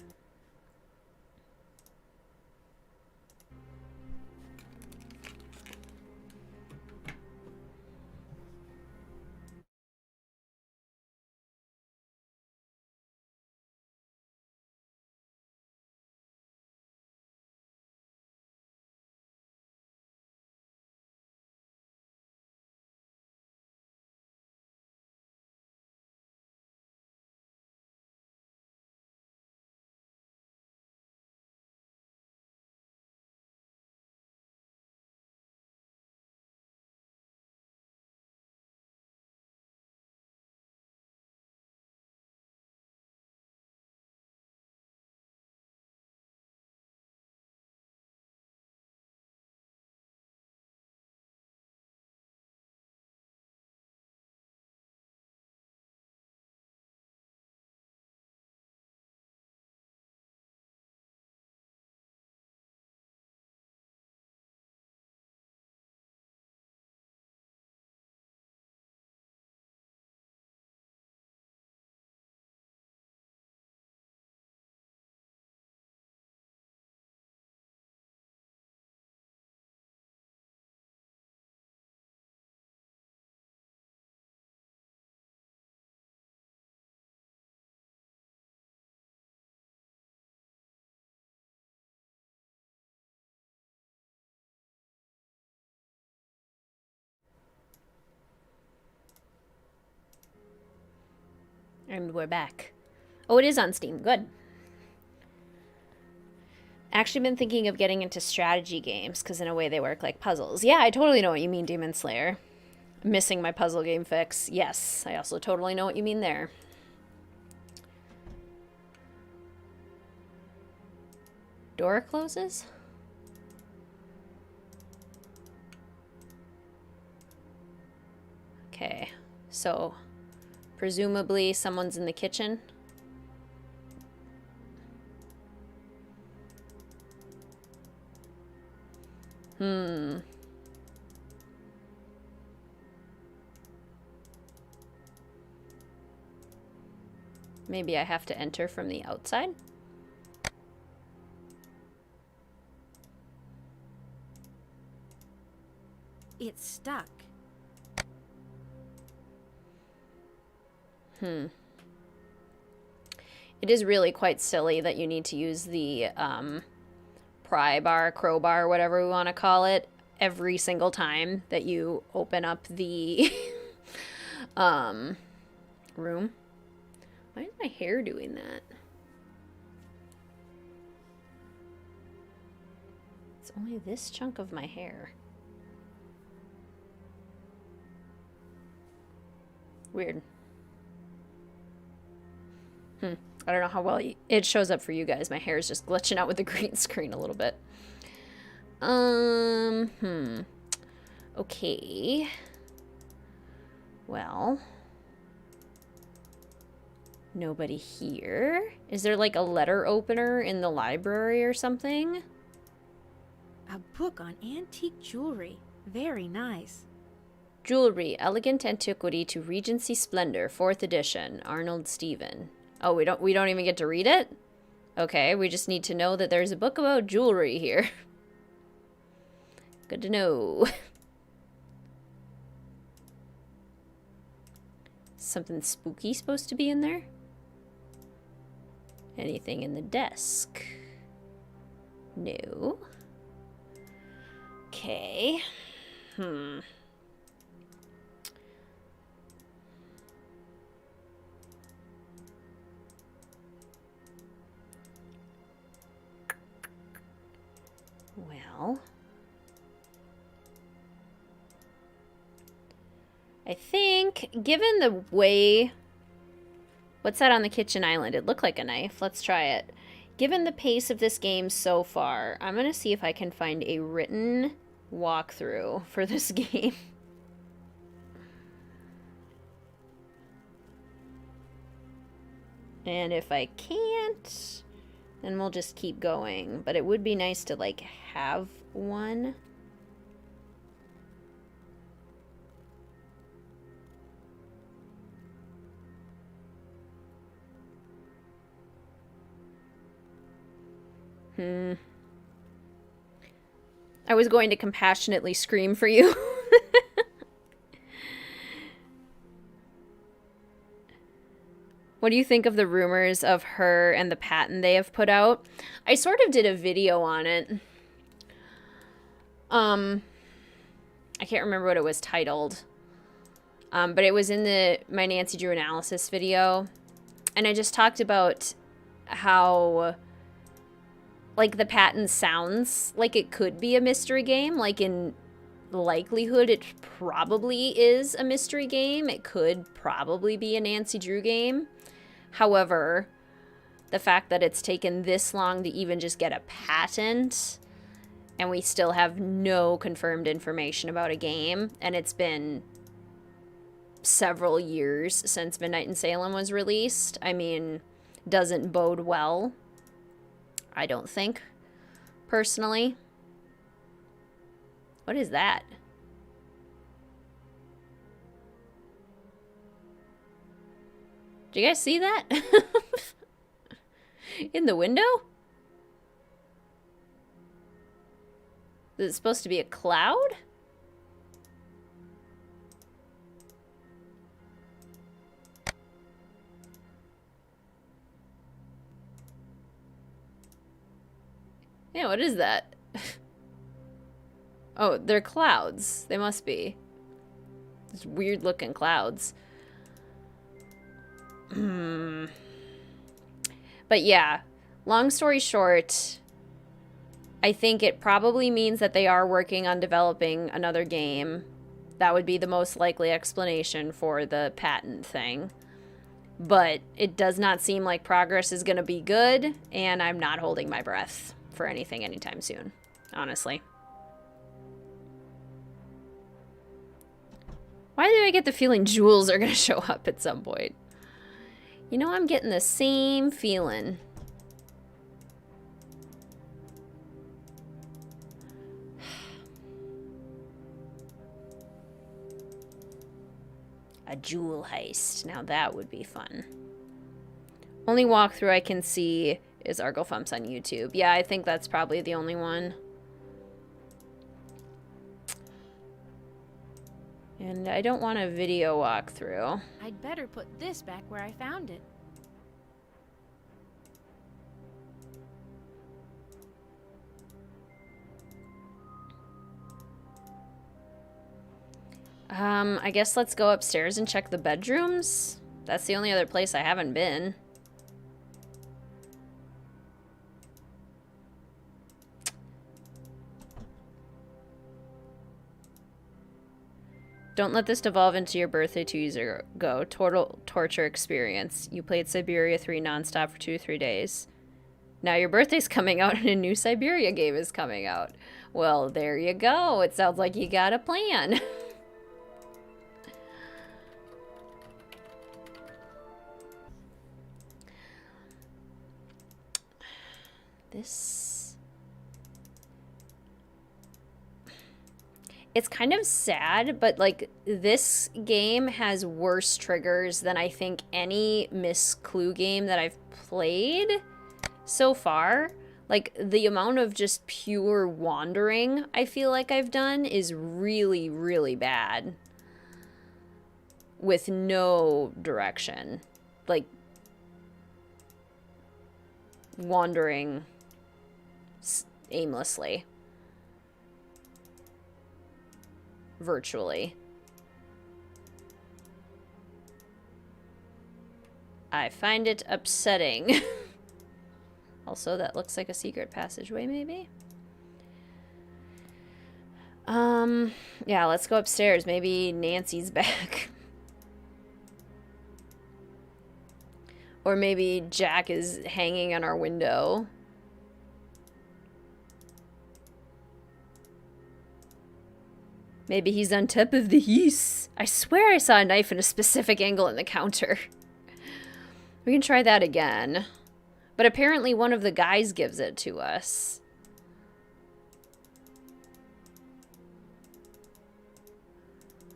And we're back. Oh, it is on Steam. Good. Actually been thinking of getting into strategy games because in a way they work like puzzles. Yeah, I totally know what you mean, Demon Slayer. Missing my puzzle game fix. Yes, I also totally know what you mean there. Door closes? Okay, so presumably someone's in the kitchen. Maybe I have to enter from the outside? It's stuck. It is really quite silly that you need to use the pry bar, crowbar, whatever we want to call it, every single time that you open up the room. Why is my hair doing that? It's only this chunk of my hair. Weird. I don't know how well it shows up for you guys. My hair is just glitching out with the green screen a little bit. Okay. Well. Nobody here. Is there like a letter opener in the library or something? A book on antique jewelry. Very nice. Jewelry, Elegant Antiquity to Regency Splendor, 4th edition, Arnold Stephen. Oh, we don't even get to read it? Okay, we just need to know that there's a book about jewelry here. Good to know. Something spooky supposed to be in there? Anything in the desk? No. Okay. Well, I think, given the way... What's that on the kitchen island? It looked like a knife. Let's try it. Given the pace of this game so far, I'm going to see if I can find a written walkthrough for this game. And if I can't, then we'll just keep going. But it would be nice to, like, have one. I was going to compassionately scream for you. What do you think of the rumors of her and the patent they have put out? I sort of did a video on it. I can't remember what it was titled. But it was in my Nancy Drew analysis video. And I just talked about how, like, the patent sounds like it could be a mystery game. Like, in likelihood, it probably is a mystery game. It could probably be a Nancy Drew game. However, the fact that it's taken this long to even just get a patent, and we still have no confirmed information about a game, and it's been several years since Midnight in Salem was released, I mean, doesn't bode well. I don't think, personally. What is that? Do you guys see that? In the window? Is it supposed to be a cloud? Yeah, what is that? Oh, they're clouds. They must be. These weird looking clouds. But yeah, long story short, I think it probably means that they are working on developing another game. That would be the most likely explanation for the patent thing. But it does not seem like progress is going to be good, and I'm not holding my breath for anything anytime soon, honestly. Why do I get the feeling jewels are going to show up at some point? You know, I'm getting the same feeling. A jewel heist. Now that would be fun. Only walkthrough I can see is Arglefumps on YouTube. Yeah, I think that's probably the only one. And I don't want a video walkthrough. I'd better put this back where I found it. I guess let's go upstairs and check the bedrooms. That's the only other place I haven't been. Don't let this devolve into your birthday 2 years ago. Total torture experience. You played Siberia 3 nonstop for 2 to 3 days. Now your birthday's coming out and a new Siberia game is coming out. Well, there you go. It sounds like you got a plan. This... It's kind of sad, but, like, this game has worse triggers than I think any Miss Clue game that I've played so far. Like, the amount of just pure wandering I feel like I've done is really, really bad. With no direction. Like, wandering aimlessly. Virtually. I find it upsetting. Also, that looks like a secret passageway, maybe? Yeah, let's go upstairs. Maybe Nancy's back. Or maybe Jack is hanging on our window. Maybe he's on top of the house. I swear I saw a knife in a specific angle in the counter. We can try that again. But apparently one of the guys gives it to us.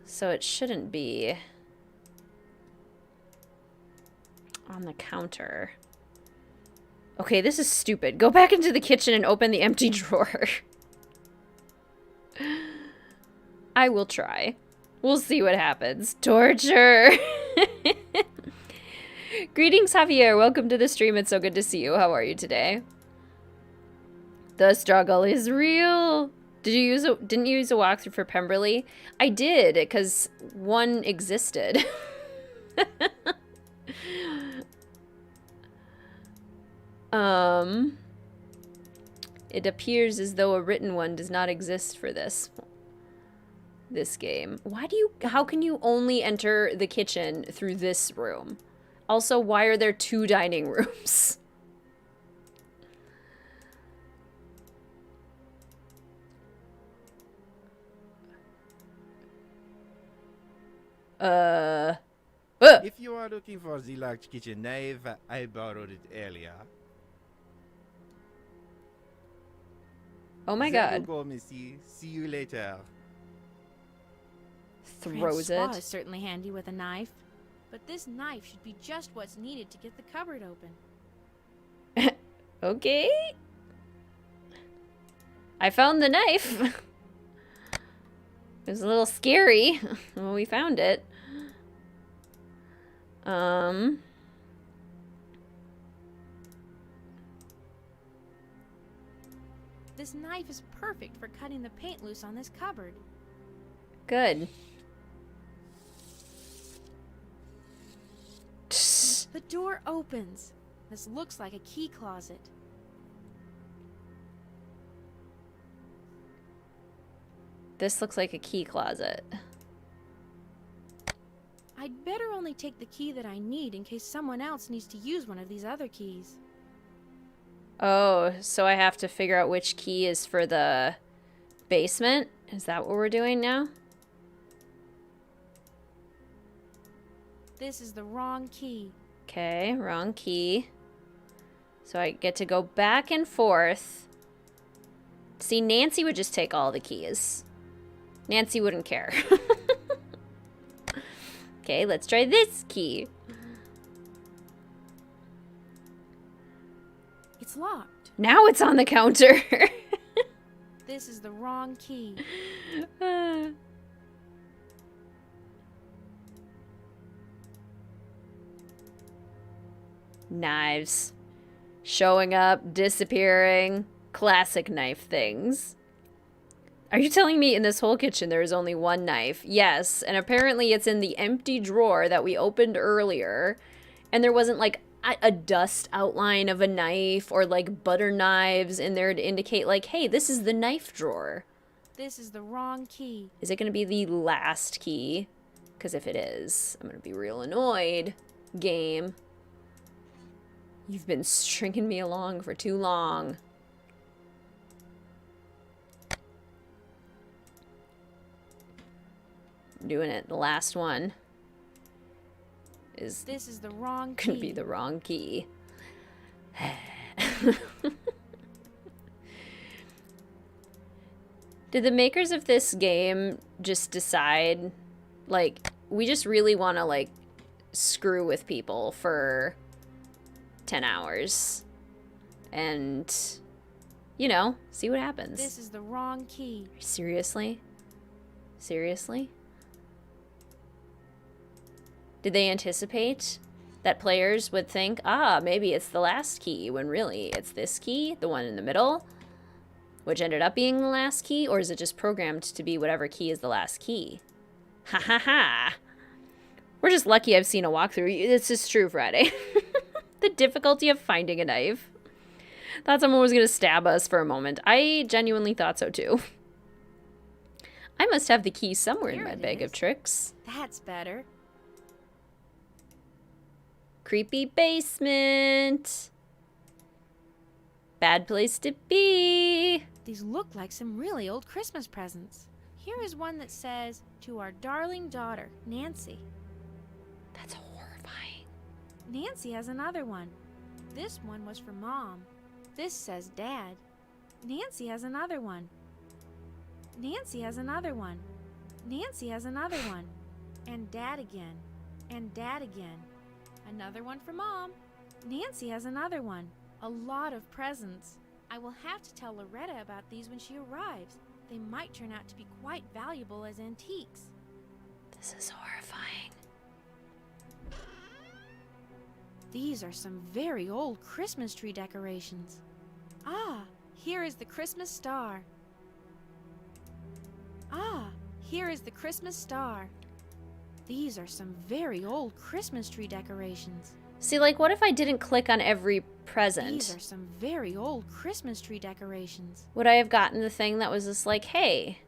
So it shouldn't be on the counter. Okay, this is stupid. Go back into the kitchen and open the empty drawer. I will try. We'll see what happens. Torture! Greetings, Javier. Welcome to the stream. It's so good to see you. How are you today? The struggle is real. Didn't you use a walkthrough for Pemberley? I did, because one existed. It appears as though a written one does not exist for this game. How can you only enter the kitchen through this room? Also, why are there 2 dining rooms? If you are looking for the large kitchen knife, I borrowed it earlier. Oh my There god. you go, Missy. See you later. Throws Francois it. is certainly handy with a knife, but this knife should be just what's needed to get the cupboard open. Okay. I found the knife. It was a little scary when we found it. This knife is perfect for cutting the paint loose on this cupboard. Good. door opens. This looks like a key closet. This looks like a key closet. I'd better only take the key that I need in case someone else needs to use one of these other keys. Oh, so I have to figure out which key is for the basement? Is that what we're doing now? This is the wrong key. Okay, wrong key. So I get to go back and forth. See, Nancy would just take all the keys. Nancy wouldn't care. Okay, let's try this key. It's locked. Now it's on the counter. This is the wrong key. Knives. Showing up, disappearing. Classic knife things. Are you telling me in this whole kitchen there is only one knife? Yes, and apparently it's in the empty drawer that we opened earlier. And there wasn't like a dust outline of a knife or like butter knives in there to indicate like, hey, this is the knife drawer. This is the wrong key. Is it going to be the last key? Because if it is, I'm going to be real annoyed. Game. You've been stringing me along for too long. I'm doing it. The last one is This is the wrong key. gonna be the wrong key. Did the makers of this game just decide, like, we just really want to, like, screw with people for 10 hours and, you know, see what happens? This is the wrong key. Seriously? Seriously? Did they anticipate that players would think, ah, maybe it's the last key, when really it's this key, the one in the middle, which ended up being the last key? Or is it just programmed to be whatever key is the last key? Ha ha ha. We're just lucky I've seen a walkthrough. This is true, Friday. The difficulty of finding a knife. Thought someone was going to stab us for a moment. I genuinely thought so too. I must have the key somewhere in Here my it bag is. of tricks. That's better. Creepy basement. Bad place to be. These look like some really old Christmas presents. Here is one that says, "To our darling daughter, Nancy." That's horrifying. Nancy has another one. This one was for Mom. This says Dad. Nancy has another one. Nancy has another one. Nancy has another one. And Dad again. And Dad again. Another one for Mom. Nancy has another one. A lot of presents. I will have to tell Loretta about these when she arrives. They might turn out to be quite valuable as antiques. This is horrifying. These are some very old Christmas tree decorations. Ah, here is the Christmas star. Ah, here is the Christmas star. These are some very old Christmas tree decorations. See, like, what if I didn't click on every present? These are some very old Christmas tree decorations. Would I have gotten the thing that was just like, hey,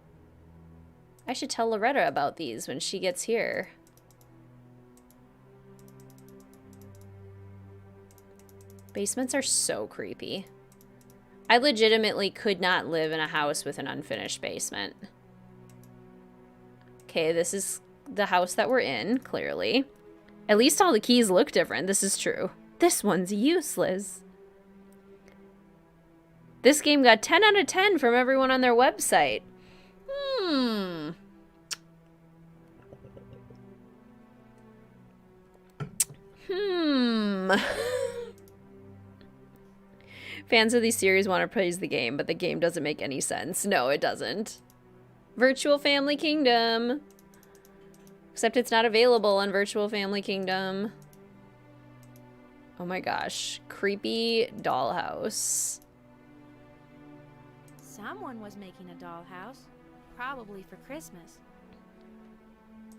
I should tell Loretta about these when she gets here? Basements are so creepy. I legitimately could not live in a house with an unfinished basement. Okay, this is the house that we're in, clearly. At least all the keys look different. This is true. This one's useless. This game got 10 out of 10 from everyone on their website. Fans of these series want to praise the game, but the game doesn't make any sense. No, it doesn't. Virtual Family Kingdom. Except it's not available on Virtual Family Kingdom. Oh my gosh. Creepy dollhouse. Someone was making a dollhouse, probably for Christmas.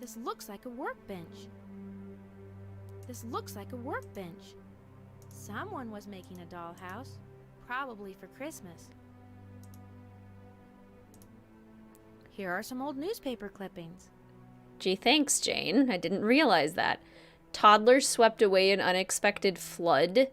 This looks like a workbench. This looks like a workbench. Someone was making a dollhouse, probably for Christmas. Here are some old newspaper clippings. Gee, thanks, Jane. I didn't realize that. Toddlers swept away in unexpected flood.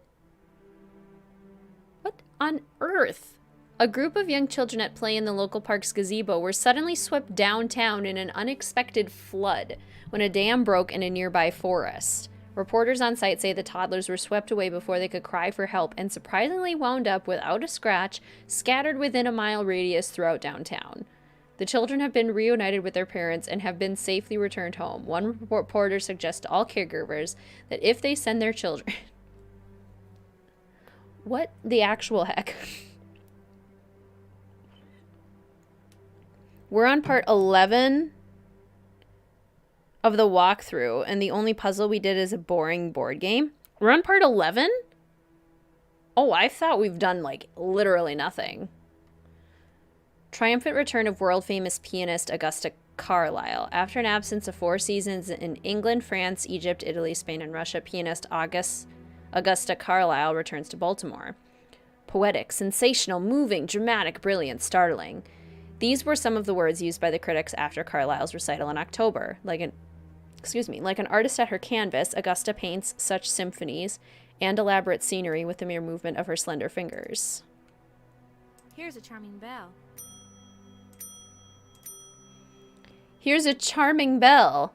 What on earth? A group of young children at play in the local park's gazebo were suddenly swept downtown in an unexpected flood when a dam broke in a nearby forest. Reporters on site say the toddlers were swept away before they could cry for help and surprisingly wound up without a scratch, scattered within a mile radius throughout downtown. The children have been reunited with their parents and have been safely returned home. One reporter suggests to all caregivers that if they send their children... What the actual heck? We're on part 11 of the walkthrough, and the only puzzle we did is a boring board game. We're on part 11? Oh, I thought we've done, like, literally nothing. Triumphant return of world-famous pianist Augusta Carlyle. After an absence of 4 seasons in England, France, Egypt, Italy, Spain, and Russia, pianist Augusta Carlyle returns to Baltimore. Poetic, sensational, moving, dramatic, brilliant, startling. These were some of the words used by the critics after Carlyle's recital in October. Like an artist at her canvas, Augusta paints such symphonies and elaborate scenery with the mere movement of her slender fingers. Here's a charming bell. Here's a charming bell.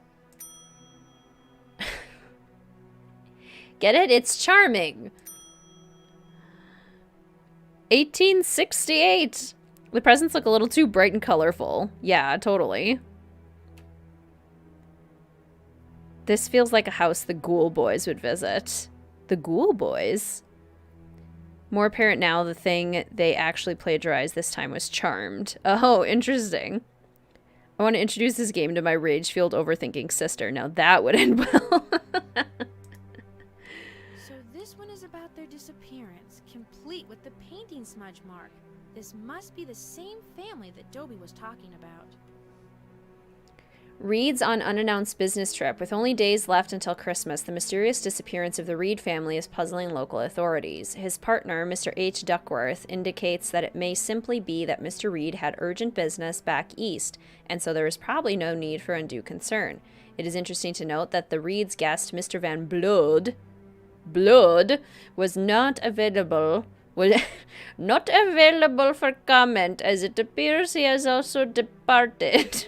Get it? It's charming. 1868. The presents look a little too bright and colorful. Yeah, totally. This feels like a house the Ghoul Boys would visit. The Ghoul Boys? More apparent now, the thing they actually plagiarized this time was Charmed. Oh, interesting. I want to introduce this game to my rage-fueled overthinking sister. Now that would end well. So this one is about their disappearance, complete with the painting smudge mark. This must be the same family that Dobie was talking about. Reed's on unannounced business trip. With only days left until Christmas, the mysterious disappearance of the Reed family is puzzling local authorities. His partner, Mr. H. Duckworth, indicates that it may simply be that Mr. Reed had urgent business back east, and so there is probably no need for undue concern. It is interesting to note that the Reed's guest, Mr. Van Blood, was not available for comment, as it appears he has also departed.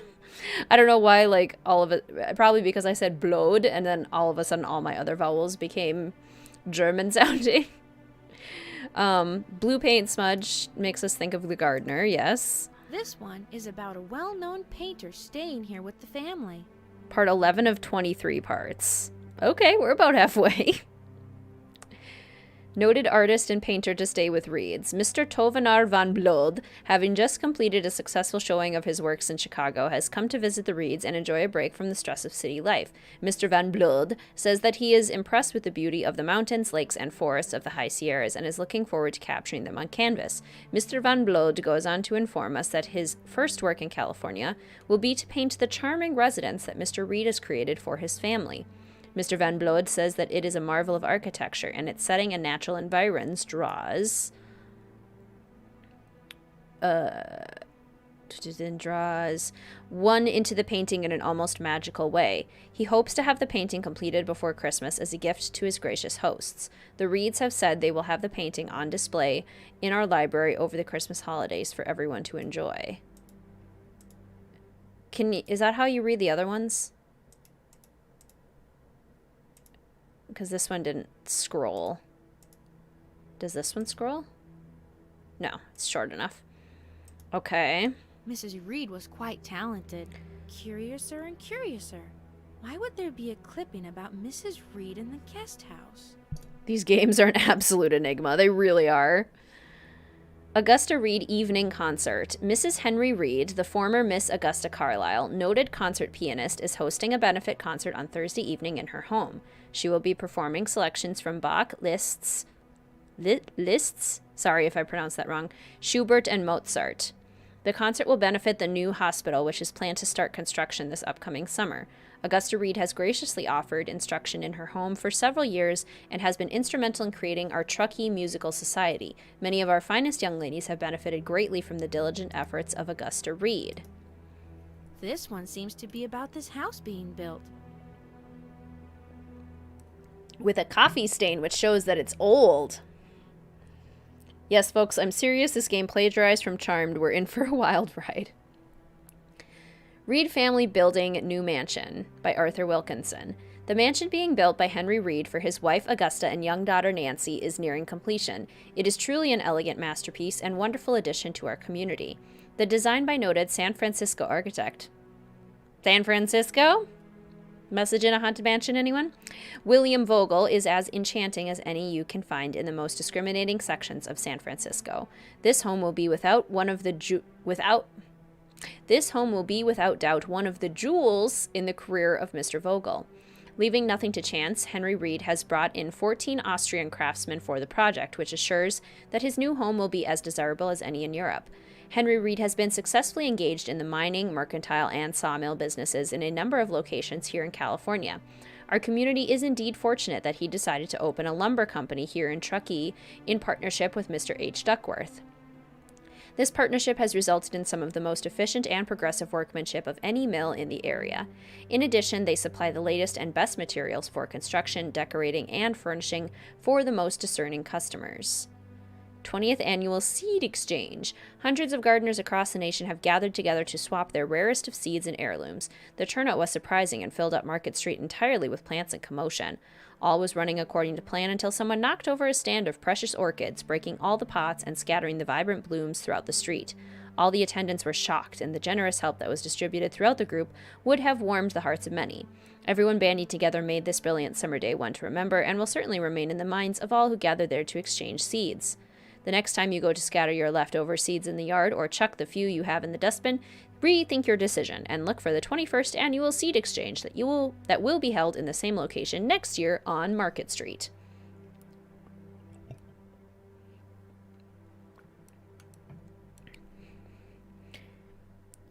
I don't know why, like, all of it, probably because I said blowed, and then all of a sudden all my other vowels became German sounding. Blue paint smudge makes us think of the gardener, yes. This one is about a well-known painter staying here with the family. Part 11 of 23 parts. Okay, we're about halfway. Noted artist and painter to stay with Reeds. Mr. Tovenaar van Bloed, having just completed a successful showing of his works in Chicago, has come to visit the Reeds and enjoy a break from the stress of city life. Mr. van Bloed says that he is impressed with the beauty of the mountains, lakes, and forests of the High Sierras and is looking forward to capturing them on canvas. Mr. van Bloed goes on to inform us that his first work in California will be to paint the charming residence that Mr. Reed has created for his family. Mr. Van Bloed says that it is a marvel of architecture, and its setting and natural environs draws one into the painting in an almost magical way. He hopes to have the painting completed before Christmas as a gift to his gracious hosts. The Reeds have said they will have the painting on display in our library over the Christmas holidays for everyone to enjoy. Is that how you read the other ones? Because this one didn't scroll. Does this one scroll? No, it's short enough. Okay. Mrs. Reed was quite talented. Curiouser and curiouser. Why would there be a clipping about Mrs. Reed in the guest house? These games are an absolute enigma. They really are. Augusta Reed Evening Concert. Mrs. Henry Reed, the former Miss Augusta Carlyle, noted concert pianist, is hosting a benefit concert on Thursday evening in her home. She will be performing selections from Bach, Liszt's, sorry if I pronounced that wrong, Schubert, and Mozart. The concert will benefit the new hospital, which is planned to start construction this upcoming summer. Augusta Reed has graciously offered instruction in her home for several years and has been instrumental in creating our Truckee Musical Society. Many of our finest young ladies have benefited greatly from the diligent efforts of Augusta Reed. This one seems to be about this house being built. With a coffee stain, which shows that it's old. Yes, folks, I'm serious. This game plagiarized from Charmed. We're in for a wild ride. Reed Family Building New Mansion by Arthur Wilkinson. The mansion being built by Henry Reed for his wife Augusta and young daughter Nancy is nearing completion. It is truly an elegant masterpiece and wonderful addition to our community. The design by noted San Francisco architect. San Francisco? Message in a haunted mansion, anyone? William Vogel is as enchanting as any you can find in the most discriminating sections of San Francisco. This home will be without doubt one of the jewels in the career of Mr. Vogel. Leaving nothing to chance, Henry Reed has brought in 14 Austrian craftsmen for the project, which assures that his new home will be as desirable as any in Europe. Henry Reed has been successfully engaged in the mining, mercantile, and sawmill businesses in a number of locations here in California. Our community is indeed fortunate that he decided to open a lumber company here in Truckee in partnership with Mr. H. Duckworth. This partnership has resulted in some of the most efficient and progressive workmanship of any mill in the area. In addition, they supply the latest and best materials for construction, decorating, and furnishing for the most discerning customers. 20th Annual Seed Exchange. Hundreds of gardeners across the nation have gathered together to swap their rarest of seeds and heirlooms. The turnout was surprising and filled up Market Street entirely with plants in commotion. All was running according to plan until someone knocked over a stand of precious orchids, breaking all the pots and scattering the vibrant blooms throughout the street. All the attendants were shocked, and the generous help that was distributed throughout the group would have warmed the hearts of many. Everyone bandied together made this brilliant summer day one to remember, and will certainly remain in the minds of all who gathered there to exchange seeds. The next time you go to scatter your leftover seeds in the yard or chuck the few you have in the dustbin, rethink your decision and look for the 21st Annual Seed Exchange that will be held in the same location next year on Market Street.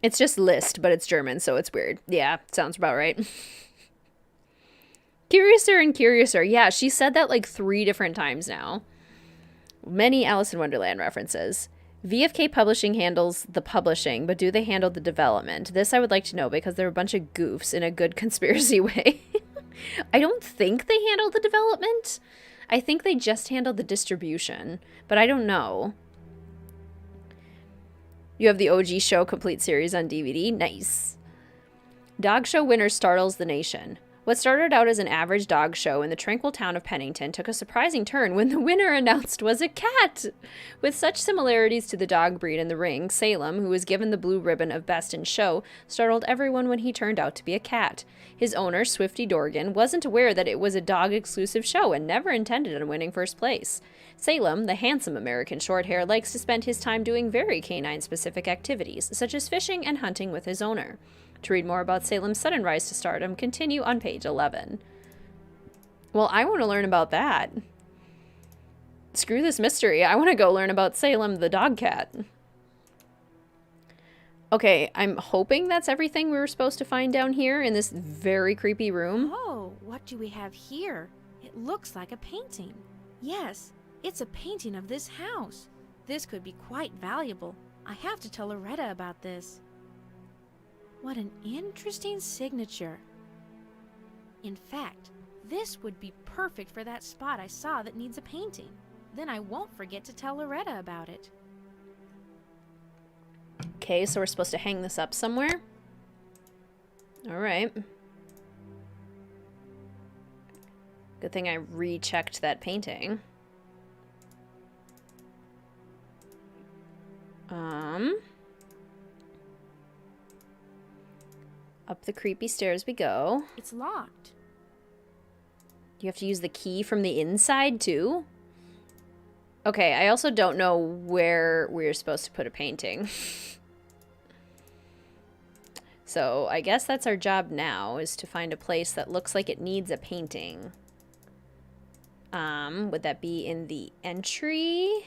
It's just list, but it's German, so it's weird. Yeah, sounds about right. Curiouser and Curiouser. Yeah, she said that like 3 different times now. Many Alice in Wonderland references. VFK Publishing handles the publishing, but do they handle the development? This I would like to know because they're a bunch of goofs in a good conspiracy way. I don't think they handle the development. I think they just handle the distribution, but I don't know. You have the OG show complete series on DVD. Nice. Dog show winner startles the nation. What started out as an average dog show in the tranquil town of Pennington took a surprising turn when the winner announced was a cat. With such similarities to the dog breed in the ring, Salem, who was given the blue ribbon of Best in Show, startled everyone when he turned out to be a cat. His owner, Swifty Dorgan, wasn't aware that it was a dog-exclusive show and never intended on winning first place. Salem, the handsome American shorthair, likes to spend his time doing very canine-specific activities, such as fishing and hunting with his owner. To read more about Salem's sudden rise to stardom, continue on page 11. Well, I want to learn about that. Screw this mystery. I want to go learn about Salem the dog cat. Okay, I'm hoping that's everything we were supposed to find down here in this very creepy room. Oh, what do we have here? It looks like a painting. Yes, it's a painting of this house. This could be quite valuable. I have to tell Loretta about this. What an interesting signature. In fact, this would be perfect for that spot I saw that needs a painting. Then I won't forget to tell Loretta about it. Okay, so we're supposed to hang this up somewhere. All right. Good thing I rechecked that painting. Up the creepy stairs we go. It's locked. You have to use the key from the inside, too? Okay, I also don't know where we're supposed to put a painting. So, I guess that's our job now, is to find a place that looks like it needs a painting. Would that be in the entry?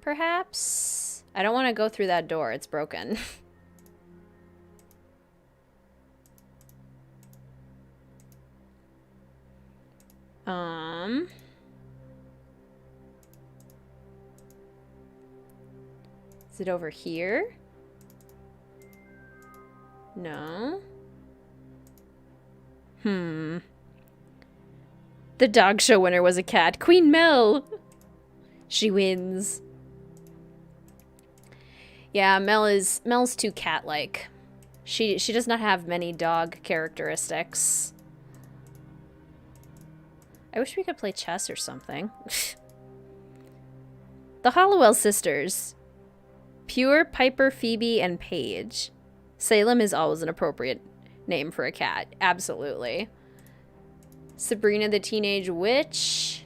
perhaps? I don't want to go through that door. It's broken. Is it over here? No. The dog show winner was a cat. Queen Mel! She wins. Yeah, Mel's too cat-like. She does not have many dog characteristics. I wish we could play chess or something. The Hollowell sisters. Pure, Piper, Phoebe, and Paige. Salem is always an appropriate name for a cat. Absolutely. Sabrina the Teenage Witch.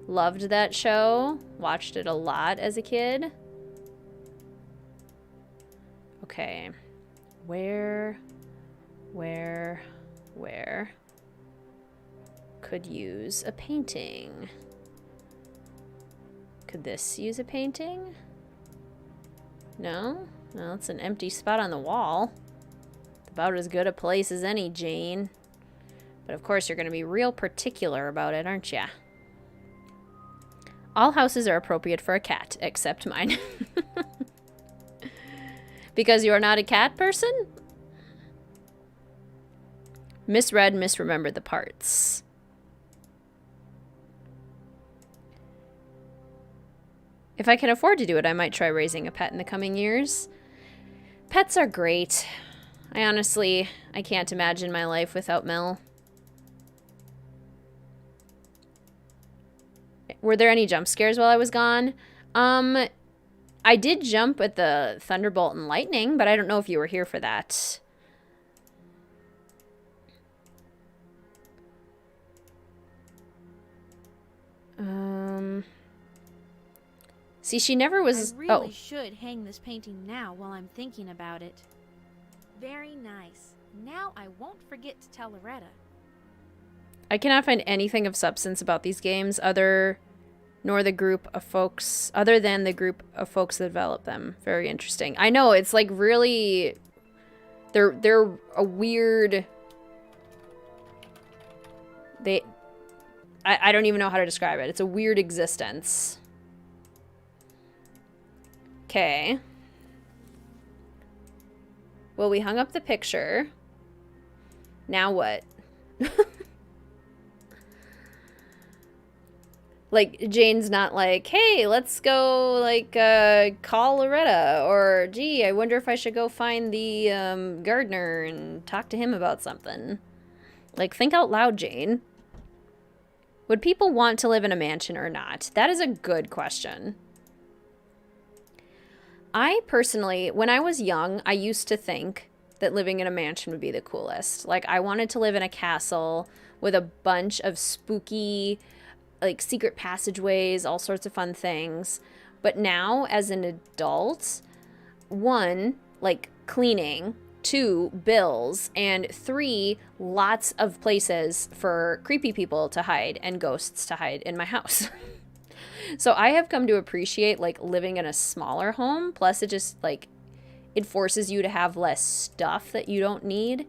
Loved that show. Watched it a lot as a kid. Okay. Where could use a painting? Could this use a painting? No? No, it's an empty spot on the wall. About as good a place as any, Jane. But of course you're going to be real particular about it, aren't ya? All houses are appropriate for a cat, except mine. Because you are not a cat person? Misread, misremembered the parts. If I can afford to do it, I might try raising a pet in the coming years. Pets are great. I can't imagine my life without Mel. Were there any jump scares while I was gone? I did jump at the Thunderbolt and Lightning, but I don't know if you were here for that. See, she never was... I really should hang this painting now while I'm thinking about it. Very nice. Now I won't forget to tell Loretta. I cannot find anything of substance about these games other than the group of folks that developed them. Very interesting. I know, it's like really... They're a weird... I don't even know how to describe it. It's a weird existence. Okay. Well, we hung up the picture. Now what? Like, Jane's not like, hey, let's go, like, call Loretta. Or, gee, I wonder if I should go find the gardener and talk to him about something. Like, think out loud, Jane. Would people want to live in a mansion or not? That is a good question. I personally, when I was young, I used to think that living in a mansion would be the coolest. Like, I wanted to live in a castle with a bunch of spooky, like, secret passageways, all sorts of fun things. But now, as an adult, 1, like, cleaning, 2, bills, and 3, lots of places for creepy people to hide and ghosts to hide in my house. So I have come to appreciate, like, living in a smaller home. Plus, it just, like, it forces you to have less stuff that you don't need.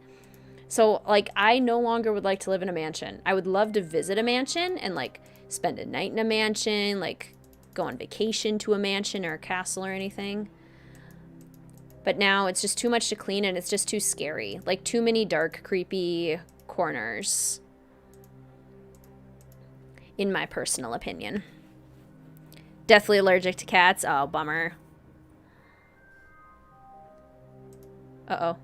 So, like, I no longer would like to live in a mansion. I would love to visit a mansion and, like, spend a night in a mansion, like, go on vacation to a mansion or a castle or anything. But now it's just too much to clean and it's just too scary. Like, too many dark, creepy corners. In my personal opinion. Deathly allergic to cats. Oh, bummer. Uh-oh.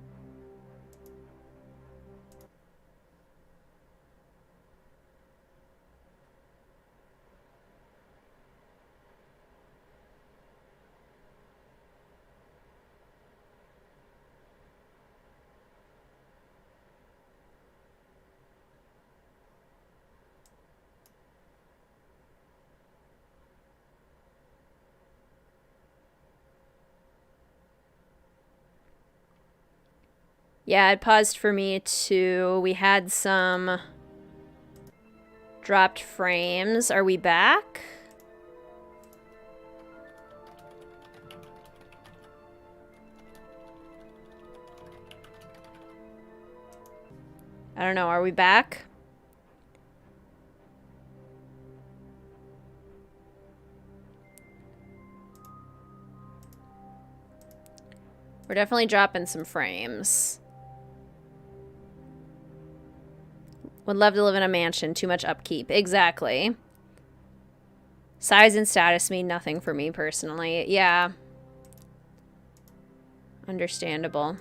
Yeah, it paused for me too. We had some dropped frames. Are we back? I don't know. Are we back? We're definitely dropping some frames. Would love to live in a mansion. Too much upkeep. Exactly. Size and status mean nothing for me personally. Yeah. Understandable.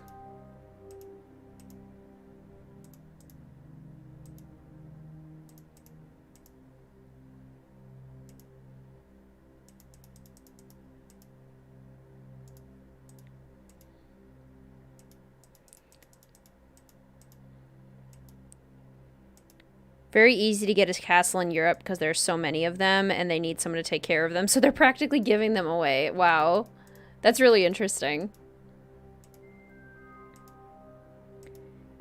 Very easy to get a castle in Europe because there's so many of them and they need someone to take care of them. So they're practically giving them away. Wow. That's really interesting.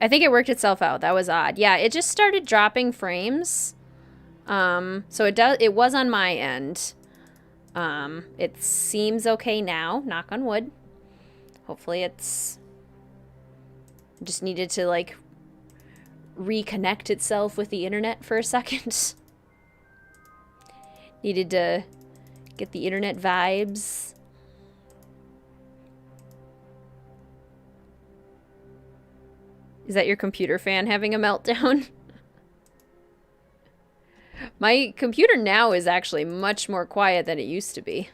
I think it worked itself out. That was odd. Yeah, it just started dropping frames. So it was on my end. It seems okay now. Knock on wood. Hopefully it's just needed to like reconnect itself with the internet for a second. Needed to get the internet vibes. Is that your computer fan having a meltdown? My computer now is actually much more quiet than it used to be.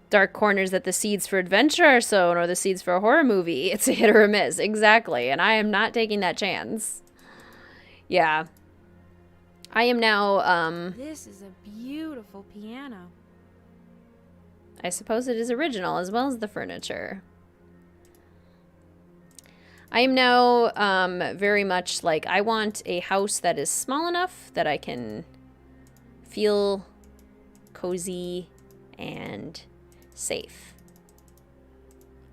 Dark corners that the seeds for adventure are sown or the seeds for a horror movie. It's a hit or a miss. Exactly. And I am not taking that chance. Yeah. I am now, This is a beautiful piano. I suppose it is original as well as the furniture. I am now very much like I want a house that is small enough that I can feel cozy and safe.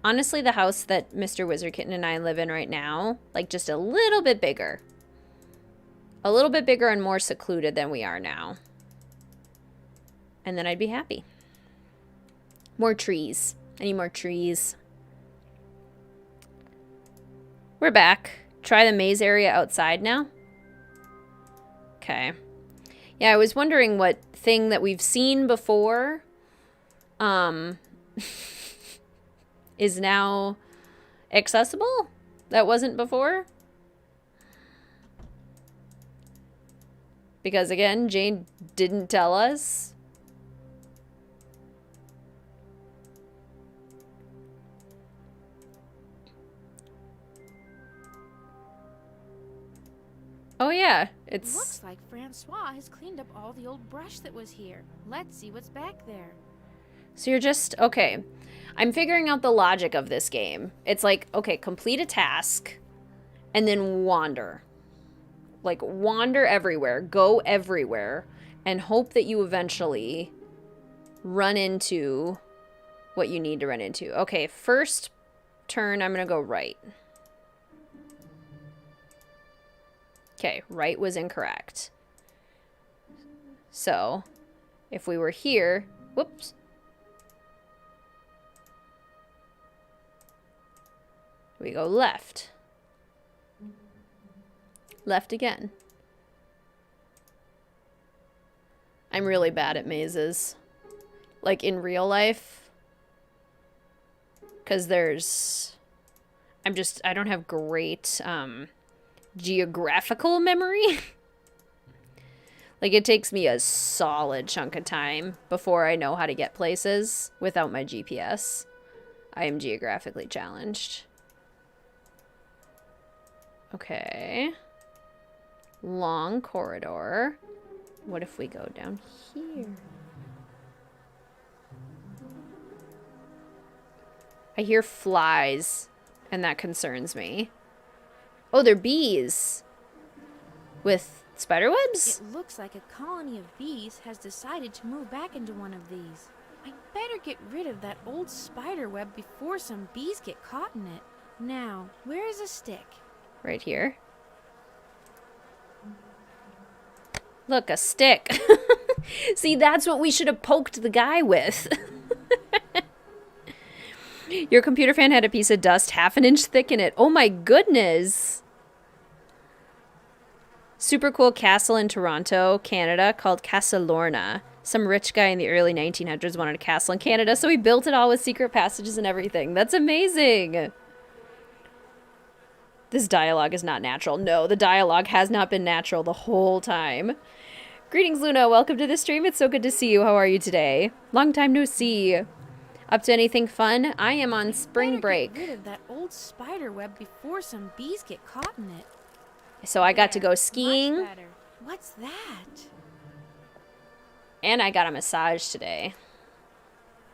Honestly, the house that Mr. WizardKitten and I live in right now, like just a little bit bigger. A little bit bigger and more secluded than we are now. And then I'd be happy. More trees. I need more trees. We're back. Try the maze area outside now. Okay. Yeah, I was wondering what thing that we've seen before is now accessible that wasn't before. Because again, Jane didn't tell us. Oh yeah, it's... Looks like Francois has cleaned up all the old brush that was here. Let's see what's back there. So you're just... Okay. I'm figuring out the logic of this game. It's like, okay, complete a task and then wander. Like, wander everywhere. Go everywhere. And hope that you eventually run into what you need to run into. Okay, first turn, I'm going to go right. Okay, right was incorrect. So, if we were here... Whoops. We go left. Left again. I'm really bad at mazes. Like, in real life. Because there's... I don't have great, geographical memory. Like, it takes me a solid chunk of time before I know how to get places without my GPS. I am geographically challenged. Okay. Long corridor. What if we go down here? I hear flies, and that concerns me. Oh, they're bees. With spider webs? It looks like a colony of bees has decided to move back into one of these. I'd better get rid of that old spider web before some bees get caught in it. Now, where is a stick? Right here. Look, a stick. See, that's what we should have poked the guy with. Your computer fan had a piece of dust half an inch thick in it. Oh my goodness. Super cool castle in Toronto, Canada, called Casa Lorna. Some rich guy in the early 1900s wanted a castle in Canada, so he built it all with secret passages and everything. That's amazing. This dialogue is not natural. No, the dialogue has not been natural the whole time. Greetings, Luna. Welcome to the stream. It's so good to see you. How are you today? Long time no see. Up to anything fun? I am on spring break. Get rid of that old spider web before some bees get caught in it. So I got to There, go much skiing. better. What's that? And I got a massage today,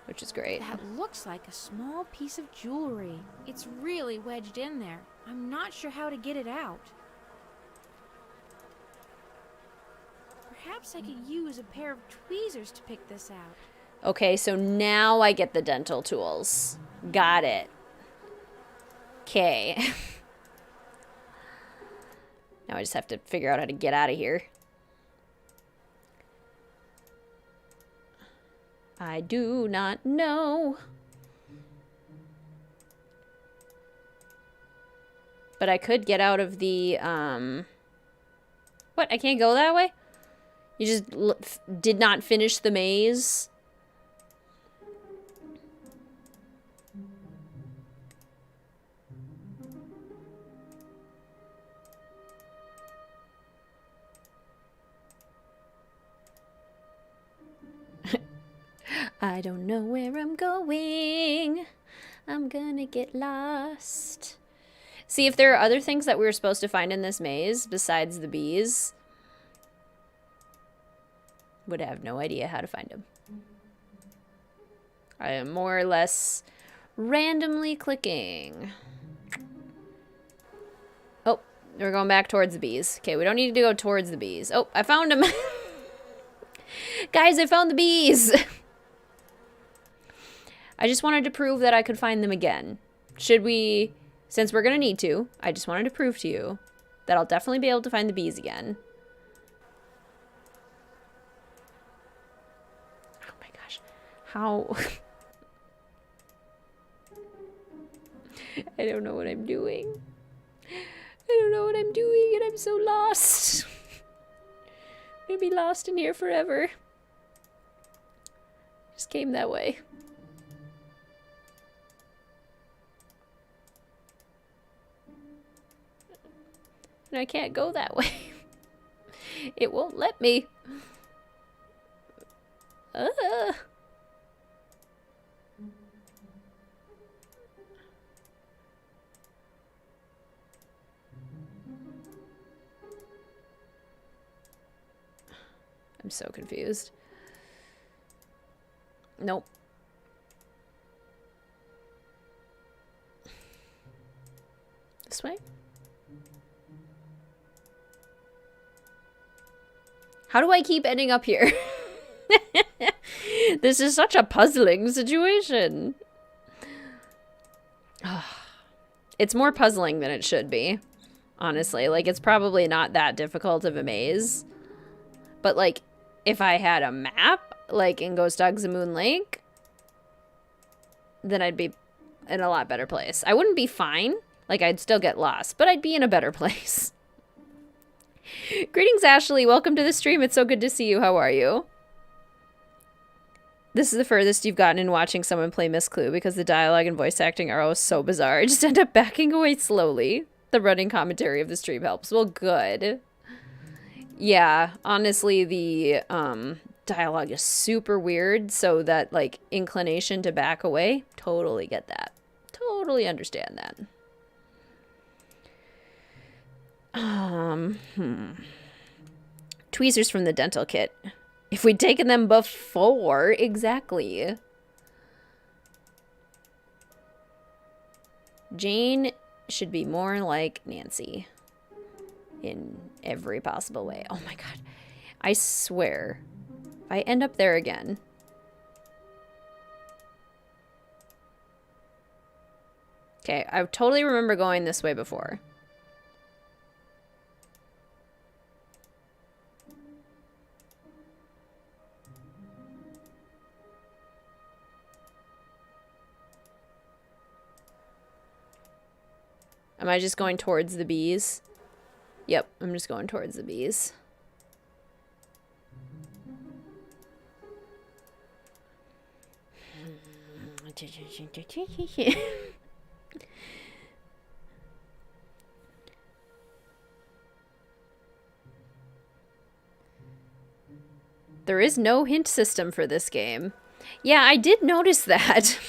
which is great. That looks like a small piece of jewelry. It's really wedged in there. I'm not sure how to get it out. Perhaps I could use a pair of tweezers to pick this out. Okay, so now I get the dental tools. Got it. Okay. Now I just have to figure out how to get out of here. I do not know. But I could get out of the, What? I can't go that way? You just did not finish the maze? I don't know where I'm going. I'm gonna get lost. See, if there are other things that we were supposed to find in this maze besides the bees, would have no idea how to find them. I am more or less randomly clicking. Oh, we're going back towards the bees. Okay, we don't need to go towards the bees. Oh, I found them. Guys, I found the bees. I just wanted to prove that I could find them again. Should we, since we're going to need to, I just wanted to prove to you that I'll definitely be able to find the bees again. Oh my gosh. How? I don't know what I'm doing. I don't know what I'm doing and I'm so lost. I'm going to be lost in here forever. Just came that way. And I can't go that way. It won't let me. I'm so confused. Nope. This way? How do I keep ending up here? This is such a puzzling situation. It's more puzzling than it should be, honestly. Like, it's probably not that difficult of a maze. But, like, if I had a map, like in Ghost Dogs and Moon Lake, then I'd be in a lot better place. I wouldn't be fine. Like, I'd still get lost, but I'd be in a better place. Greetings, Ashley. Welcome to the stream. It's so good to see you. How are you? This is the furthest you've gotten in watching someone play Miss Clue because the dialogue and voice acting are always so bizarre. I just end up backing away slowly. The running commentary of the stream helps. Well, good. Yeah, honestly, the dialogue is super weird, so that, like, inclination to back away, totally get that. Totally understand that. Tweezers from the dental kit. If we'd taken them before, exactly. Jane should be more like Nancy in every possible way. Oh my god. I swear, if I end up there again. Okay, I totally remember going this way before. Am I just going towards the bees? Yep, I'm just going towards the bees. There is no hint system for this game. Yeah, I did notice that.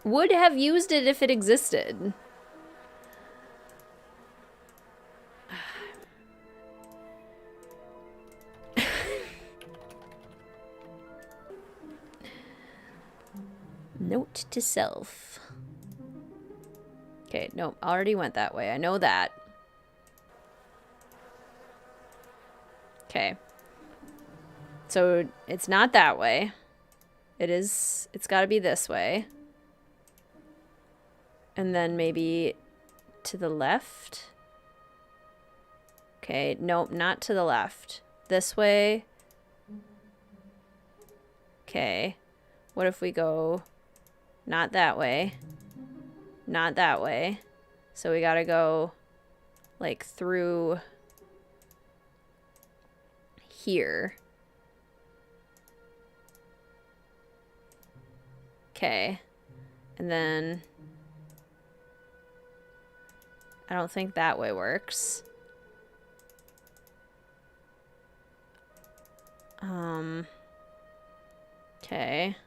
Would have used it if it existed. Note to self. Okay, nope, already went that way. I know that. Okay. So it's not that way. It's got to be this way. And then maybe to the left. Okay, nope, not to the left. This way. Okay. What if we go not that way? Not that way. So we gotta go like through here. Okay. And then I don't think that way works. Okay.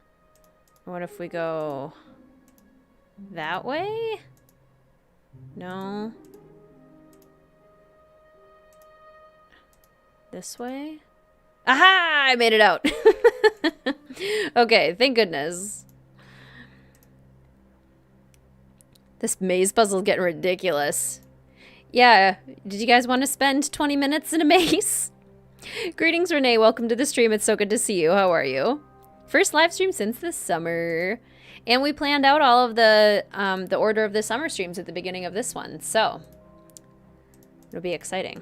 What if we go that way? No. This way? Aha! I made it out. Okay, thank goodness. This maze puzzle's getting ridiculous. Yeah, did you guys want to spend 20 minutes in a maze? Greetings, Renee. Welcome to the stream. It's so good to see you. How are you? First live stream since the summer. And we planned out all of the order of the summer streams at the beginning of this one. So, it'll be exciting.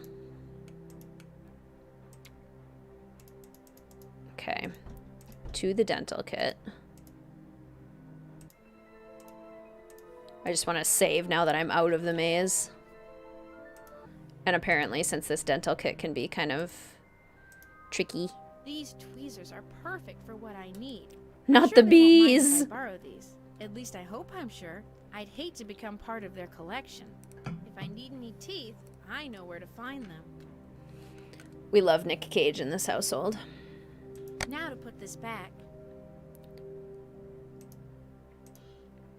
Okay. To the dental kit. I just want to save now that I'm out of the maze. And apparently, since this dental kit can be kind of tricky. These tweezers are perfect for what I need. Not Sure the they won't mind bees. if I borrow these. At least I hope I'm sure. I'd hate to become part of their collection. If I need any teeth, I know where to find them. We love Nick Cage in this household. Now to put this back.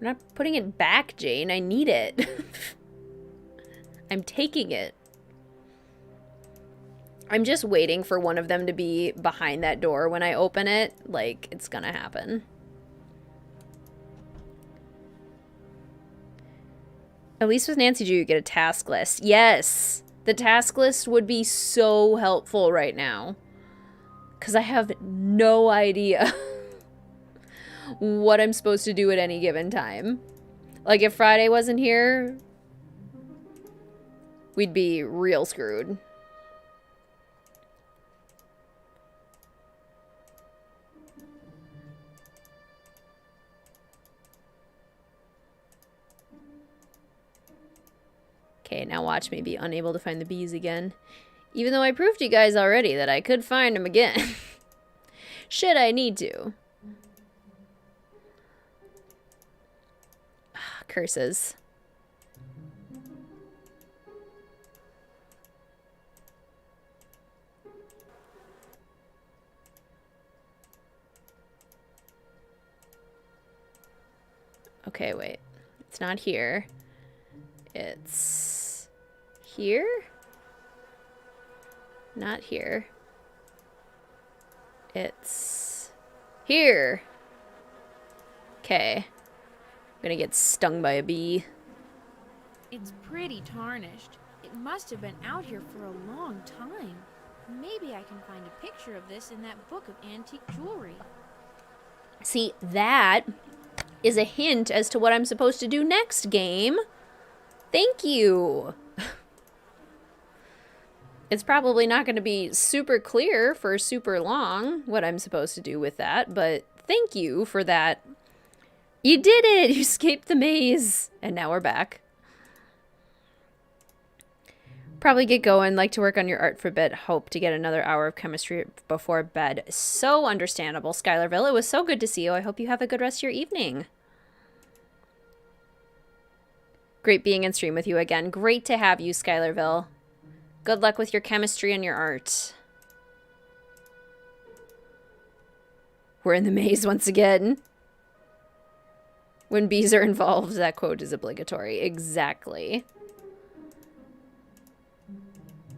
I'm not putting it back, Jane. I need it. I'm taking it. I'm just waiting for one of them to be behind that door when I open it. Like, it's gonna happen. At least with Nancy Drew, you get a task list. Yes! The task list would be so helpful right now. Because I have no idea what I'm supposed to do at any given time. Like, if Friday wasn't here, we'd be real screwed. Okay, now watch me be unable to find the bees again. Even though I proved to you guys already that I could find them again. Should I need to. Curses. Okay, wait. It's not here. It's here? Not here. It's here. Okay. I'm gonna get stung by a bee. It's pretty tarnished. It must have been out here for a long time. Maybe I can find a picture of this in that book of antique jewelry. See, that is a hint as to what I'm supposed to do next, game. Thank you. It's probably not going to be super clear for super long what I'm supposed to do with that, but thank you for that You did it! You escaped the maze! And now we're back. Probably get going, like to work on your art for a bit, hope to get another hour of chemistry before bed. So understandable, Skylarville. It was so good to see you. I hope you have a good rest of your evening. Great being in stream with you again. Great to have you, Skylarville. Good luck with your chemistry and your art. We're in the maze once again. When bees are involved, that quote is obligatory. Exactly.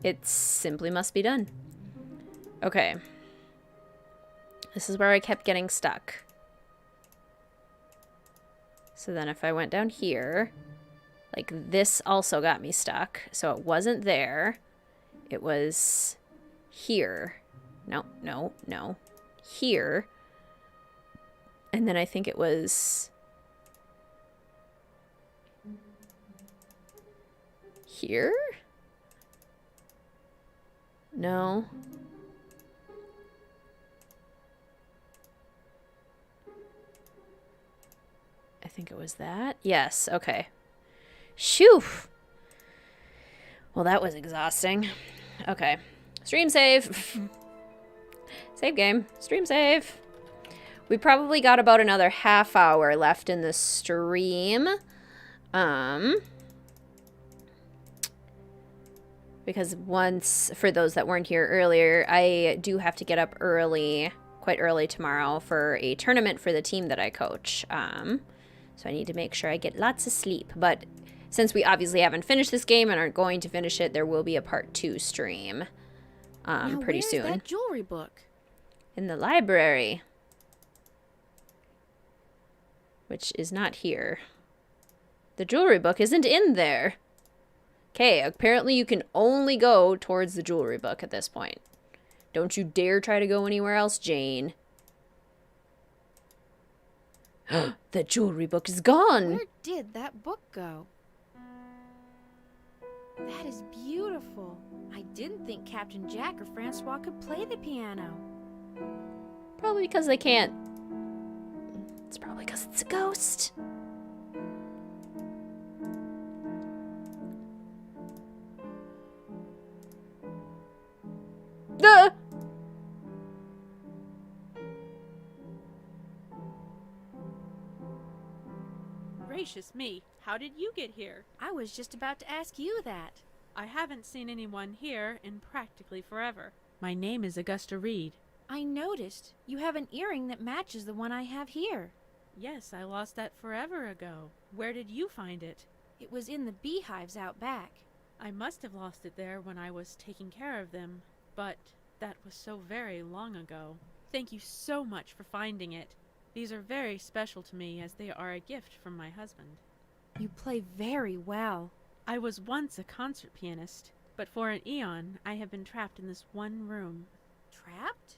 It simply must be done. Okay. This is where I kept getting stuck. So then if I went down here, like this also got me stuck. So it wasn't there. It was here. No, no, no. Here. And then I think it was here? No. I think it was that. Yes, okay. Shoo! Well, that was exhausting. Okay. Stream save. Save game. Stream save. We probably got about another half hour left in the stream. Because once, for those that weren't here earlier, I do have to get up early, quite early tomorrow for a tournament for the team that I coach. So I need to make sure I get lots of sleep. But since we obviously haven't finished this game and aren't going to finish it, there will be a part 2 stream pretty soon. Where's that jewelry book? In the library. Which is not here. The jewelry book isn't in there. Okay, apparently you can only go towards the jewelry book at this point. Don't you dare try to go anywhere else, Jane. The jewelry book is gone. Where did that book go? That is beautiful. I didn't think Captain Jack or Francois could play the piano. Probably because they can't. It's probably because it's a ghost. Gracious me, how did you get here? I was just about to ask you that. I haven't seen anyone here in practically forever. My name is Augusta Reed. I noticed you have an earring that matches the one I have here. Yes, I lost that forever ago. Where did you find it? It was in the beehives out back. I must have lost it there when I was taking care of them, but that was so very long ago. Thank you so much for finding it. These are very special to me as they are a gift from my husband. You play very well. I was once a concert pianist, but for an eon I have been trapped in this one room. Trapped?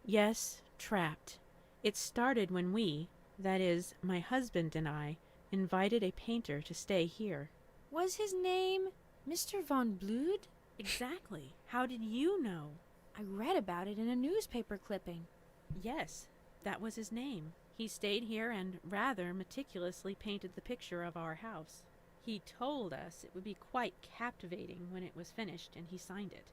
Yes, trapped. It started when we, that is, my husband and I, invited a painter to stay here. Was his name Mr. von Blood? Exactly. How did you know? I read about it in a newspaper clipping. Yes, that was his name. He stayed here and rather meticulously painted the picture of our house. He told us it would be quite captivating when it was finished, and he signed it.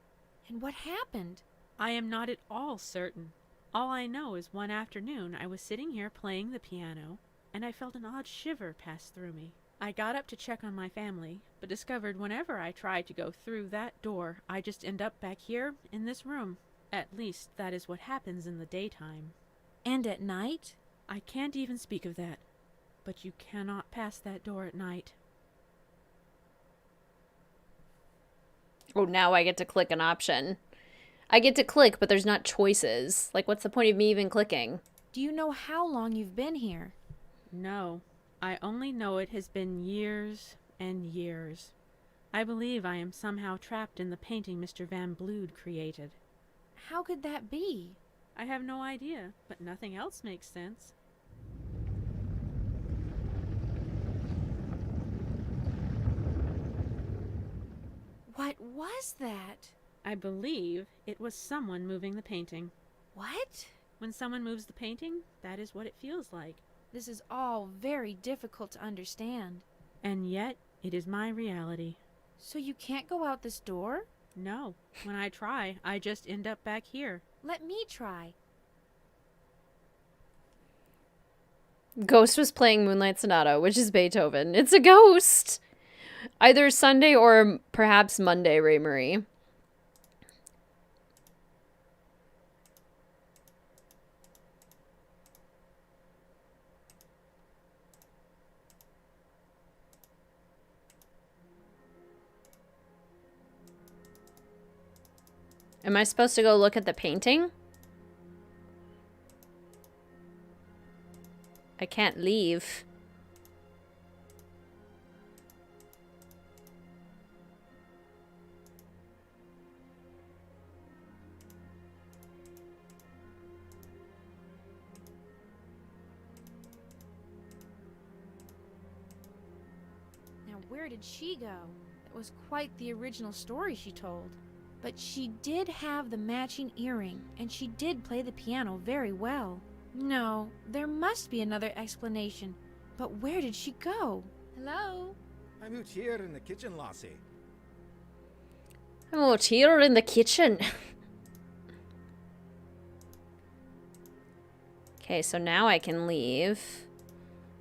And what happened? I am not at all certain. All I know is one afternoon I was sitting here playing the piano, and I felt an odd shiver pass through me. I got up to check on my family, but discovered whenever I tried to go through that door, I just end up back here in this room. At least that is what happens in the daytime. And at night? I can't even speak of that, but you cannot pass that door at night. Oh, now I get to click an option. I get to click, but there's not choices. Like, what's the point of me even clicking? Do you know how long you've been here? No, I only know it has been years and years. I believe I am somehow trapped in the painting Mr. Van Blood created. How could that be? I have no idea, but nothing else makes sense. What was that? I believe it was someone moving the painting. What? When someone moves the painting, that is what it feels like. This is all very difficult to understand. And yet, it is my reality. So you can't go out this door? No, when I try, I just end up back here. Let me try. Ghost was playing Moonlight Sonata, which is Beethoven. It's a ghost! Either Sunday or perhaps Monday, Ray Marie. Am I supposed to go look at the painting? I can't leave. Now where did she go? It was quite the original story she told. But she did have the matching earring, and she did play the piano very well. No, there must be another explanation. But where did she go? Hello? I'm out here in the kitchen, lassie. I'm out here in the kitchen. Okay, so now I can leave.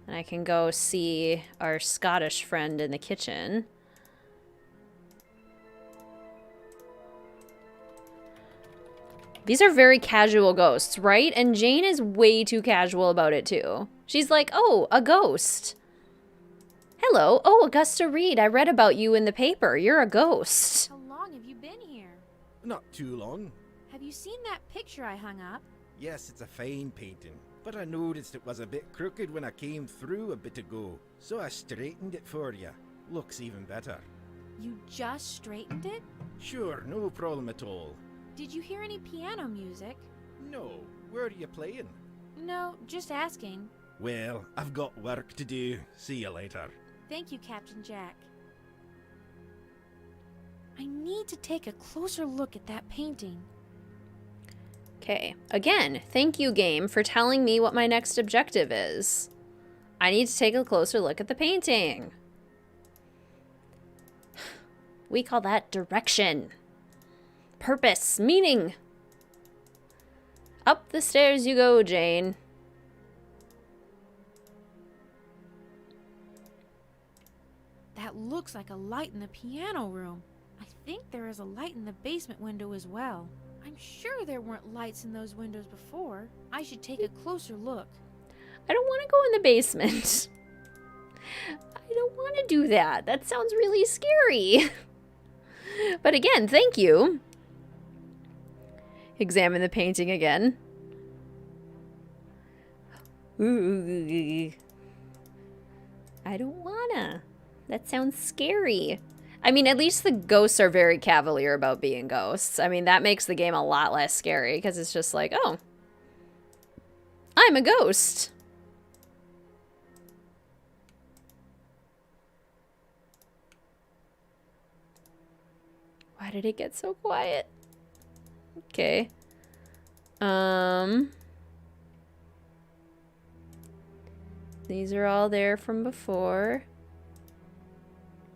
And I can go see our Scottish friend in the kitchen. These are very casual ghosts, right? And Jane is way too casual about it, too. She's like, oh, a ghost. Hello. Oh, Augusta Reed, I read about you in the paper. You're a ghost. How long have you been here? Not too long. Have you seen that picture I hung up? Yes, it's a fine painting, but I noticed it was a bit crooked when I came through a bit ago, so I straightened it for you. Looks even better. You just straightened it? Sure, no problem at all. Did you hear any piano music? No, where are you playing? No, just asking. Well, I've got work to do. See you later. Thank you, Captain Jack. I need to take a closer look at that painting. Okay, again, thank you, game, for telling me what my next objective is. I need to take a closer look at the painting. We call that direction. Purpose, meaning. Up the stairs you go, Jane. That looks like a light in the piano room. I think there is a light in the basement window as well. I'm sure there weren't lights in those windows before. I should take a closer look. I don't want to go in the basement. I don't want to do that. That sounds really scary. But again, thank you. Examine the painting again. Ooh. I don't wanna. That sounds scary. I mean, at least the ghosts are very cavalier about being ghosts. I mean, that makes the game a lot less scary because it's just like, oh, I'm a ghost. Why did it get so quiet? Okay. These are all there from before.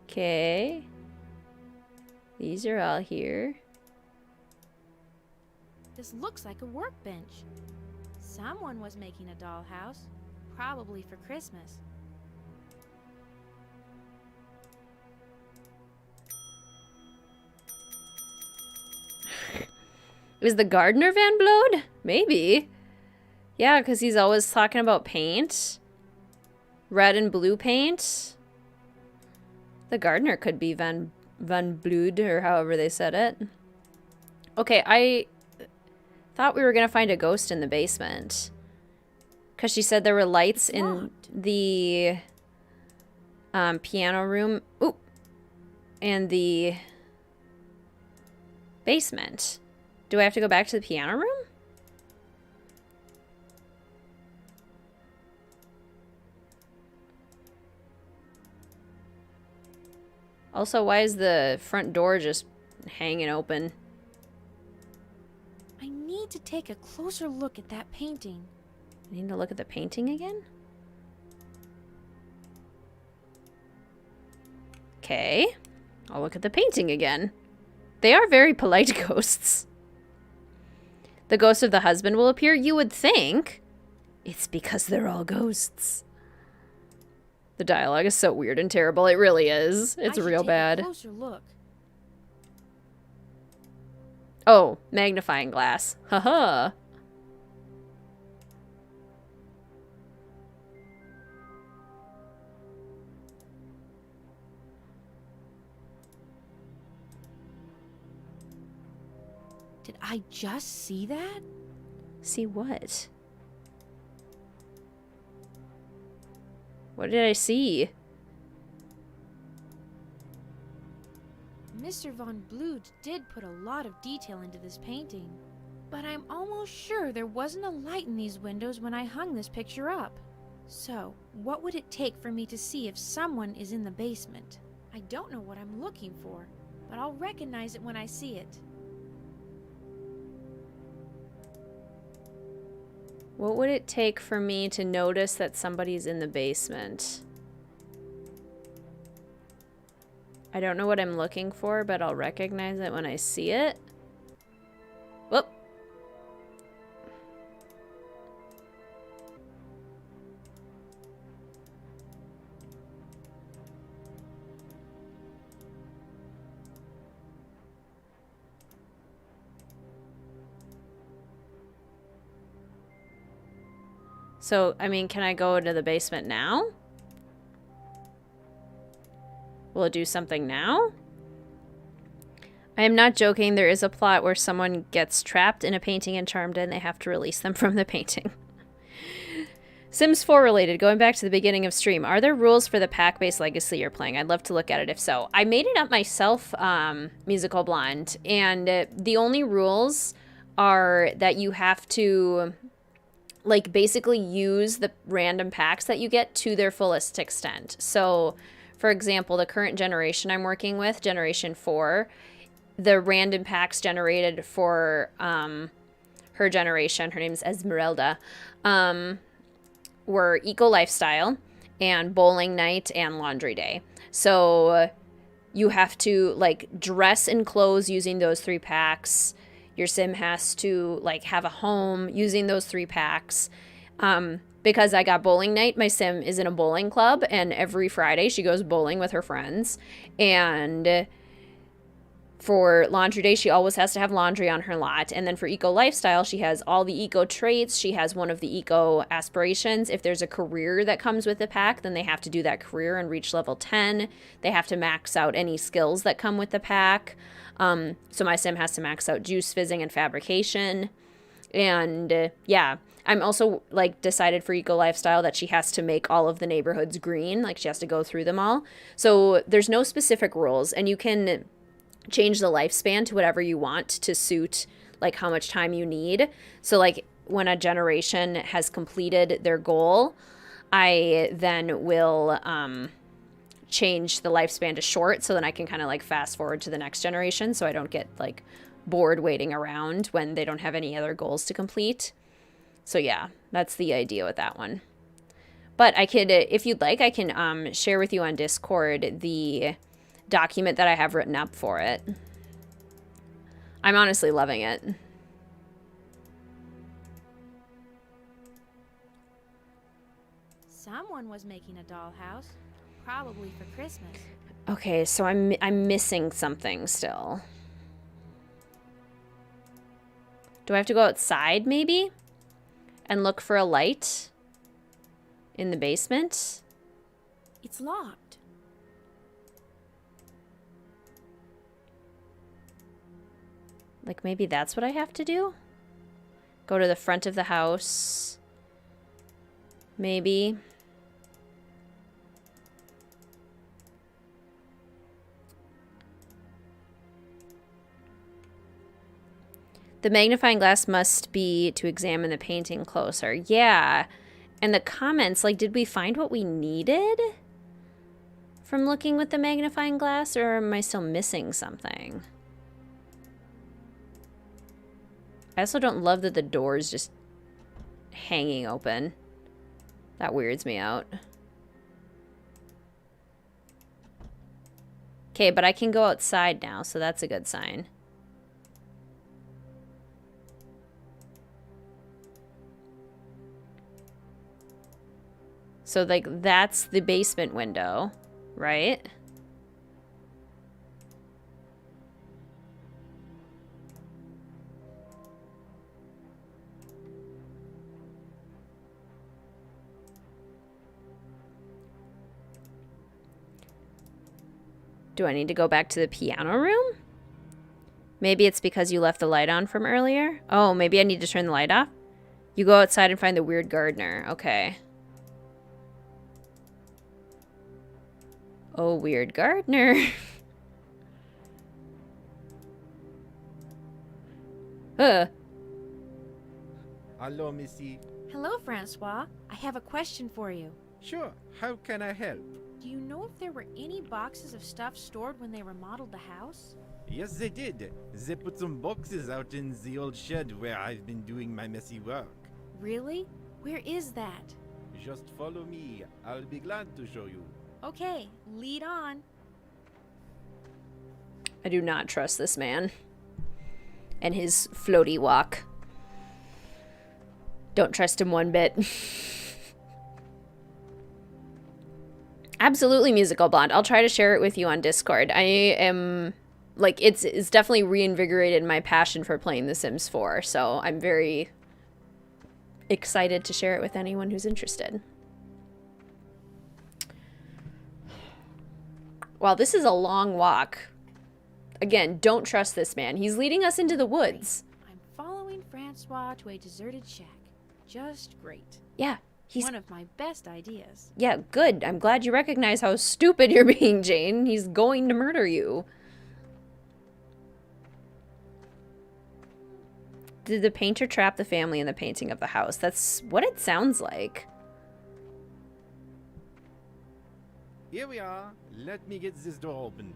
Okay. These are all here. This looks like a workbench. Someone was making a dollhouse, probably for Christmas. Is the gardener Van Blode? Maybe. Yeah, because he's always talking about paint. Red and blue paint. The gardener could be Van Blode, or however they said it. Okay, I thought we were going to find a ghost in the basement. Because she said there were lights in the piano room. Ooh. And the basement. Do I have to go back to the piano room? Also, why is the front door just hanging open? I need to take a closer look at that painting. I need to look at the painting again? Okay. I'll look at the painting again. They are very polite ghosts. The ghost of the husband will appear, you would think. It's because they're all ghosts. The dialogue is so weird and terrible. It really is. It's I should real take bad. A closer look. Oh, magnifying glass. Haha. Did I just see that? See what? What did I see? Mr. Von Blood did put a lot of detail into this painting. But I'm almost sure there wasn't a light in these windows when I hung this picture up. So, what would it take for me to see if someone is in the basement? I don't know what I'm looking for, but I'll recognize it when I see it. What would it take for me to notice that somebody's in the basement? I don't know what I'm looking for, but I'll recognize it when I see it. Whoop. So, I mean, can I go into the basement now? Will it do something now? I am not joking. There is a plot where someone gets trapped in a painting and charmed and they have to release them from the painting. Sims 4 related, going back to the beginning of stream. Are there rules for the pack-based legacy you're playing? I'd love to look at it if so. I made it up myself, Musical Blonde, and the only rules are that you have to, like, basically use the random packs that you get to their fullest extent. So, for example, the current generation I'm working with, Generation 4, the random packs generated for her generation, her name's Esmeralda, were Eco Lifestyle and Bowling Night and Laundry Day. So you have to, like, dress in clothes using those 3 packs. Your sim has to, like, have a home using those 3 packs. Because I got bowling night, my sim is in a bowling club, and every Friday she goes bowling with her friends. And for laundry day, she always has to have laundry on her lot. And then for eco lifestyle, she has all the eco traits. She has one of the eco aspirations. If there's a career that comes with the pack, then they have to do that career and reach level 10. They have to max out any skills that come with the pack. So my sim has to max out juice fizzing and fabrication. And yeah, I'm also, like, decided for eco lifestyle that she has to make all of the neighborhoods green. Like, she has to go through them all. So there's no specific rules, and you can change the lifespan to whatever you want to suit, like, how much time you need. So, like, when a generation has completed their goal, I then will change the lifespan to short, so then I can kind of, like, fast forward to the next generation, so I don't get, like, bored waiting around when they don't have any other goals to complete. So yeah, that's the idea with that one. But I could, if you'd like, I can share with you on Discord the document that I have written up for it. I'm honestly loving it. Someone was making a dollhouse, probably for Christmas. Okay, so I'm missing something still. Do I have to go outside, maybe? And look for a light? In the basement? It's locked. Like, maybe that's what I have to do? Go to the front of the house. Maybe. The magnifying glass must be to examine the painting closer. Yeah. And the comments, like, did we find what we needed from looking with the magnifying glass, or am I still missing something? I also don't love that the door is just hanging open. That weirds me out. Okay, but I can go outside now, so that's a good sign. So, like, that's the basement window, right? Do I need to go back to the piano room? Maybe it's because you left the light on from earlier? Oh, maybe I need to turn the light off? You go outside and find the weird gardener. Okay. Oh, weird gardener. Hello, Missy. Hello, Francois. I have a question for you. Sure, how can I help? Do you know if there were any boxes of stuff stored when they remodeled the house? Yes, they did. They put some boxes out in the old shed where I've been doing my messy work. Really? Where is that? Just follow me. I'll be glad to show you. Okay, lead on. I do not trust this man. And his floaty walk. Don't trust him one bit. Absolutely Musical Blonde. I'll try to share it with you on Discord. I am... Like, it's definitely reinvigorated my passion for playing The Sims 4. So I'm very excited to share it with anyone who's interested. Wow, this is a long walk. Again, don't trust this man. He's leading us into the woods. I'm following Francois to a deserted shack. Just great. Yeah, he's... One of my best ideas. Yeah, good. I'm glad you recognize how stupid you're being, Jane. He's going to murder you. Did the painter trap the family in the painting of the house? That's what it sounds like. Here we are. Let me get this door open.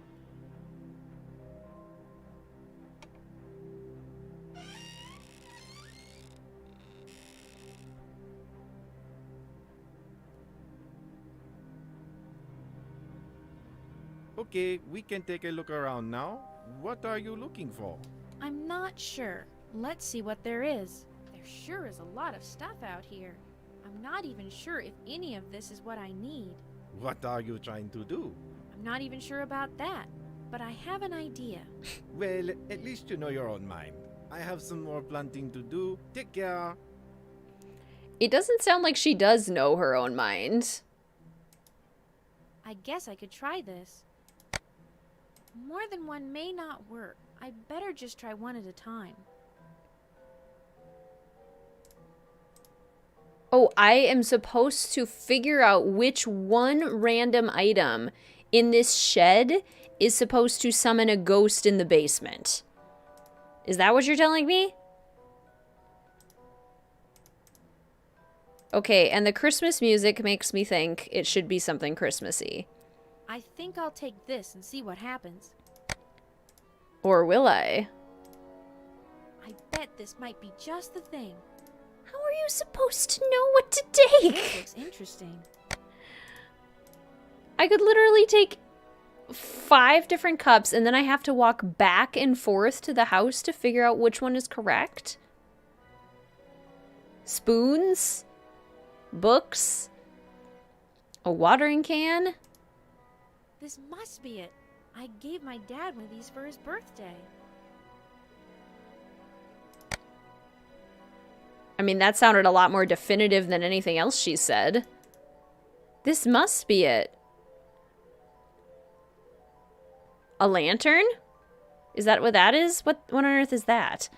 Okay, we can take a look around now. What are you looking for? I'm not sure. Let's see what there is. There sure is a lot of stuff out here. I'm not even sure if any of this is what I need. What are you trying to do? I'm not even sure about that, but I have an idea. Well, at least you know your own mind. I have some more planting to do. Take care. It doesn't sound like she does know her own mind. I guess I could try this. More than one may not work. I better just try one at a time. Oh, I am supposed to figure out which one random item in this shed is supposed to summon a ghost in the basement. Is that what you're telling me? Okay, and the Christmas music makes me think it should be something Christmassy. I think I'll take this and see what happens. Or will I? I bet this might be just the thing. How are you supposed to know what to This take? looks interesting. I could literally take 5 different cups and then I have to walk back and forth to the house to figure out which one is correct. Spoons? Books? A watering can? This must be it. I gave my dad one of these for his birthday. I mean, that sounded a lot more definitive than anything else she said. This must be it. A lantern? Is that what that is? What on earth is that?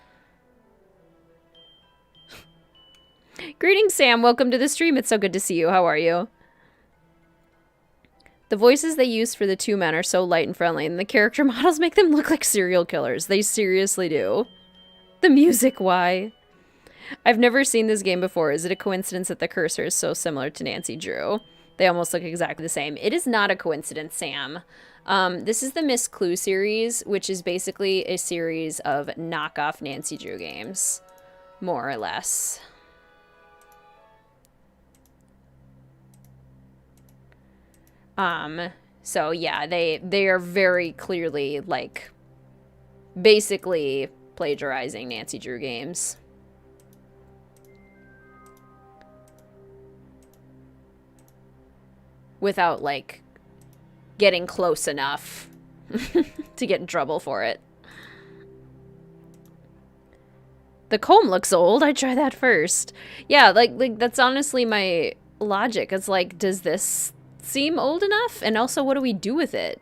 Greetings, Sam. Welcome to the stream. It's so good to see you. How are you? The voices they use for the 2 men are so light and friendly, and the character models make them look like serial killers. They seriously do. The music, why? I've never seen this game before. Is it a coincidence that the cursor is so similar to Nancy Drew? They almost look exactly the same. It is not a coincidence, Sam. This is the Miss Clue series, which is basically a series of knockoff Nancy Drew games. More or less. So yeah, they are very clearly like basically plagiarizing Nancy Drew games. Without like getting close enough to get in trouble for it. The comb looks old. I'd try that first. Yeah, like that's honestly my logic. It's like, does this seem old enough? And also, what do we do with it?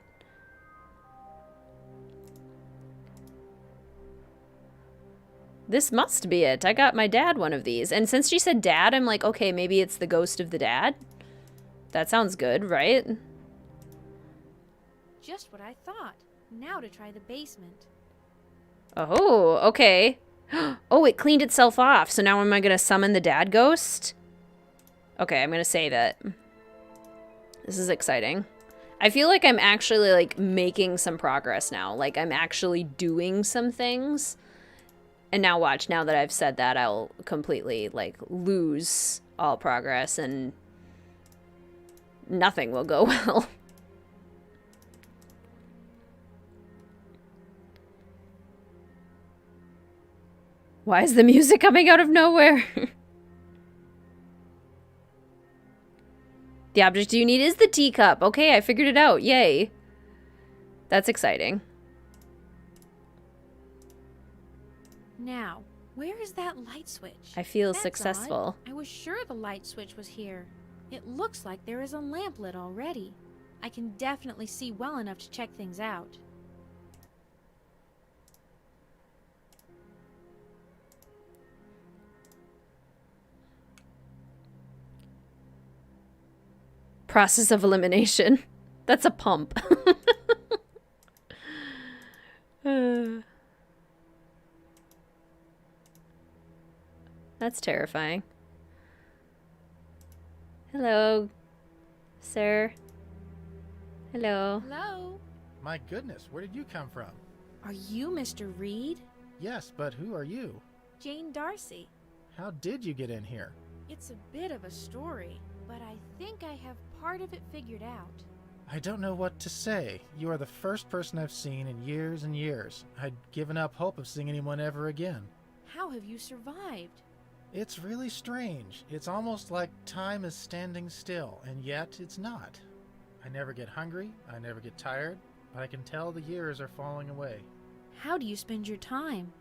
This must be it. I got my dad one of these. And since she said dad, I'm like, okay, maybe it's the ghost of the dad. That sounds good, right? Just what I thought. Now to try the basement. Oh, okay. Oh, it cleaned itself off. So now am I going to summon the dad ghost? Okay, I'm going to save it. This is exciting. I feel like I'm actually like making some progress now. Like I'm actually doing some things. And now watch, now that I've said that, I'll completely like lose all progress and nothing will go well. Why is the music coming out of nowhere? The object you need is the teacup. Okay, I figured it out. Yay. That's exciting. Now, where is that light switch? I feel That's successful. odd. I was sure the light switch was here. It looks like there is a lamp lit already. I can definitely see well enough to check things out. Process of elimination. That's a pump. That's terrifying. Hello, sir. Hello. Hello? My goodness, where did you come from? Are you Mr. Reed? Yes, but who are you? Jane Darcy. How did you get in here? It's a bit of a story, but I think I have part of it figured out. I don't know what to say. You are the first person I've seen in years and years. I'd given up hope of seeing anyone ever again. How have you survived? It's really strange. It's almost like time is standing still, and yet it's not. I never get hungry, I never get tired, but I can tell the years are falling away. How do you spend your time?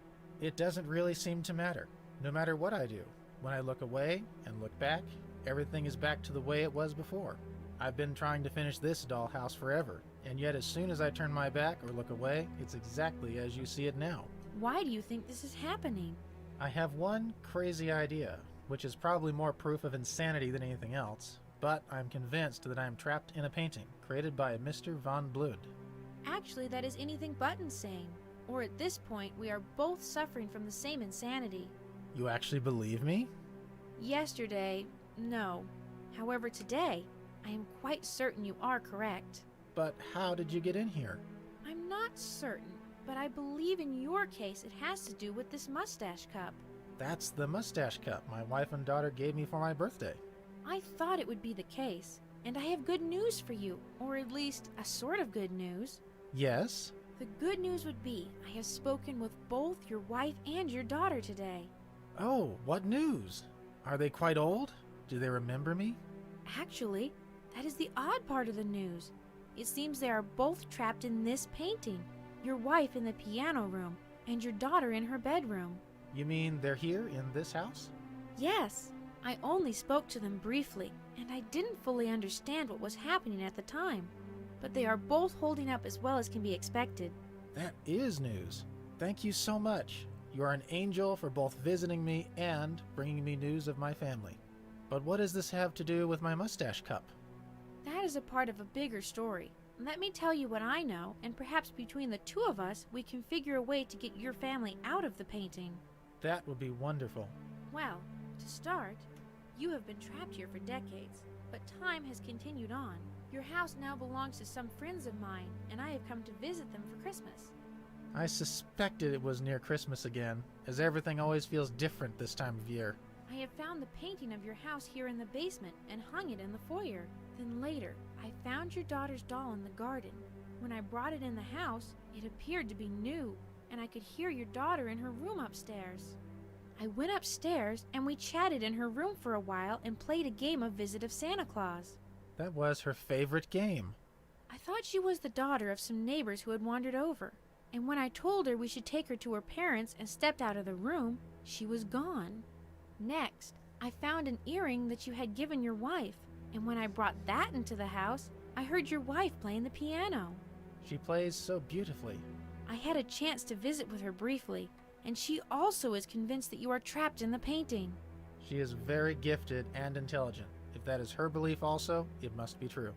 It doesn't really seem to matter, no matter what I do. When I look away and look back, everything is back to the way it was before. I've been trying to finish this dollhouse forever, and yet as soon as I turn my back or look away, it's exactly as you see it now. Why do you think this is happening? I have one crazy idea, which is probably more proof of insanity than anything else, but I'm convinced that I am trapped in a painting created by Mr. Von Blood. Actually, that is anything but insane. Or at this point, we are both suffering from the same insanity. You actually believe me? Yesterday, no. However, today, I am quite certain you are correct. But how did you get in here? I'm not certain, but I believe in your case it has to do with this mustache cup. That's the mustache cup my wife and daughter gave me for my birthday. I thought it would be the case, and I have good news for you, or at least a sort of good news. Yes? The good news would be I have spoken with both your wife and your daughter today. Oh, what news? Are they quite old? Do they remember me? Actually, that is the odd part of the news. It seems they are both trapped in this painting. Your wife in the piano room, and your daughter in her bedroom. You mean they're here in this house? Yes, I only spoke to them briefly, and I didn't fully understand what was happening at the time. But they are both holding up as well as can be expected. That is news. Thank you so much. You are an angel for both visiting me and bringing me news of my family. But what does this have to do with my mustache cup? That is a part of a bigger story. Let me tell you what I know, and perhaps between the two of us, we can figure a way to get your family out of the painting. That would be wonderful. Well, to start, you have been trapped here for decades, but time has continued on. Your house now belongs to some friends of mine, and I have come to visit them for Christmas. I suspected it was near Christmas again, as everything always feels different this time of year. I have found the painting of your house here in the basement and hung it in the foyer. Then later, I found your daughter's doll in the garden. When I brought it in the house, it appeared to be new, and I could hear your daughter in her room upstairs. I went upstairs, and we chatted in her room for a while and played a game of Visit of Santa Claus. That was her favorite game. I thought she was the daughter of some neighbors who had wandered over, and when I told her we should take her to her parents and stepped out of the room, she was gone. Next, I found an earring that you had given your wife, and when I brought that into the house, I heard your wife playing the piano. She plays so beautifully. I had a chance to visit with her briefly, and she also is convinced that you are trapped in the painting. She is very gifted and intelligent. If that is her belief also, it must be true.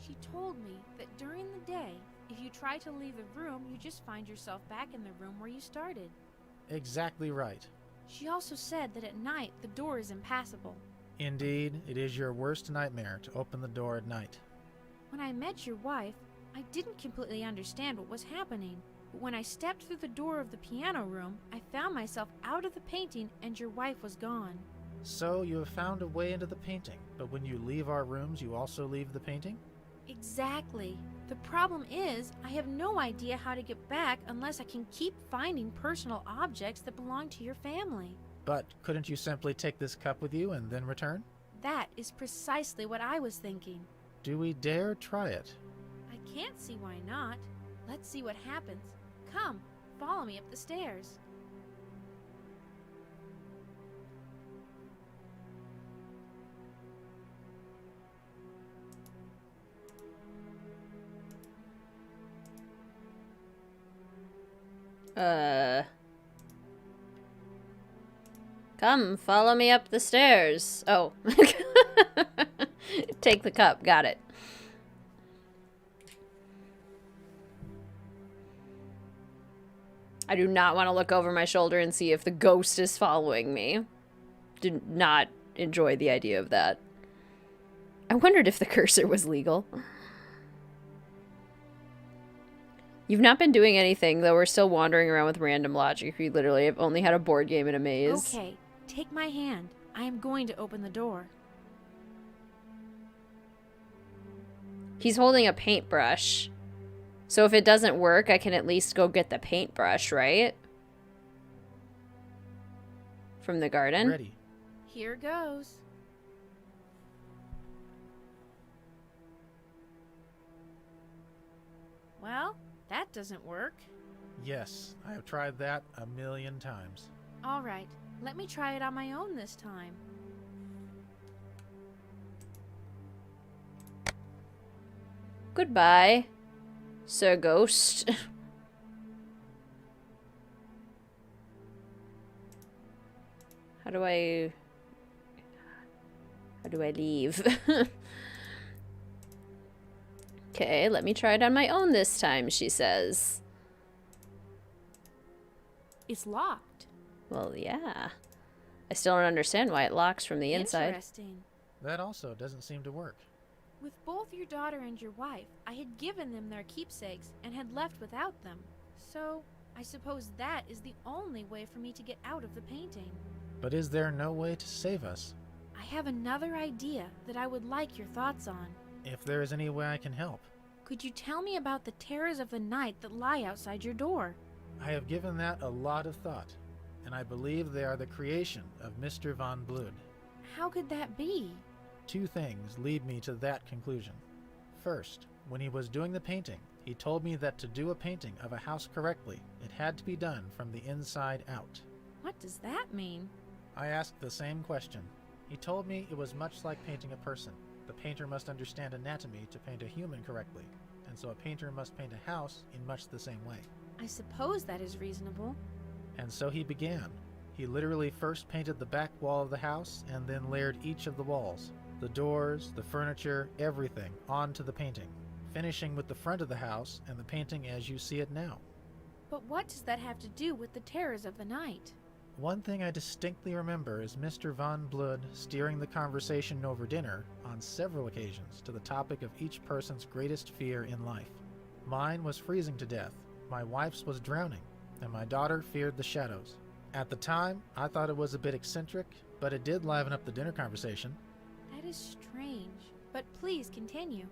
She told me that during the day, if you try to leave the room, you just find yourself back in the room where you started. Exactly right. She also said that at night the door is impassable. Indeed, it is your worst nightmare to open the door at night. When I met your wife, I didn't completely understand what was happening, but when I stepped through the door of the piano room, I found myself out of the painting and your wife was gone. So you have found a way into the painting, but when you leave our rooms, you also leave the painting? Exactly. The problem is, I have no idea how to get back unless I can keep finding personal objects that belong to your family. But couldn't you simply take this cup with you and then return? That is precisely what I was thinking. Do we dare try it? I can't see why not. Let's see what happens. Come, follow me up the stairs. Come, follow me up the stairs. Oh. Take the cup. Got it. I do not want to look over my shoulder and see if the ghost is following me. Do not enjoy the idea of that. I wondered if the cursor was legal. You've not been doing anything, though we're still wandering around with random logic. We literally have only had a board game and a maze. Okay, take my hand. I am going to open the door. He's holding a paintbrush. So if it doesn't work, I can at least go get the paintbrush, right? From the garden? Ready. Here goes. Well, that doesn't work. Yes, I have tried that 1,000,000 times. All right, let me try it on my own this time. Goodbye, Sir Ghost. How do I leave? Okay, let me try it on my own this time, she says. It's locked. Well, yeah. I still don't understand why it locks from the inside. Interesting. That also doesn't seem to work. With both your daughter and your wife, I had given them their keepsakes and had left without them. So, I suppose that is the only way for me to get out of the painting. But is there no way to save us? I have another idea that I would like your thoughts on. If there is any way I can help. Could you tell me about the terrors of the night that lie outside your door? I have given that a lot of thought, and I believe they are the creation of Mr. Von Blood. How could that be? Two things lead me to that conclusion. First, when he was doing the painting, he told me that to do a painting of a house correctly, it had to be done from the inside out. What does that mean? I asked the same question. He told me it was much like painting a person. The painter must understand anatomy to paint a human correctly, and so a painter must paint a house in much the same way. I suppose that is reasonable. And so he began. He literally first painted the back wall of the house and then layered each of the walls, the doors, the furniture, everything, onto the painting, finishing with the front of the house and the painting as you see it now. But what does that have to do with the terrors of the night? One thing I distinctly remember is Mr. Von Blood steering the conversation over dinner on several occasions to the topic of each person's greatest fear in life. Mine was freezing to death, my wife's was drowning, and my daughter feared the shadows. At the time, I thought it was a bit eccentric, but it did liven up the dinner conversation. That is strange, but please continue.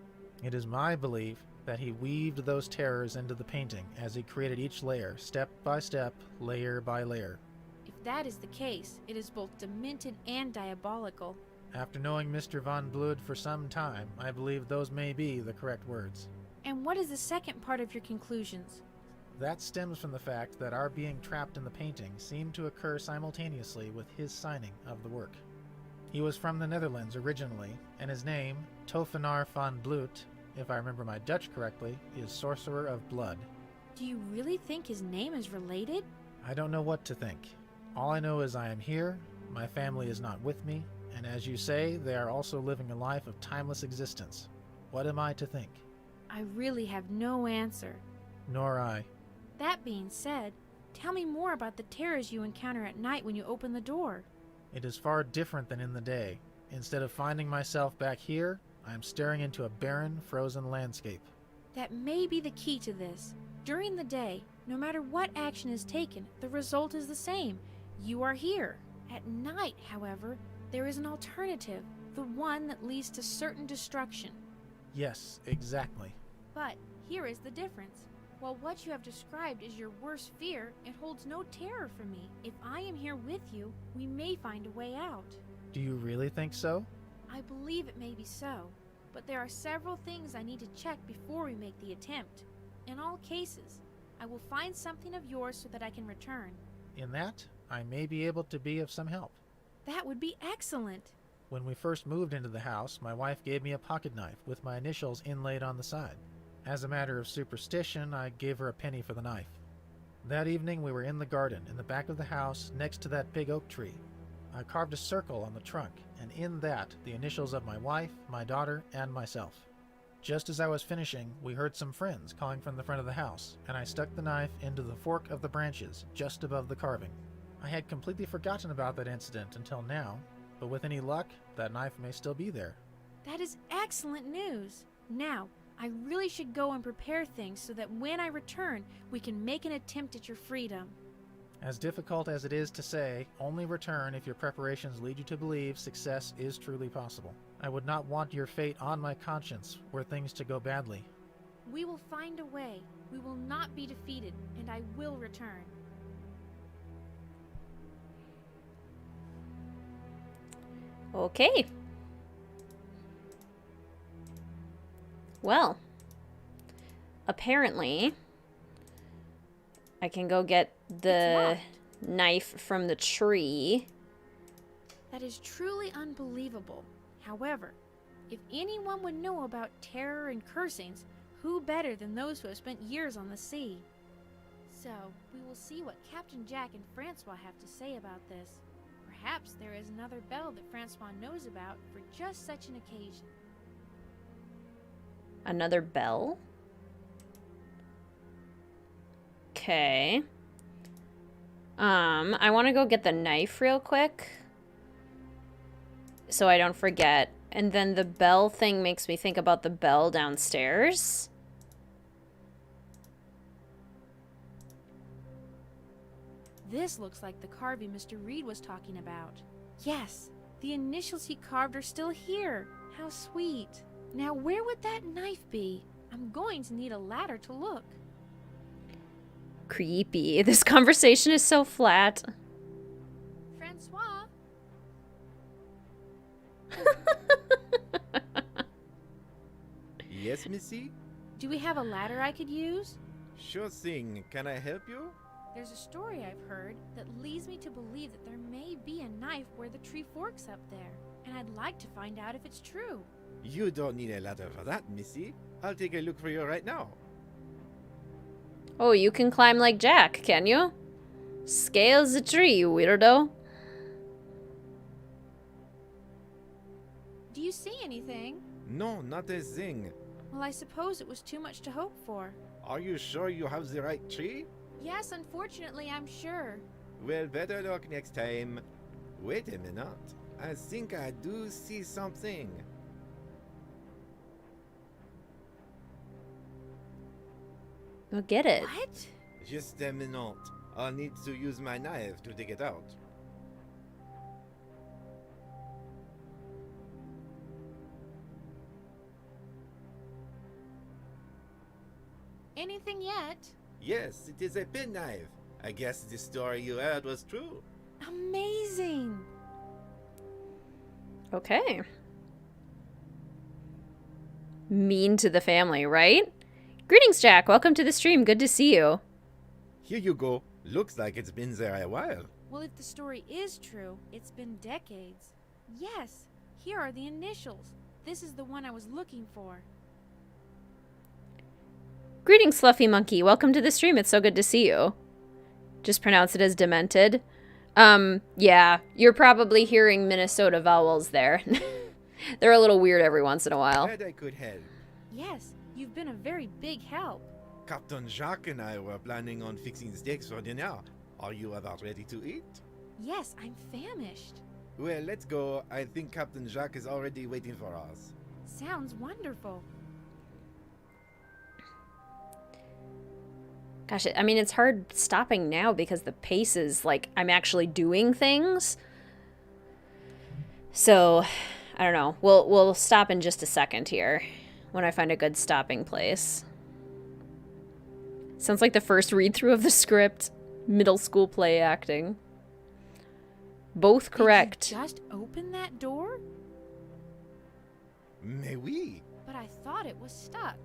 It is my belief that he weaved those terrors into the painting as he created each layer, step by step, layer by layer. If that is the case, it is both demented and diabolical. After knowing Mr. von Blood for some time, I believe those may be the correct words. And what is the second part of your conclusions? That stems from the fact that our being trapped in the painting seemed to occur simultaneously with his signing of the work. He was from the Netherlands originally, and his name, Tovenaar van Bloed, if I remember my Dutch correctly, is Sorcerer of Blood. Do you really think his name is related? I don't know what to think. All I know is I am here, my family is not with me, and as you say, they are also living a life of timeless existence. What am I to think? I really have no answer. Nor I. That being said, tell me more about the terrors you encounter at night when you open the door. It is far different than in the day. Instead of finding myself back here, I am staring into a barren, frozen landscape. That may be the key to this. During the day, no matter what action is taken, the result is the same. You are here. At night, however, there is an alternative, the one that leads to certain destruction. Yes, exactly. But here is the difference. While what you have described is your worst fear, it holds no terror for me. If I am here with you, we may find a way out. Do you really think so? I believe it may be so, but there are several things I need to check before we make the attempt. In all cases, I will find something of yours so that I can return. In that, I may be able to be of some help. That would be excellent. When we first moved into the house, my wife gave me a pocket knife with my initials inlaid on the side. As a matter of superstition, I gave her a penny for the knife. That evening we were in the garden, in the back of the house, next to that big oak tree. I carved a circle on the trunk, and in that, the initials of my wife, my daughter, and myself. Just as I was finishing, we heard some friends calling from the front of the house, and I stuck the knife into the fork of the branches, just above the carving. I had completely forgotten about that incident until now, but with any luck, that knife may still be there. That is excellent news. Now, I really should go and prepare things so that when I return, we can make an attempt at your freedom. As difficult as it is to say, only return if your preparations lead you to believe success is truly possible. I would not want your fate on my conscience were things to go badly. We will find a way. We will not be defeated, and I will return. Okay. Well, apparently, I can go get the knife from the tree. That is truly unbelievable. However, if anyone would know about terror and cursings, who better than those who have spent years on the sea? So, we will see what Captain Jack and Francois have to say about this. Perhaps there is another bell that Francois knows about for just such an occasion. Another bell? Okay. I want to go get the knife real quick, so I don't forget. And then the bell thing makes me think about the bell downstairs. This looks like the carving Mr. Reed was talking about. Yes, the initials he carved are still here. How sweet. Now where would that knife be? I'm going to need a ladder to look. Creepy. This conversation is so flat. Francois? Yes, Missy? Do we have a ladder I could use? Sure thing. Can I help you? There's a story I've heard that leads me to believe that there may be a knife where the tree forks up there, and I'd like to find out if it's true. You don't need a ladder for that, Missy. I'll take a look for you right now. Oh, you can climb like Jack, can you? Scale the tree, you weirdo. Do you see anything? No, not a thing. Well, I suppose it was too much to hope for. Are you sure you have the right tree? Yes, unfortunately, I'm sure. Well, better luck next time. Wait a minute. I think I do see something. Well, get it. What? Just a minute. I'll need to use my knife to dig it out. Anything yet? Yes, it is a penknife. I guess the story you heard was true. Amazing! Okay. Mean to the family, right? Greetings, Jack. Welcome to the stream. Good to see you. Here you go. Looks like it's been there a while. Well, if the story is true, it's been decades. Yes, here are the initials. This is the one I was looking for. Greetings, Fluffy Monkey. Welcome to the stream. It's so good to see you. Just pronounce it as demented. Yeah, you're probably hearing Minnesota vowels there. They're a little weird every once in a while. Glad I could help. Yes, you've been a very big help. Captain Jacques and I were planning on fixing steaks for dinner. Are you about ready to eat? Yes, I'm famished. Well, let's go. I think Captain Jacques is already waiting for us. Sounds wonderful. Gosh, I mean, it's hard stopping now because the pace is like I'm actually doing things. So, I don't know. We'll stop in just a second here when I find a good stopping place. Sounds like the first read-through of the script. Middle school play acting. Both correct. Did you just open that door? Mais oui. But I thought it was stuck.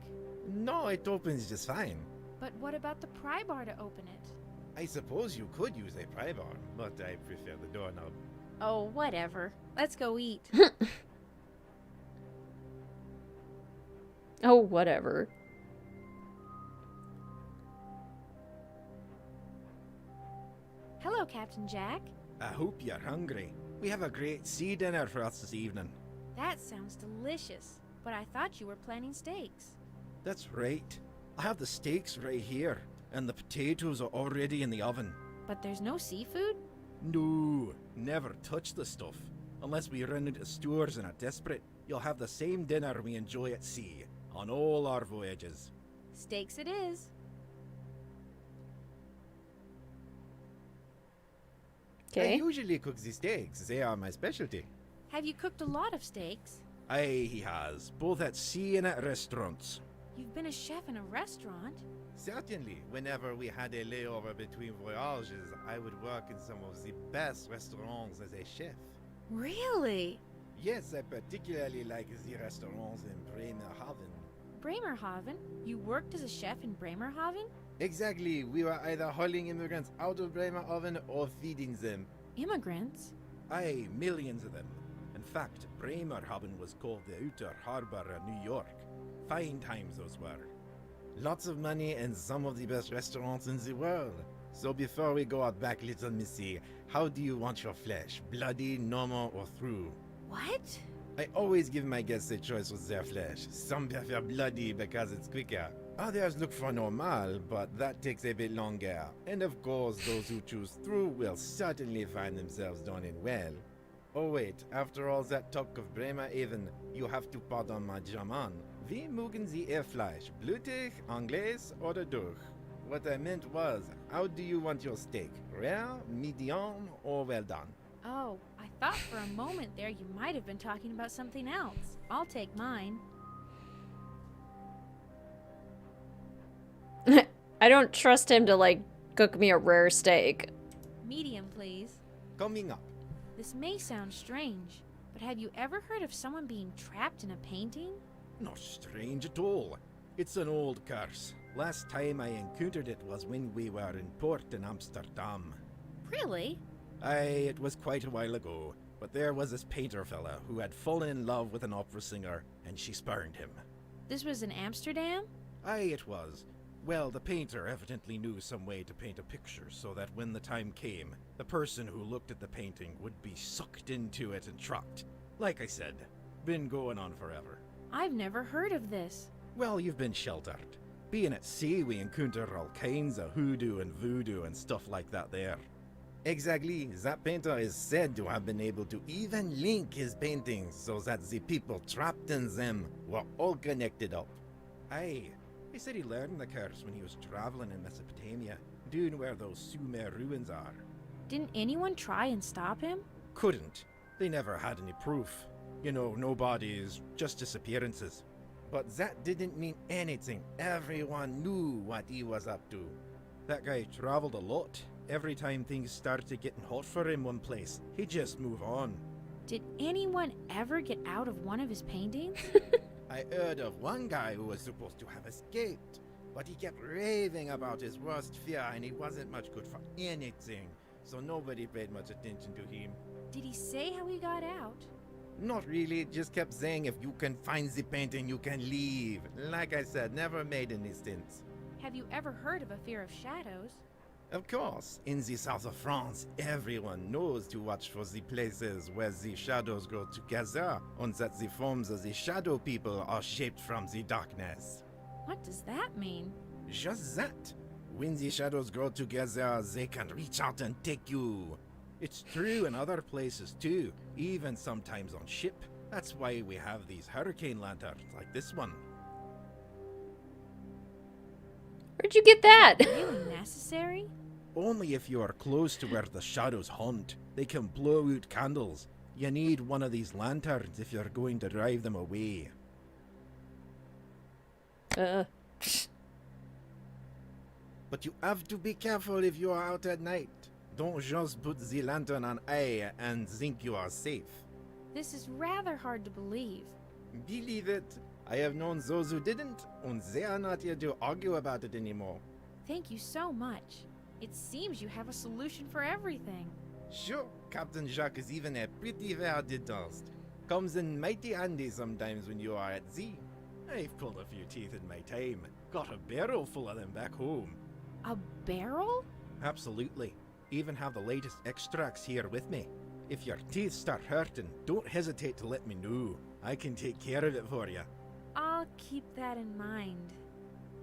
No, it opens just fine. But what about the pry bar to open it? I suppose you could use a pry bar, but I prefer the doorknob. Oh, whatever. Let's go eat. Oh, whatever. Hello, Captain Jack. I hope you're hungry. We have a great sea dinner for us this evening. That sounds delicious. But I thought you were planning steaks. That's right. I have the steaks right here, and the potatoes are already in the oven. But there's no seafood? No, never touch the stuff. Unless we run into stores and are desperate, you'll have the same dinner we enjoy at sea, on all our voyages. Steaks it is. I Okay. usually cook the steaks. They are my specialty. Have you cooked a lot of steaks? Aye, he has, both at sea and at restaurants. You've been a chef in a restaurant? Certainly, whenever we had a layover between voyages, I would work in some of the best restaurants as a chef. Really? Yes, I particularly like the restaurants in Bremerhaven. Bremerhaven? You worked as a chef in Bremerhaven? Exactly, we were either hauling immigrants out of Bremerhaven or feeding them. Immigrants? Aye, millions of them. In fact, Bremerhaven was called the Outer Harbor of New York. Fine times those were. Lots of money and some of the best restaurants in the world. So before we go out back, little missy, how do you want your flesh? Bloody, normal, or through? What? I always give my guests a choice with their flesh. Some prefer bloody because it's quicker. Others look for normal, but that takes a bit longer. And of course, those who choose through will certainly find themselves done in well. Oh wait, after all that talk of Bremerhaven, you have to pardon my German. Wie mögen Sie Ihr Fleisch? Blutig, Anglaise, oder durch? What I meant was, how do you want your steak? Rare, medium, or well done? Oh, I thought for a moment there you might have been talking about something else. I'll take mine. I don't trust him to, like, cook me a rare steak. Medium, please. Coming up. This may sound strange, but have you ever heard of someone being trapped in a painting? Not strange at all. It's an old curse. Last time I encountered it was when we were in port in Amsterdam. Really? Aye, it was quite a while ago, but there was this painter fella who had fallen in love with an opera singer, and she spurned him. This was in Amsterdam? Aye, it was. Well, the painter evidently knew some way to paint a picture so that when the time came, the person who looked at the painting would be sucked into it and trapped. Like I said, been going on forever. I've never heard of this. Well, you've been sheltered. Being at sea, we encounter all kinds of hoodoo and voodoo and stuff like that there. Exactly, that painter is said to have been able to even link his paintings so that the people trapped in them were all connected up. Aye, he said he learned the curse when he was traveling in Mesopotamia, doing where those Sumer ruins are. Didn't anyone try and stop him? Couldn't. They never had any proof. You know, no bodies, just disappearances. But that didn't mean anything. Everyone knew what he was up to. That guy traveled a lot. Every time things started getting hot for him one place, he'd just move on. Did anyone ever get out of one of his paintings? I heard of one guy who was supposed to have escaped, but he kept raving about his worst fear and he wasn't much good for anything, so nobody paid much attention to him. Did he say how he got out? Not really, just kept saying if you can find the painting, you can leave. Like I said, never made any sense. Have you ever heard of a fear of shadows? Of course, in the south of France, everyone knows to watch for the places where the shadows grow together, and that the forms of the shadow people are shaped from the darkness. What does that mean? Just that. When the shadows grow together, they can reach out and take you. It's true in other places too, even sometimes on ship. That's why we have these hurricane lanterns like this one. Where'd you get that? Really necessary? Only if you are close to where the shadows haunt. They can blow out candles. You need one of these lanterns if you're going to drive them away. Uh. But you have to be careful if you are out at night. Don't just put the lantern on high and think you are safe. This is rather hard to believe. Believe it. I have known those who didn't, and they are not here to argue about it anymore. Thank you so much. It seems you have a solution for everything. Sure, Captain Jacques is even a pretty verdictist. Comes in mighty handy sometimes when you are at sea. I've pulled a few teeth in my time. Got a barrel full of them back home. A barrel? Absolutely. Even have the latest extracts here with me. If your teeth start hurting, don't hesitate to let me know. I can take care of it for you. I'll keep that in mind.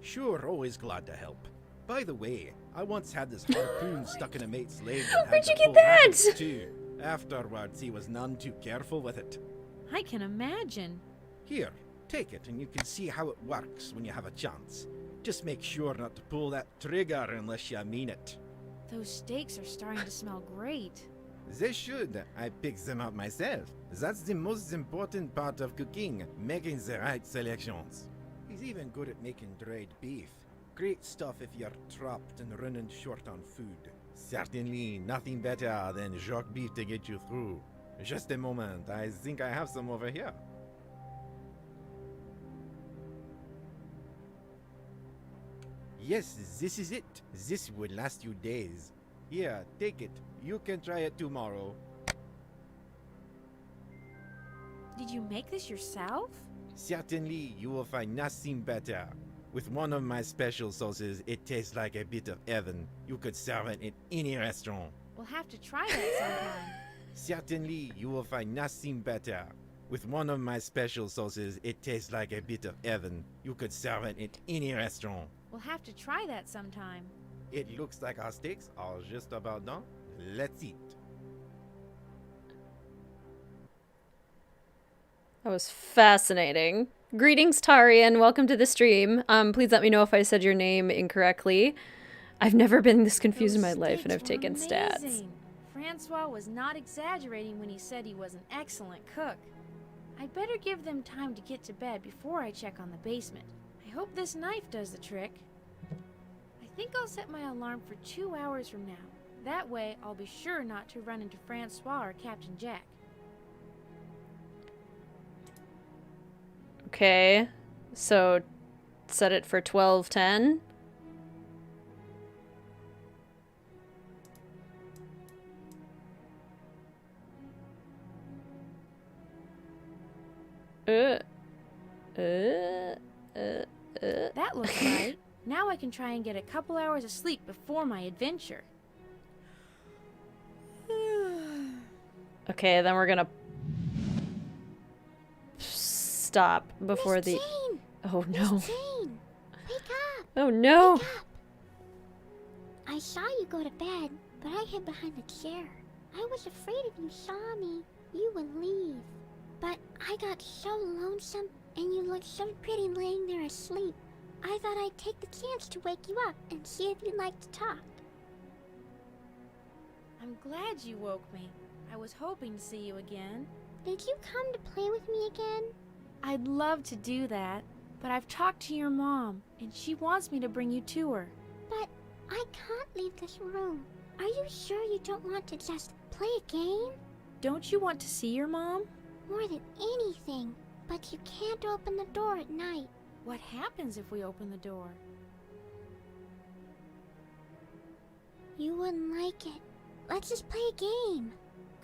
Sure, always glad to help. By the way, I once had this harpoon stuck in a mate's leg. And Where'd had you to get pull that? handles too. Afterwards, he was none too careful with it. I can imagine. Here, take it and you can see how it works when you have a chance. Just make sure not to pull that trigger unless you mean it. Those steaks are starting to smell great. They should. I picked them up myself. That's the most important part of cooking, making the right selections. He's even good at making dried beef. Great stuff if you're trapped and running short on food. Certainly nothing better than jerk beef to get you through. Just a moment, I think I have some over here. Yes, this is it. This would last you days. Here, take it. You can try it tomorrow. Did you make this yourself? Certainly, you will find nothing better. With one of my special sauces, it tastes like a bit of heaven. You could serve it in any restaurant. We'll have to try that sometime. Certainly, you will find nothing better. With one of my special sauces, it tastes like a bit of heaven. You could serve it in any restaurant. We'll have to try that sometime. It looks like our steaks are just about done. Let's eat. That was fascinating. Greetings, Tarian. Welcome to the stream. Please let me know if I said your name incorrectly. I've never been this confused in my life, and I've Those steaks taken were stats. amazing. Francois was not exaggerating when he said he was an excellent cook. I'd better give them time to get to bed before I check on the basement. I hope this knife does the trick. I think I'll set my alarm for 2 hours from now. That way, I'll be sure not to run into Francois or Captain Jack. Okay, so set it for 12:10. That looks right. Now I can try and get a couple hours of sleep before my adventure. Okay, then we're gonna stop before Miss the. Jane! Oh no! Miss Jane! Wake up! Oh no! Wake up! I saw you go to bed, but I hid behind the chair. I was afraid if you saw me, you would leave. But I got so lonesome, and you looked so pretty laying there asleep. I thought I'd take the chance to wake you up and see if you'd like to talk. I'm glad you woke me. I was hoping to see you again. Did you come to play with me again? I'd love to do that. but I've talked to your mom, and she wants me to bring you to her. But I can't leave this room. Are you sure you don't want to just play a game? Don't you want to see your mom? More than anything. But you can't open the door at night. What happens if we open the door? You wouldn't like it. Let's just play a game.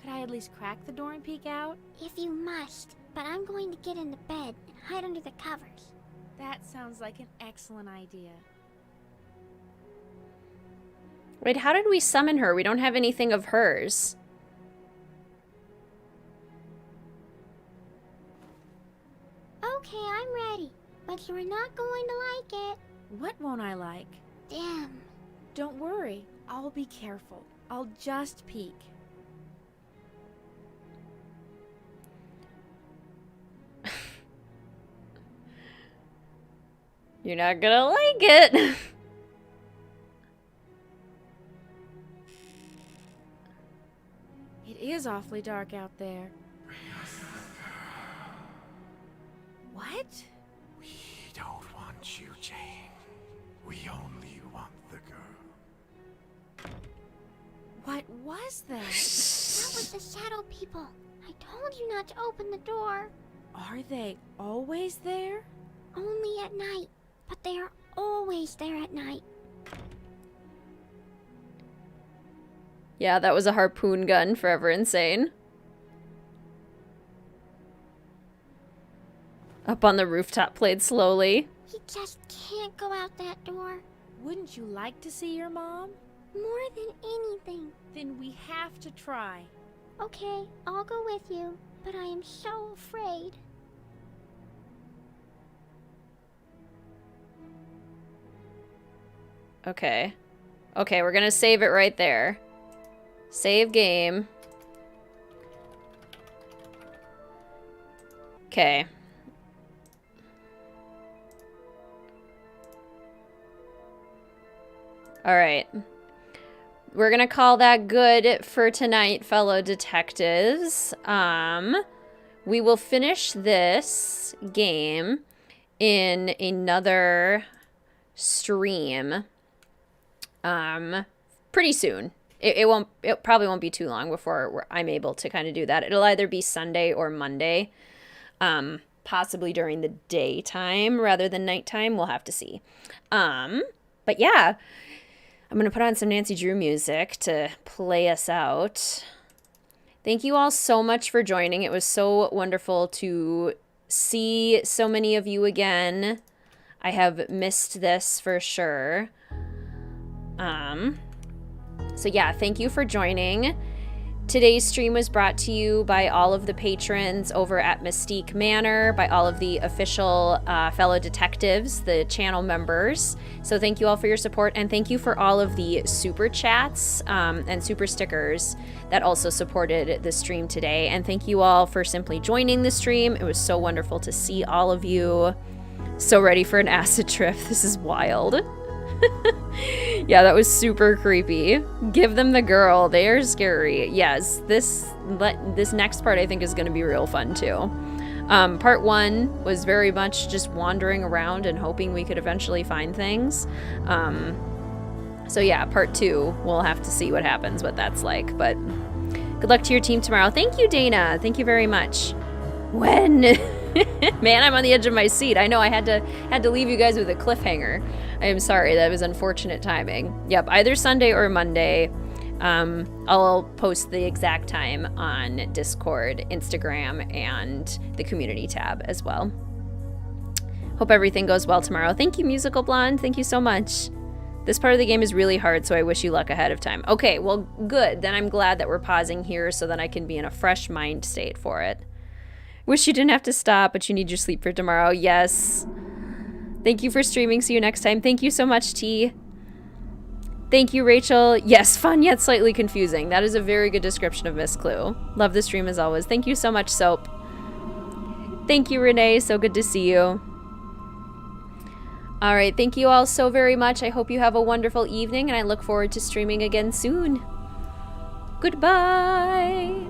Could I at least crack the door and peek out? If you must. But I'm going to get in the bed and hide under the covers. That sounds like an excellent idea. Wait, how did we summon her? We don't have anything of hers. Okay, I'm ready. But you're not going to like it. What won't I like? Damn. Don't worry. I'll be careful. I'll just peek. You're not gonna like it. It is awfully dark out there. What? We don't want you, Jane. We only want the girl. What was that? That was the shadow people. I told you not to open the door. Are they always there? Only at night. But they are always there at night. Yeah, that was a harpoon gun, forever insane. Up on the rooftop, played slowly. You just can't go out that door. Wouldn't you like to see your mom? More than anything. Then we have to try. Okay, I'll go with you. But I am so afraid. Okay. Okay, we're gonna save it right there. Save game. Okay. Alright. We're gonna call that good for tonight, fellow detectives. We will finish this game in another stream. Pretty soon. It probably won't be too long before I'm able to kind of do that. It'll either be Sunday or Monday. Possibly during the daytime rather than nighttime. We'll have to see. But yeah, I'm going to put on some Nancy Drew music to play us out. Thank you all so much for joining. It was so wonderful to see so many of you again. I have missed this for sure. So yeah, thank you for joining. Today's stream was brought to you by all of the patrons over at Mystique Manor, by all of the official fellow detectives, the channel members. So thank you all for your support, and thank you for all of the super chats and super stickers that also supported the stream today. And thank you all for simply joining the stream. It was so wonderful to see all of you. So ready for an acid trip. This is wild. Yeah, that was super creepy. Give them the girl. They are scary. Yes, this next part I think is going to be real fun too. Part 1 was very much just wandering around and hoping we could eventually find things. So yeah, part 2, we'll have to see what happens, what that's like. But good luck to your team tomorrow. Thank you, Dana. Thank you very much. When? Man, I'm on the edge of my seat. I know I had to leave you guys with a cliffhanger. I am sorry. That was unfortunate timing. Yep, either Sunday or Monday. I'll post the exact time on Discord, Instagram, and the community tab as well. Hope everything goes well tomorrow. Thank you, Musical Blonde. Thank you so much. This part of the game is really hard, so I wish you luck ahead of time. Okay, well, good. Then I'm glad that we're pausing here so that I can be in a fresh mind state for it. Wish you didn't have to stop, but you need your sleep for tomorrow. Yes. Thank you for streaming. See you next time. Thank you so much, T. Thank you, Rachel. Yes, fun yet slightly confusing. That is a very good description of Miss Clue. Love the stream as always. Thank you so much, Soap. Thank you, Renee. So good to see you. All right. Thank you all so very much. I hope you have a wonderful evening, and I look forward to streaming again soon. Goodbye.